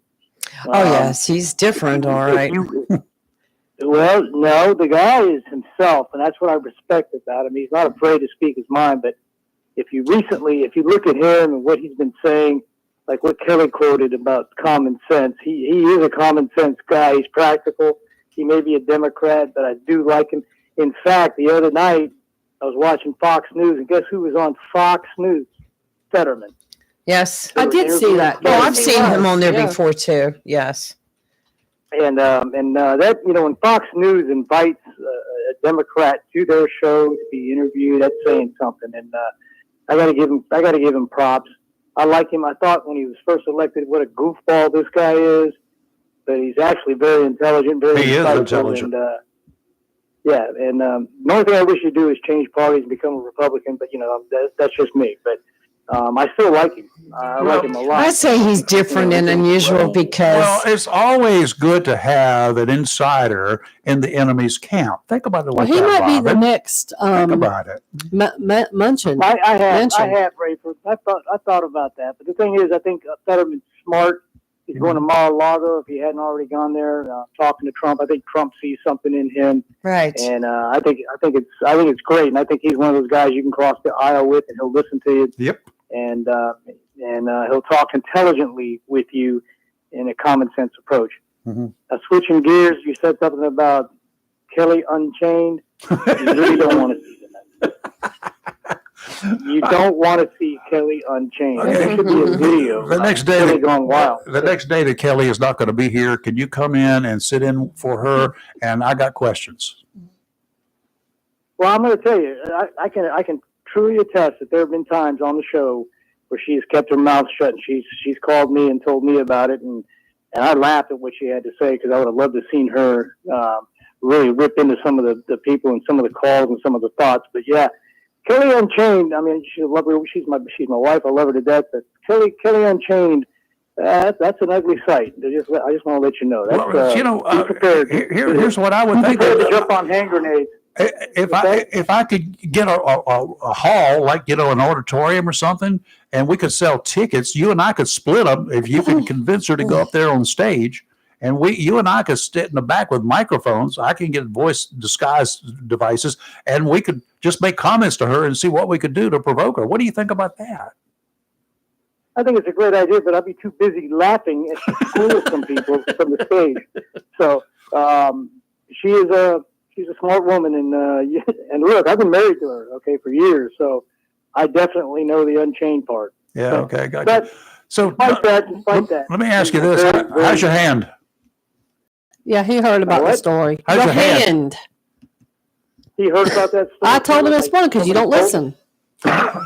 Oh yes, he's different, all right. Well, no, the guy is himself, and that's what I respect about him. He's not afraid to speak his mind. But if you look at him and what he's been saying, like what Kelly quoted about common sense, he is a common sense guy. He's practical. He may be a Democrat, but I do like him. In fact, the other night I was watching Fox News, and guess who was on Fox News? Fetterman. Yes. I did see that. Oh, I've seen him on there Yeah. before too. Yes. And that, when Fox News invites a Democrat to their show to be interviewed, that's saying something. And I got to give him props. I like him. I thought when he was first elected, what a goofball this guy is. But he's actually very intelligent, very He is insightful, intelligent. And, the only thing I wish he'd do is change parties and become a Republican. But that's just me. But I still like him. I like him a lot. I say he's different and unusual because Well, it's always good to have an insider in the enemy's camp. Think about it Well, like he that, might be the Robin. next Think about it. Munchin. I have, mentioned. Rayford. I thought about that. But the thing is, I think Fetterman's smart. He's going to Mar-a-Lago if he hadn't already gone there, talking to Trump. I think Trump sees something in him, right. and I think it's great. And I think he's one of those guys you can cross the aisle with, and he'll listen to you. Yep. And he'll talk intelligently with you in a common sense approach. Mhm. Switching gears, you said something about Kelly Unchained. You really don't want to see that. You don't want to see Kelly Unchained. Okay. There should be a video. The of next day, Kelly going wild. the next day that Kelly is not going to be here, can you come in and sit in for her? And I got questions. Well, I'm going to tell you, I can truly attest that there have been times on the show where she has kept her mouth shut, and she's called me and told me about it, and I laughed at what she had to say because I would have loved to have seen her really rip into some of the people and some of the calls and some of the thoughts. But yeah, Kelly Unchained. I mean, she's lovely. She's my wife. I love her to death. But Kelly Unchained. That's an ugly sight. I just want to let you know. That's, be prepared. Here's what I would Be think. prepared to jump on hand grenades. If I could get a hall, like, an auditorium or something, and we could sell tickets, you and I could split them if you can convince her to go up there on stage, and you and I could sit in the back with microphones. I can get voice disguise devices, and we could just make comments to her and see what we could do to provoke her. What do you think about that? I think it's a great idea, but I'd be too busy laughing at school some people from the stage. So she's a smart woman, and look, I've been married to her, okay, for years, so I definitely know the unchained part. Yeah, So, okay, got you. But So despite that, let me ask you this. How's your hand? Yeah, he heard about the What? story. How's your hand? He heard about that story. I told him this morning because you don't listen.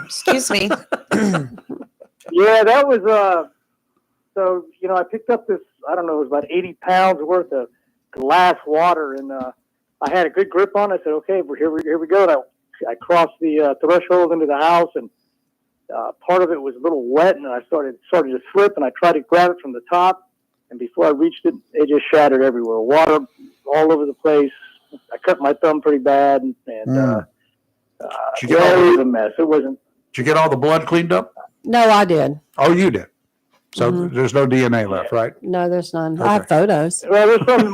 Excuse me. Yeah, that was so I picked up this, I don't know, it was about 80 pounds worth of glass water, and I had a good grip on it. I said, okay, here we go. And I crossed the threshold into the house, and part of it was a little wet, and I started to slip, and I tried to grab it from the top, and before I reached it, it just shattered everywhere. Water all over the place. I cut my thumb pretty bad, and it was a mess. It wasn't. Did you get all the blood cleaned up? No, I did. Oh, you did. So there's no DNA left, right? No, there's none. Okay. I have photos. Well, there's some in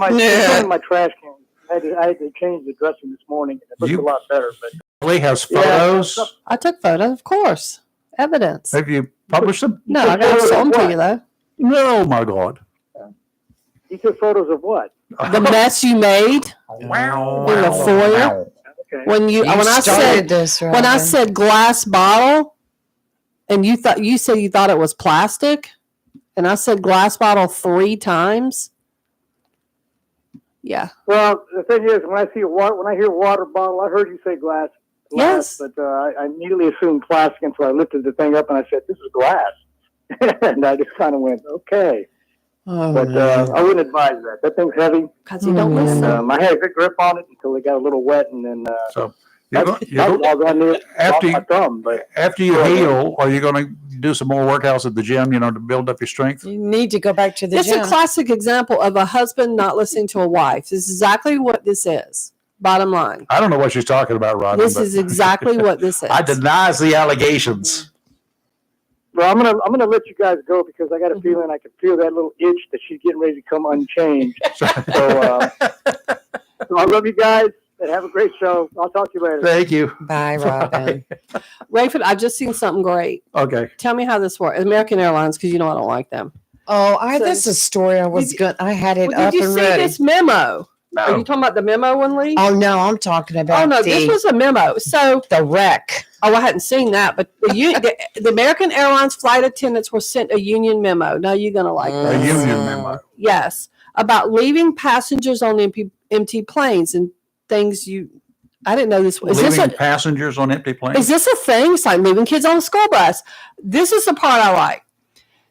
my trash can. I had to change the dressing this morning. It looks a lot better. But Lee has photos. I took photos, of course. Evidence. Have you published them? No, I got to show them to you, though. No, my God. you took photos of what? The mess you made in the foyer. Okay. When I said glass bottle, and you said you thought it was plastic, and I said glass bottle 3 times. Yeah. Well, the thing is, when I hear water bottle, I heard you say glass. Yes. But I immediately assumed plastic, and so I lifted the thing up and I said, "This is glass," and I just kind of went, "Okay." But I wouldn't advise that. That thing's heavy. Because you don't listen. I had a good grip on it until it got a little wet, and then So after you heal, are you going to do some more workouts at the gym, to build up your strength? You need to go back to the This gym. is a classic example of a husband not listening to a wife. This is exactly what this is. Bottom line. I don't know what she's talking about, Rodney. This is exactly what this is. I denies the allegations. Well, I'm gonna let you guys go because I got a feeling I can feel that little itch that she's getting ready to come unchanged. So I love you guys and have a great show. I'll talk to you later. Thank you. Bye, Robin. Rayford, I've just seen something great. Okay. Tell me how this works. American Airlines, because I don't like them. That's a story I had it up did you and see ready. this memo? No. Are you talking about the memo one, Lee? Oh no, I'm talking about Oh no, this was a memo. So the wreck. I hadn't seen that, but the American Airlines flight attendants were sent a union memo. Now you're gonna like A this. union memo. Yes, about leaving passengers on empty planes and things. I didn't know this. Leaving passengers on empty planes? Is this a thing? It's like leaving kids on a school bus. This is the part I like.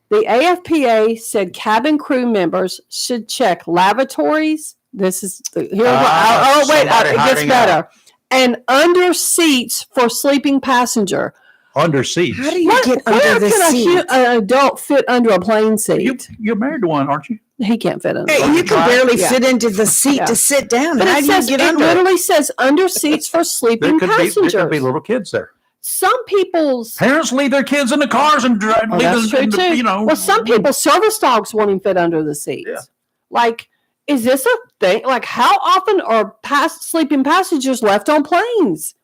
The AFPA said cabin crew members should check lavatories. This is it gets better. And under seats for sleeping passenger. Under seats? How do you get under the seat? An adult fit under a plane seat? You're married to one, aren't you? He can't fit under. Hey, you can barely fit into the seat to sit down. But How do you get under? It literally says under seats for sleeping passengers. There could be little kids there. Some people's parents leave their kids in the cars and drive. That's true too. Well, some people's service dogs won't even fit under the seats. Yeah. Like, is this a thing? Like, how often are sleeping passengers left on planes?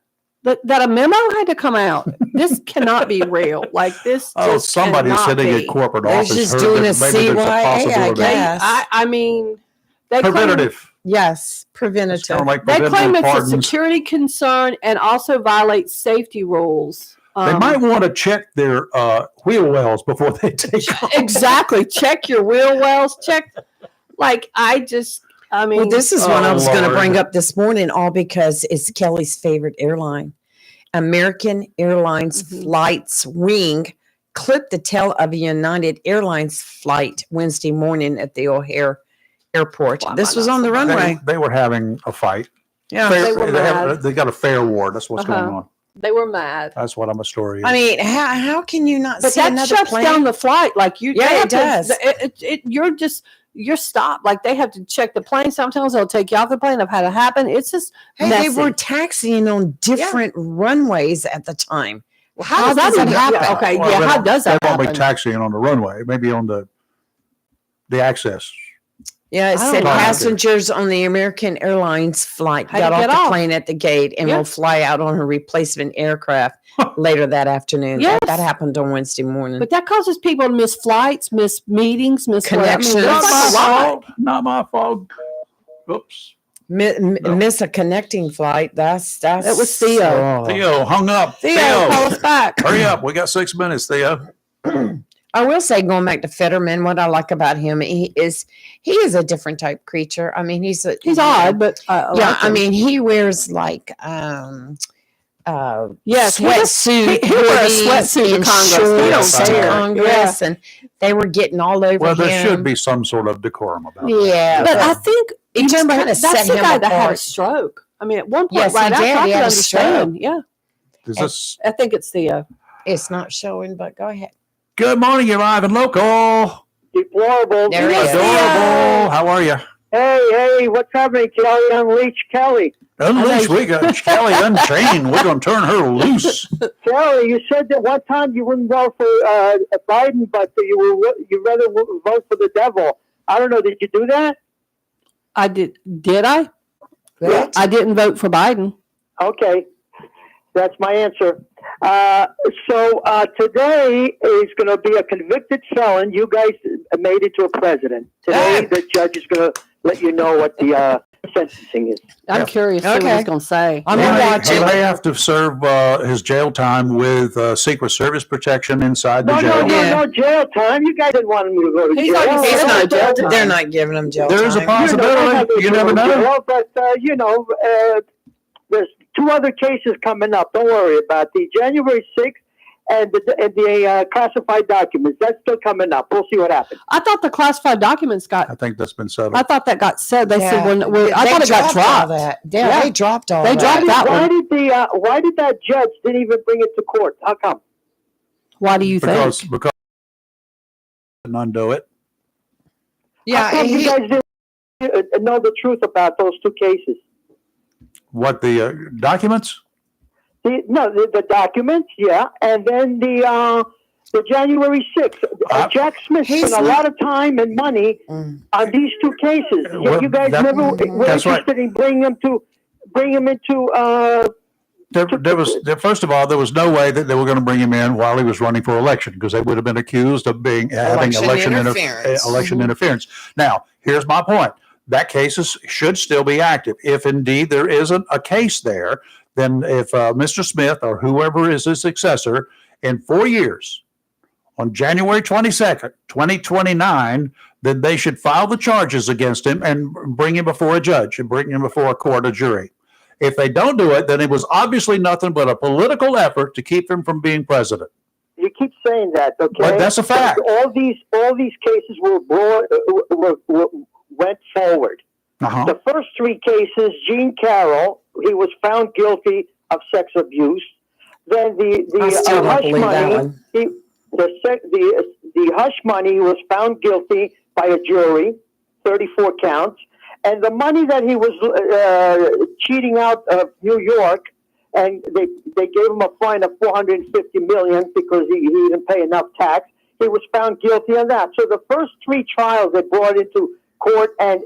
That a memo had to come out. This cannot be real. Like this. Somebody's sitting at corporate office. Just doing a CYA, I guess. I mean, they preventative. Yes, preventative. They claim it's a security concern and also violates safety rules. They might want to check their wheel wells before they take off. Exactly. Check your wheel wells. Check. Well, this is one I was going to bring up this morning, all because it's Kelly's favorite airline. American Airlines flight's wing clipped the tail of a United Airlines flight Wednesday morning at the O'Hare Airport. This was on the runway. They were having a fight. Yeah, they got a fare war. That's what's going on. They were mad. That's what I'm a story is. I mean, how can you not see another plane? But that shuts down the flight. Like you, yeah, it does. You're stopped. Like they have to check the plane. Sometimes they'll take you off the plane. I've had it happen. It's just messy. They were taxiing on different runways at the time. How does that happen? happen? Okay, how does that happen? They won't be taxiing on the runway. Maybe on the access Yeah, it I said don't know. passengers on the American Airlines flight Had to got off get the off. plane at the gate and Yeah. will fly out on a replacement aircraft later that afternoon. Yes. That happened on Wednesday morning. But that causes people to miss flights, miss meetings, miss Connections. there's Not like my a lot. fault. Not my fault. Oops. Miss a connecting flight. That's It was Theo. oh. Theo hung up. Theo, call us back. Hurry up. We got 6 minutes, Theo. I will say, going back to Fetterman, what I like about him, he is a different type creature. I mean, he's odd, but yeah. I mean, he wears like yes, sweatsuit. he wear a sweatsuit to and Congress. He shorts don't to care. Congress, and they were getting all over Well, there him. should be some sort of decorum about that. Yeah, But I think it you just remember kinda that's set the him guy that had a apart. stroke. I mean, at one point, Yes, he right after, did. I He could had a understand. Yeah, Is this I think it's Theo. it's not showing, but go ahead. good morning? You're live and local. Deplorable. There he is. Adorable. How are you? Hey, what's happening, Kelly? Unleash Kelly. Unleashed. We got Kelly Unchained. We're going to turn her loose. Kelly, you said that one time you wouldn't vote for Biden, but you rather vote for the devil. I don't know. Did you do that? I did. Did I? Yeah. I didn't vote for Biden. Okay, that's my answer. So today is going to be a convicted felon. You guys made it to a president. Today, the judge is going to let you know what the sentencing is. I'm curious to see what Okay. he's going to say. I'm He gonna may- watch he it. may have to serve his jail time with Secret Service protection inside the No, jail. Yeah. jail time. You guys didn't want him to go to He's jail. already It's said not jail time. They're not giving him jail There's a time. possibility. You never know. Jail, but there's two other cases coming up. Don't worry about the January 6th and the classified documents. That's still coming up. We'll see what happens. I thought the classified documents got. I think that's been settled. I thought that got said. They said Yeah. when I They thought it got dropped all dropped. that. Yeah, Yeah. they dropped all They that. dropped that why one. why did that judge didn't even bring it to court? How come? Why do you because think? because didn't undo it. Yeah, How come you guys didn't know the truth about those two cases? What the documents? The documents, yeah, and then the January 6th. Jack Smith He's spent a not- lot of time and money on these two cases. Well, You guys that- never were that's right. interested in bringing them into. First of all, there was no way that they were going to bring him in while he was running for election because they would have been accused of having Election interference. interference. Now, here's my point. That case should still be active. If indeed there isn't a case there, then if Mr. Smith or whoever is his successor in 4 years, on January 22nd, 2029, then they should file the charges against him and bring him before a judge and bring him before a court, a jury. If they don't do it, then it was obviously nothing but a political effort to keep him from being president. You keep saying that, okay? But that's a fact. All these cases went forward. Uh-huh. The first three cases, Gene Carroll, he was found guilty of sex abuse. Then I still don't hush believe that money, one. the hush money was found guilty by a jury, 34 counts, and the money that he was cheating out of New York, and they gave him a fine of $450 million because he didn't pay enough tax. He was found guilty of that. So the first three trials they brought into court and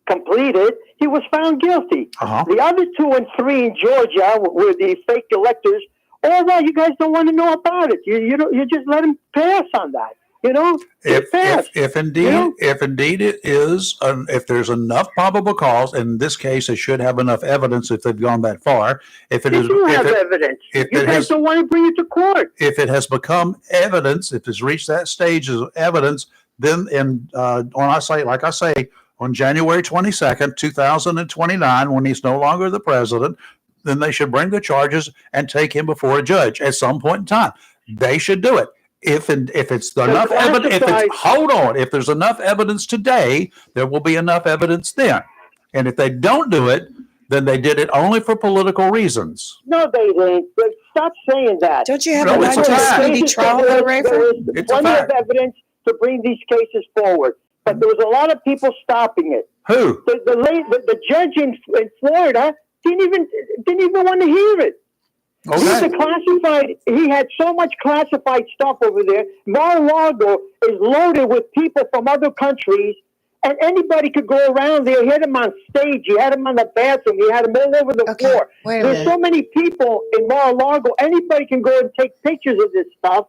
completed, he was found guilty. Uh-huh. The other 2 and 3 in Georgia were the fake electors. All that you guys don't want to know about it. You just let him pass on that. If indeed it is, if there's enough probable cause, in this case, they should have enough evidence if they've gone that far. If it You is, do if have it, evidence. if You it guys has, don't want to bring it to court. if it has become evidence, if it's reached that stage of evidence, then on January 22nd, 2029, when he's no longer the president, then they should bring the charges and take him before a judge at some point in time. They should do it. If it's enough evidence, if there's enough evidence today, there will be enough evidence then. And if they don't do it, then they did it only for political reasons. No, they didn't. Stop saying that. Don't you have No, a it's right a to a fact. speedy trial, though, There Rayford? was It's a plenty of fact. evidence to bring these cases forward, but there was a lot of people stopping it. Who? The judge in Florida didn't even want to hear it. Okay. He had so much classified stuff over there. Mar-a-Lago is loaded with people from other countries, and anybody could go around there. You had them on stage. You had them on the bathroom. You had them all over the floor. Wait a There's minute. so many people in Mar-a-Lago. Anybody can go and take pictures of this stuff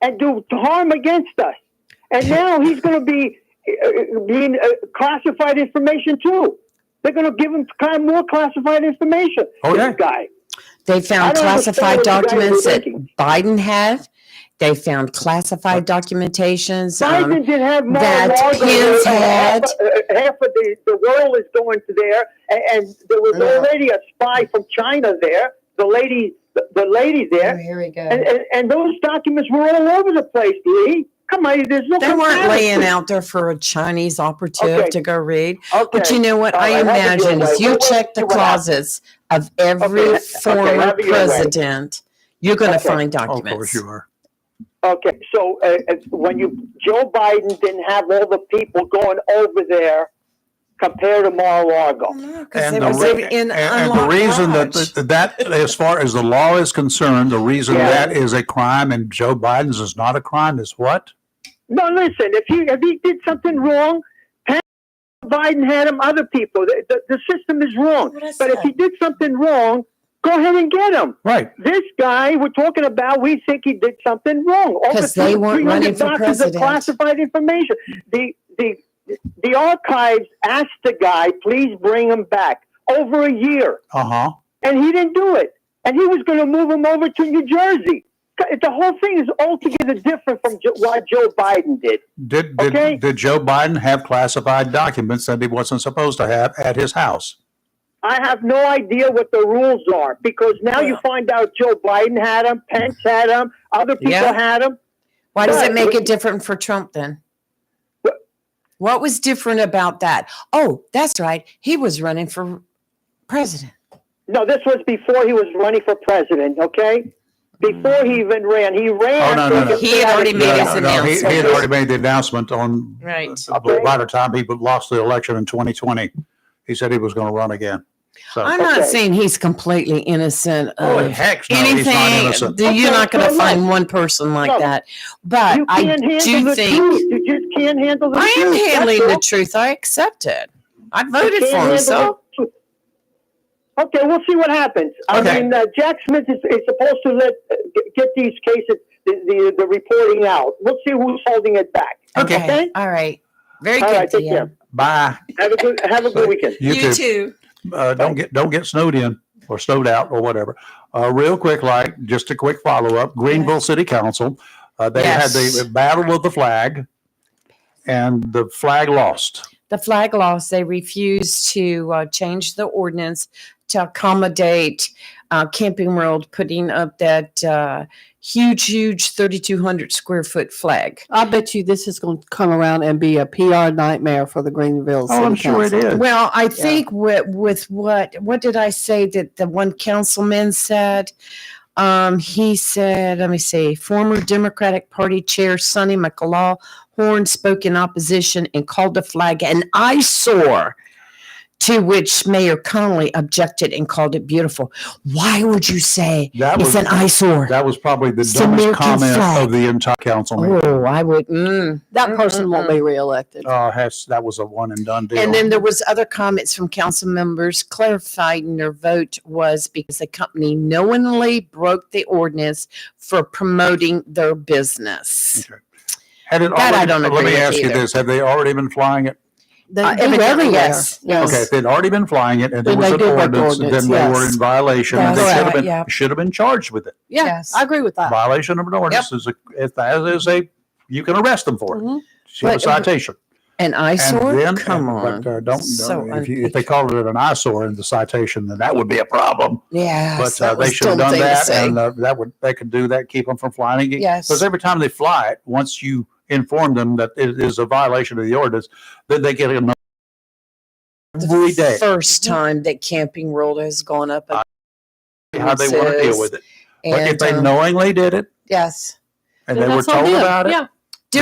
and do harm against us. And now he's going to be being classified information too. They're going to give him more classified information. Okay. This guy. They I found don't classified understand what you guys documents are that thinking. Biden had. They found classified documentations. Biden didn't have that Mar-a-Lago. Pence had. Half of the world is going to there, and there was already a spy from China there. The lady there, Here we go. and those documents were all over the place. Lee, come on, there's no. They weren't comparison. laying out there for a Chinese operative Okay. to go read. Okay. But you know what? All I right, have it your imagine way. if you We'll check the see what happens. closets of every Okay, former have it your way. president, you're going to Okay. find Of course documents. you are. Okay, so when Joe Biden didn't have all the people going over there compared to Mar-a-Lago. Because And it was the, re- in and the unlocked reason garage. that, as far as the law is concerned, the reason Yeah. that is a crime and Joe Biden's is not a crime is what? No, listen, if he did something wrong, Biden had him, other people. The system is wrong. What I But if said. he did something wrong, go ahead and get him. Right. This guy we're talking about, we think he did something wrong. Over 'Cause they weren't 300 running for documents of president. classified information. The archives asked the guy, please bring him back. Over a year. Uh-huh. And he didn't do it. And he was going to move him over to New Jersey. The whole thing is altogether different from what Joe Biden did. Did Joe Biden have classified documents that he wasn't supposed to have at his house? I have no idea what the rules are because now you find out Joe Biden had them, Pence had them, other people Yeah. had them. Why does it Right. make it different for Trump then? What was different about that? Oh, that's right. He was running for president. No, this was before he was running for president, okay? Before he even ran. He ran. Oh, no. He had already made his He announcement. had already made the announcement on Right. by the time he lost the election in 2020. He said he was going to run again. So, I'm not Okay. saying he's completely innocent oh, of heck no, he's not anything. innocent. You're not going to so find look. one person like Look, that. But You I can't handle do the think truth. You just can't handle the I truth. am That's handling all. the truth. I accept it. I You voted can't for him, handle so the truth. Okay, we'll see what happens. Okay. I mean, Jack Smith is supposed to get these cases, the reporting out. We'll see who's holding it back. Okay. All right. Very All good. right, take Deanne. care. Bye. Have a good weekend. You too. Don't get snowed in or snowed out or whatever. Real quick, just a quick follow up. Greenville City Council, they had Yes. the battle of the flag, and the flag lost. The flag lost. They refused to change the ordinance to accommodate Camping World putting up that huge 3,200 square foot flag. I bet you this is going to come around and be a PR nightmare for the Greenville City Oh, I'm sure it Council. is. Well, I think with what did I say that the one councilman said? He said, let me see, former Democratic Party Chair Sonny McLaw Horn spoke in opposition and called the flag an eyesore, to which Mayor Connolly objected and called it beautiful. Why would you say That it's was- an eyesore? That was probably the It's the dumbest American comment flag. of the entire council meeting. Oh, I would. That person won't be reelected. That was a one and done deal. And then there was other comments from council members clarifying their vote was because the company knowingly broke the ordinance for promoting their business. Okay. Had it That I already, don't let agree me with ask you either. this: have they already been flying it? They do Evidently, everywhere. yes. Okay, if they'd already been flying it, and there Then was they an did break the ordinance, ordinance, then they were yes. in violation, and they That's should have right, been yeah. should have been charged with it. Yeah, Yes. I agree with that. Violation of an ordinance is you can arrest them for it. Mhm. Give a But- citation. An eyesore? Come on. But So if they called it an eyesore in the citation, then that would be a problem. Yeah. But they should have done that, and they could do that, keep them from flying it. Yes. Because every time they fly it, once you inform them that it is a violation of the ordinance, then they get another every day. First time that Camping World has gone up. How they want to deal with it. But if they And, knowingly did it yes. and Then they were that's on told them. about it, Yeah.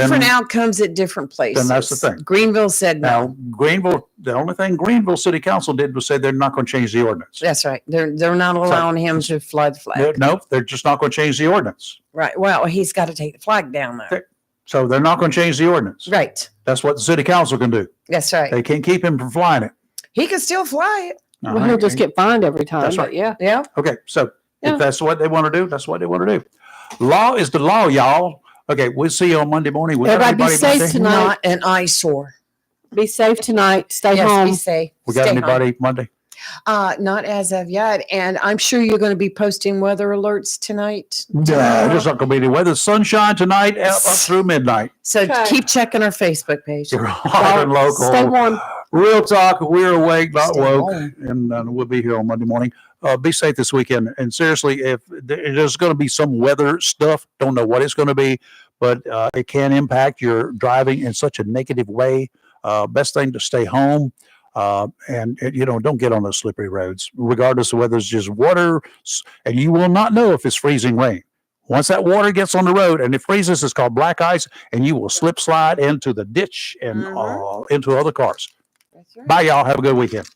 different outcomes at different places. that's the thing. Greenville said no. Now, Greenville, the only thing Greenville City Council did was say they're not going to change the ordinance. That's right. They're not allowing him to fly the flag. No, they're just not going to change the ordinance. Right. Well, he's got to take the flag down though. So they're not going to change the ordinance. Right. That's what the city council can do. That's right. They can't keep him from flying it. He can still fly it. Well, he'll just get fined every time. That's but right. Yeah. Yeah. Okay, so Yeah. if that's what they want to do, that's what they want to do. Law is the law, y'all. Okay, we'll see you on Monday morning. We got Everybody be anybody safe Monday? tonight. Not an eyesore. Be safe tonight. Stay Yes, home. be safe. We got Stay home. anybody Monday? Not as of yet. And I'm sure you're going to be posting weather alerts tonight. No, there's not going to be any weather. Sunshine tonight up through midnight. So Okay. keep checking our Facebook page. You're hot and local. Stay warm. Real talk. We're awake, not Stay woke, warm. and we'll be here on Monday morning. Be safe this weekend. And seriously, if there's going to be some weather stuff, don't know what it's going to be, but it can impact your driving in such a negative way. Best thing to stay home. And don't get on those slippery roads, regardless of whether it's just water, and you will not know if it's freezing rain. Once that water gets on the road and it freezes, it's called black ice, and you will slip slide into the ditch and into other cars. That's right. Bye, y'all. Have a good weekend.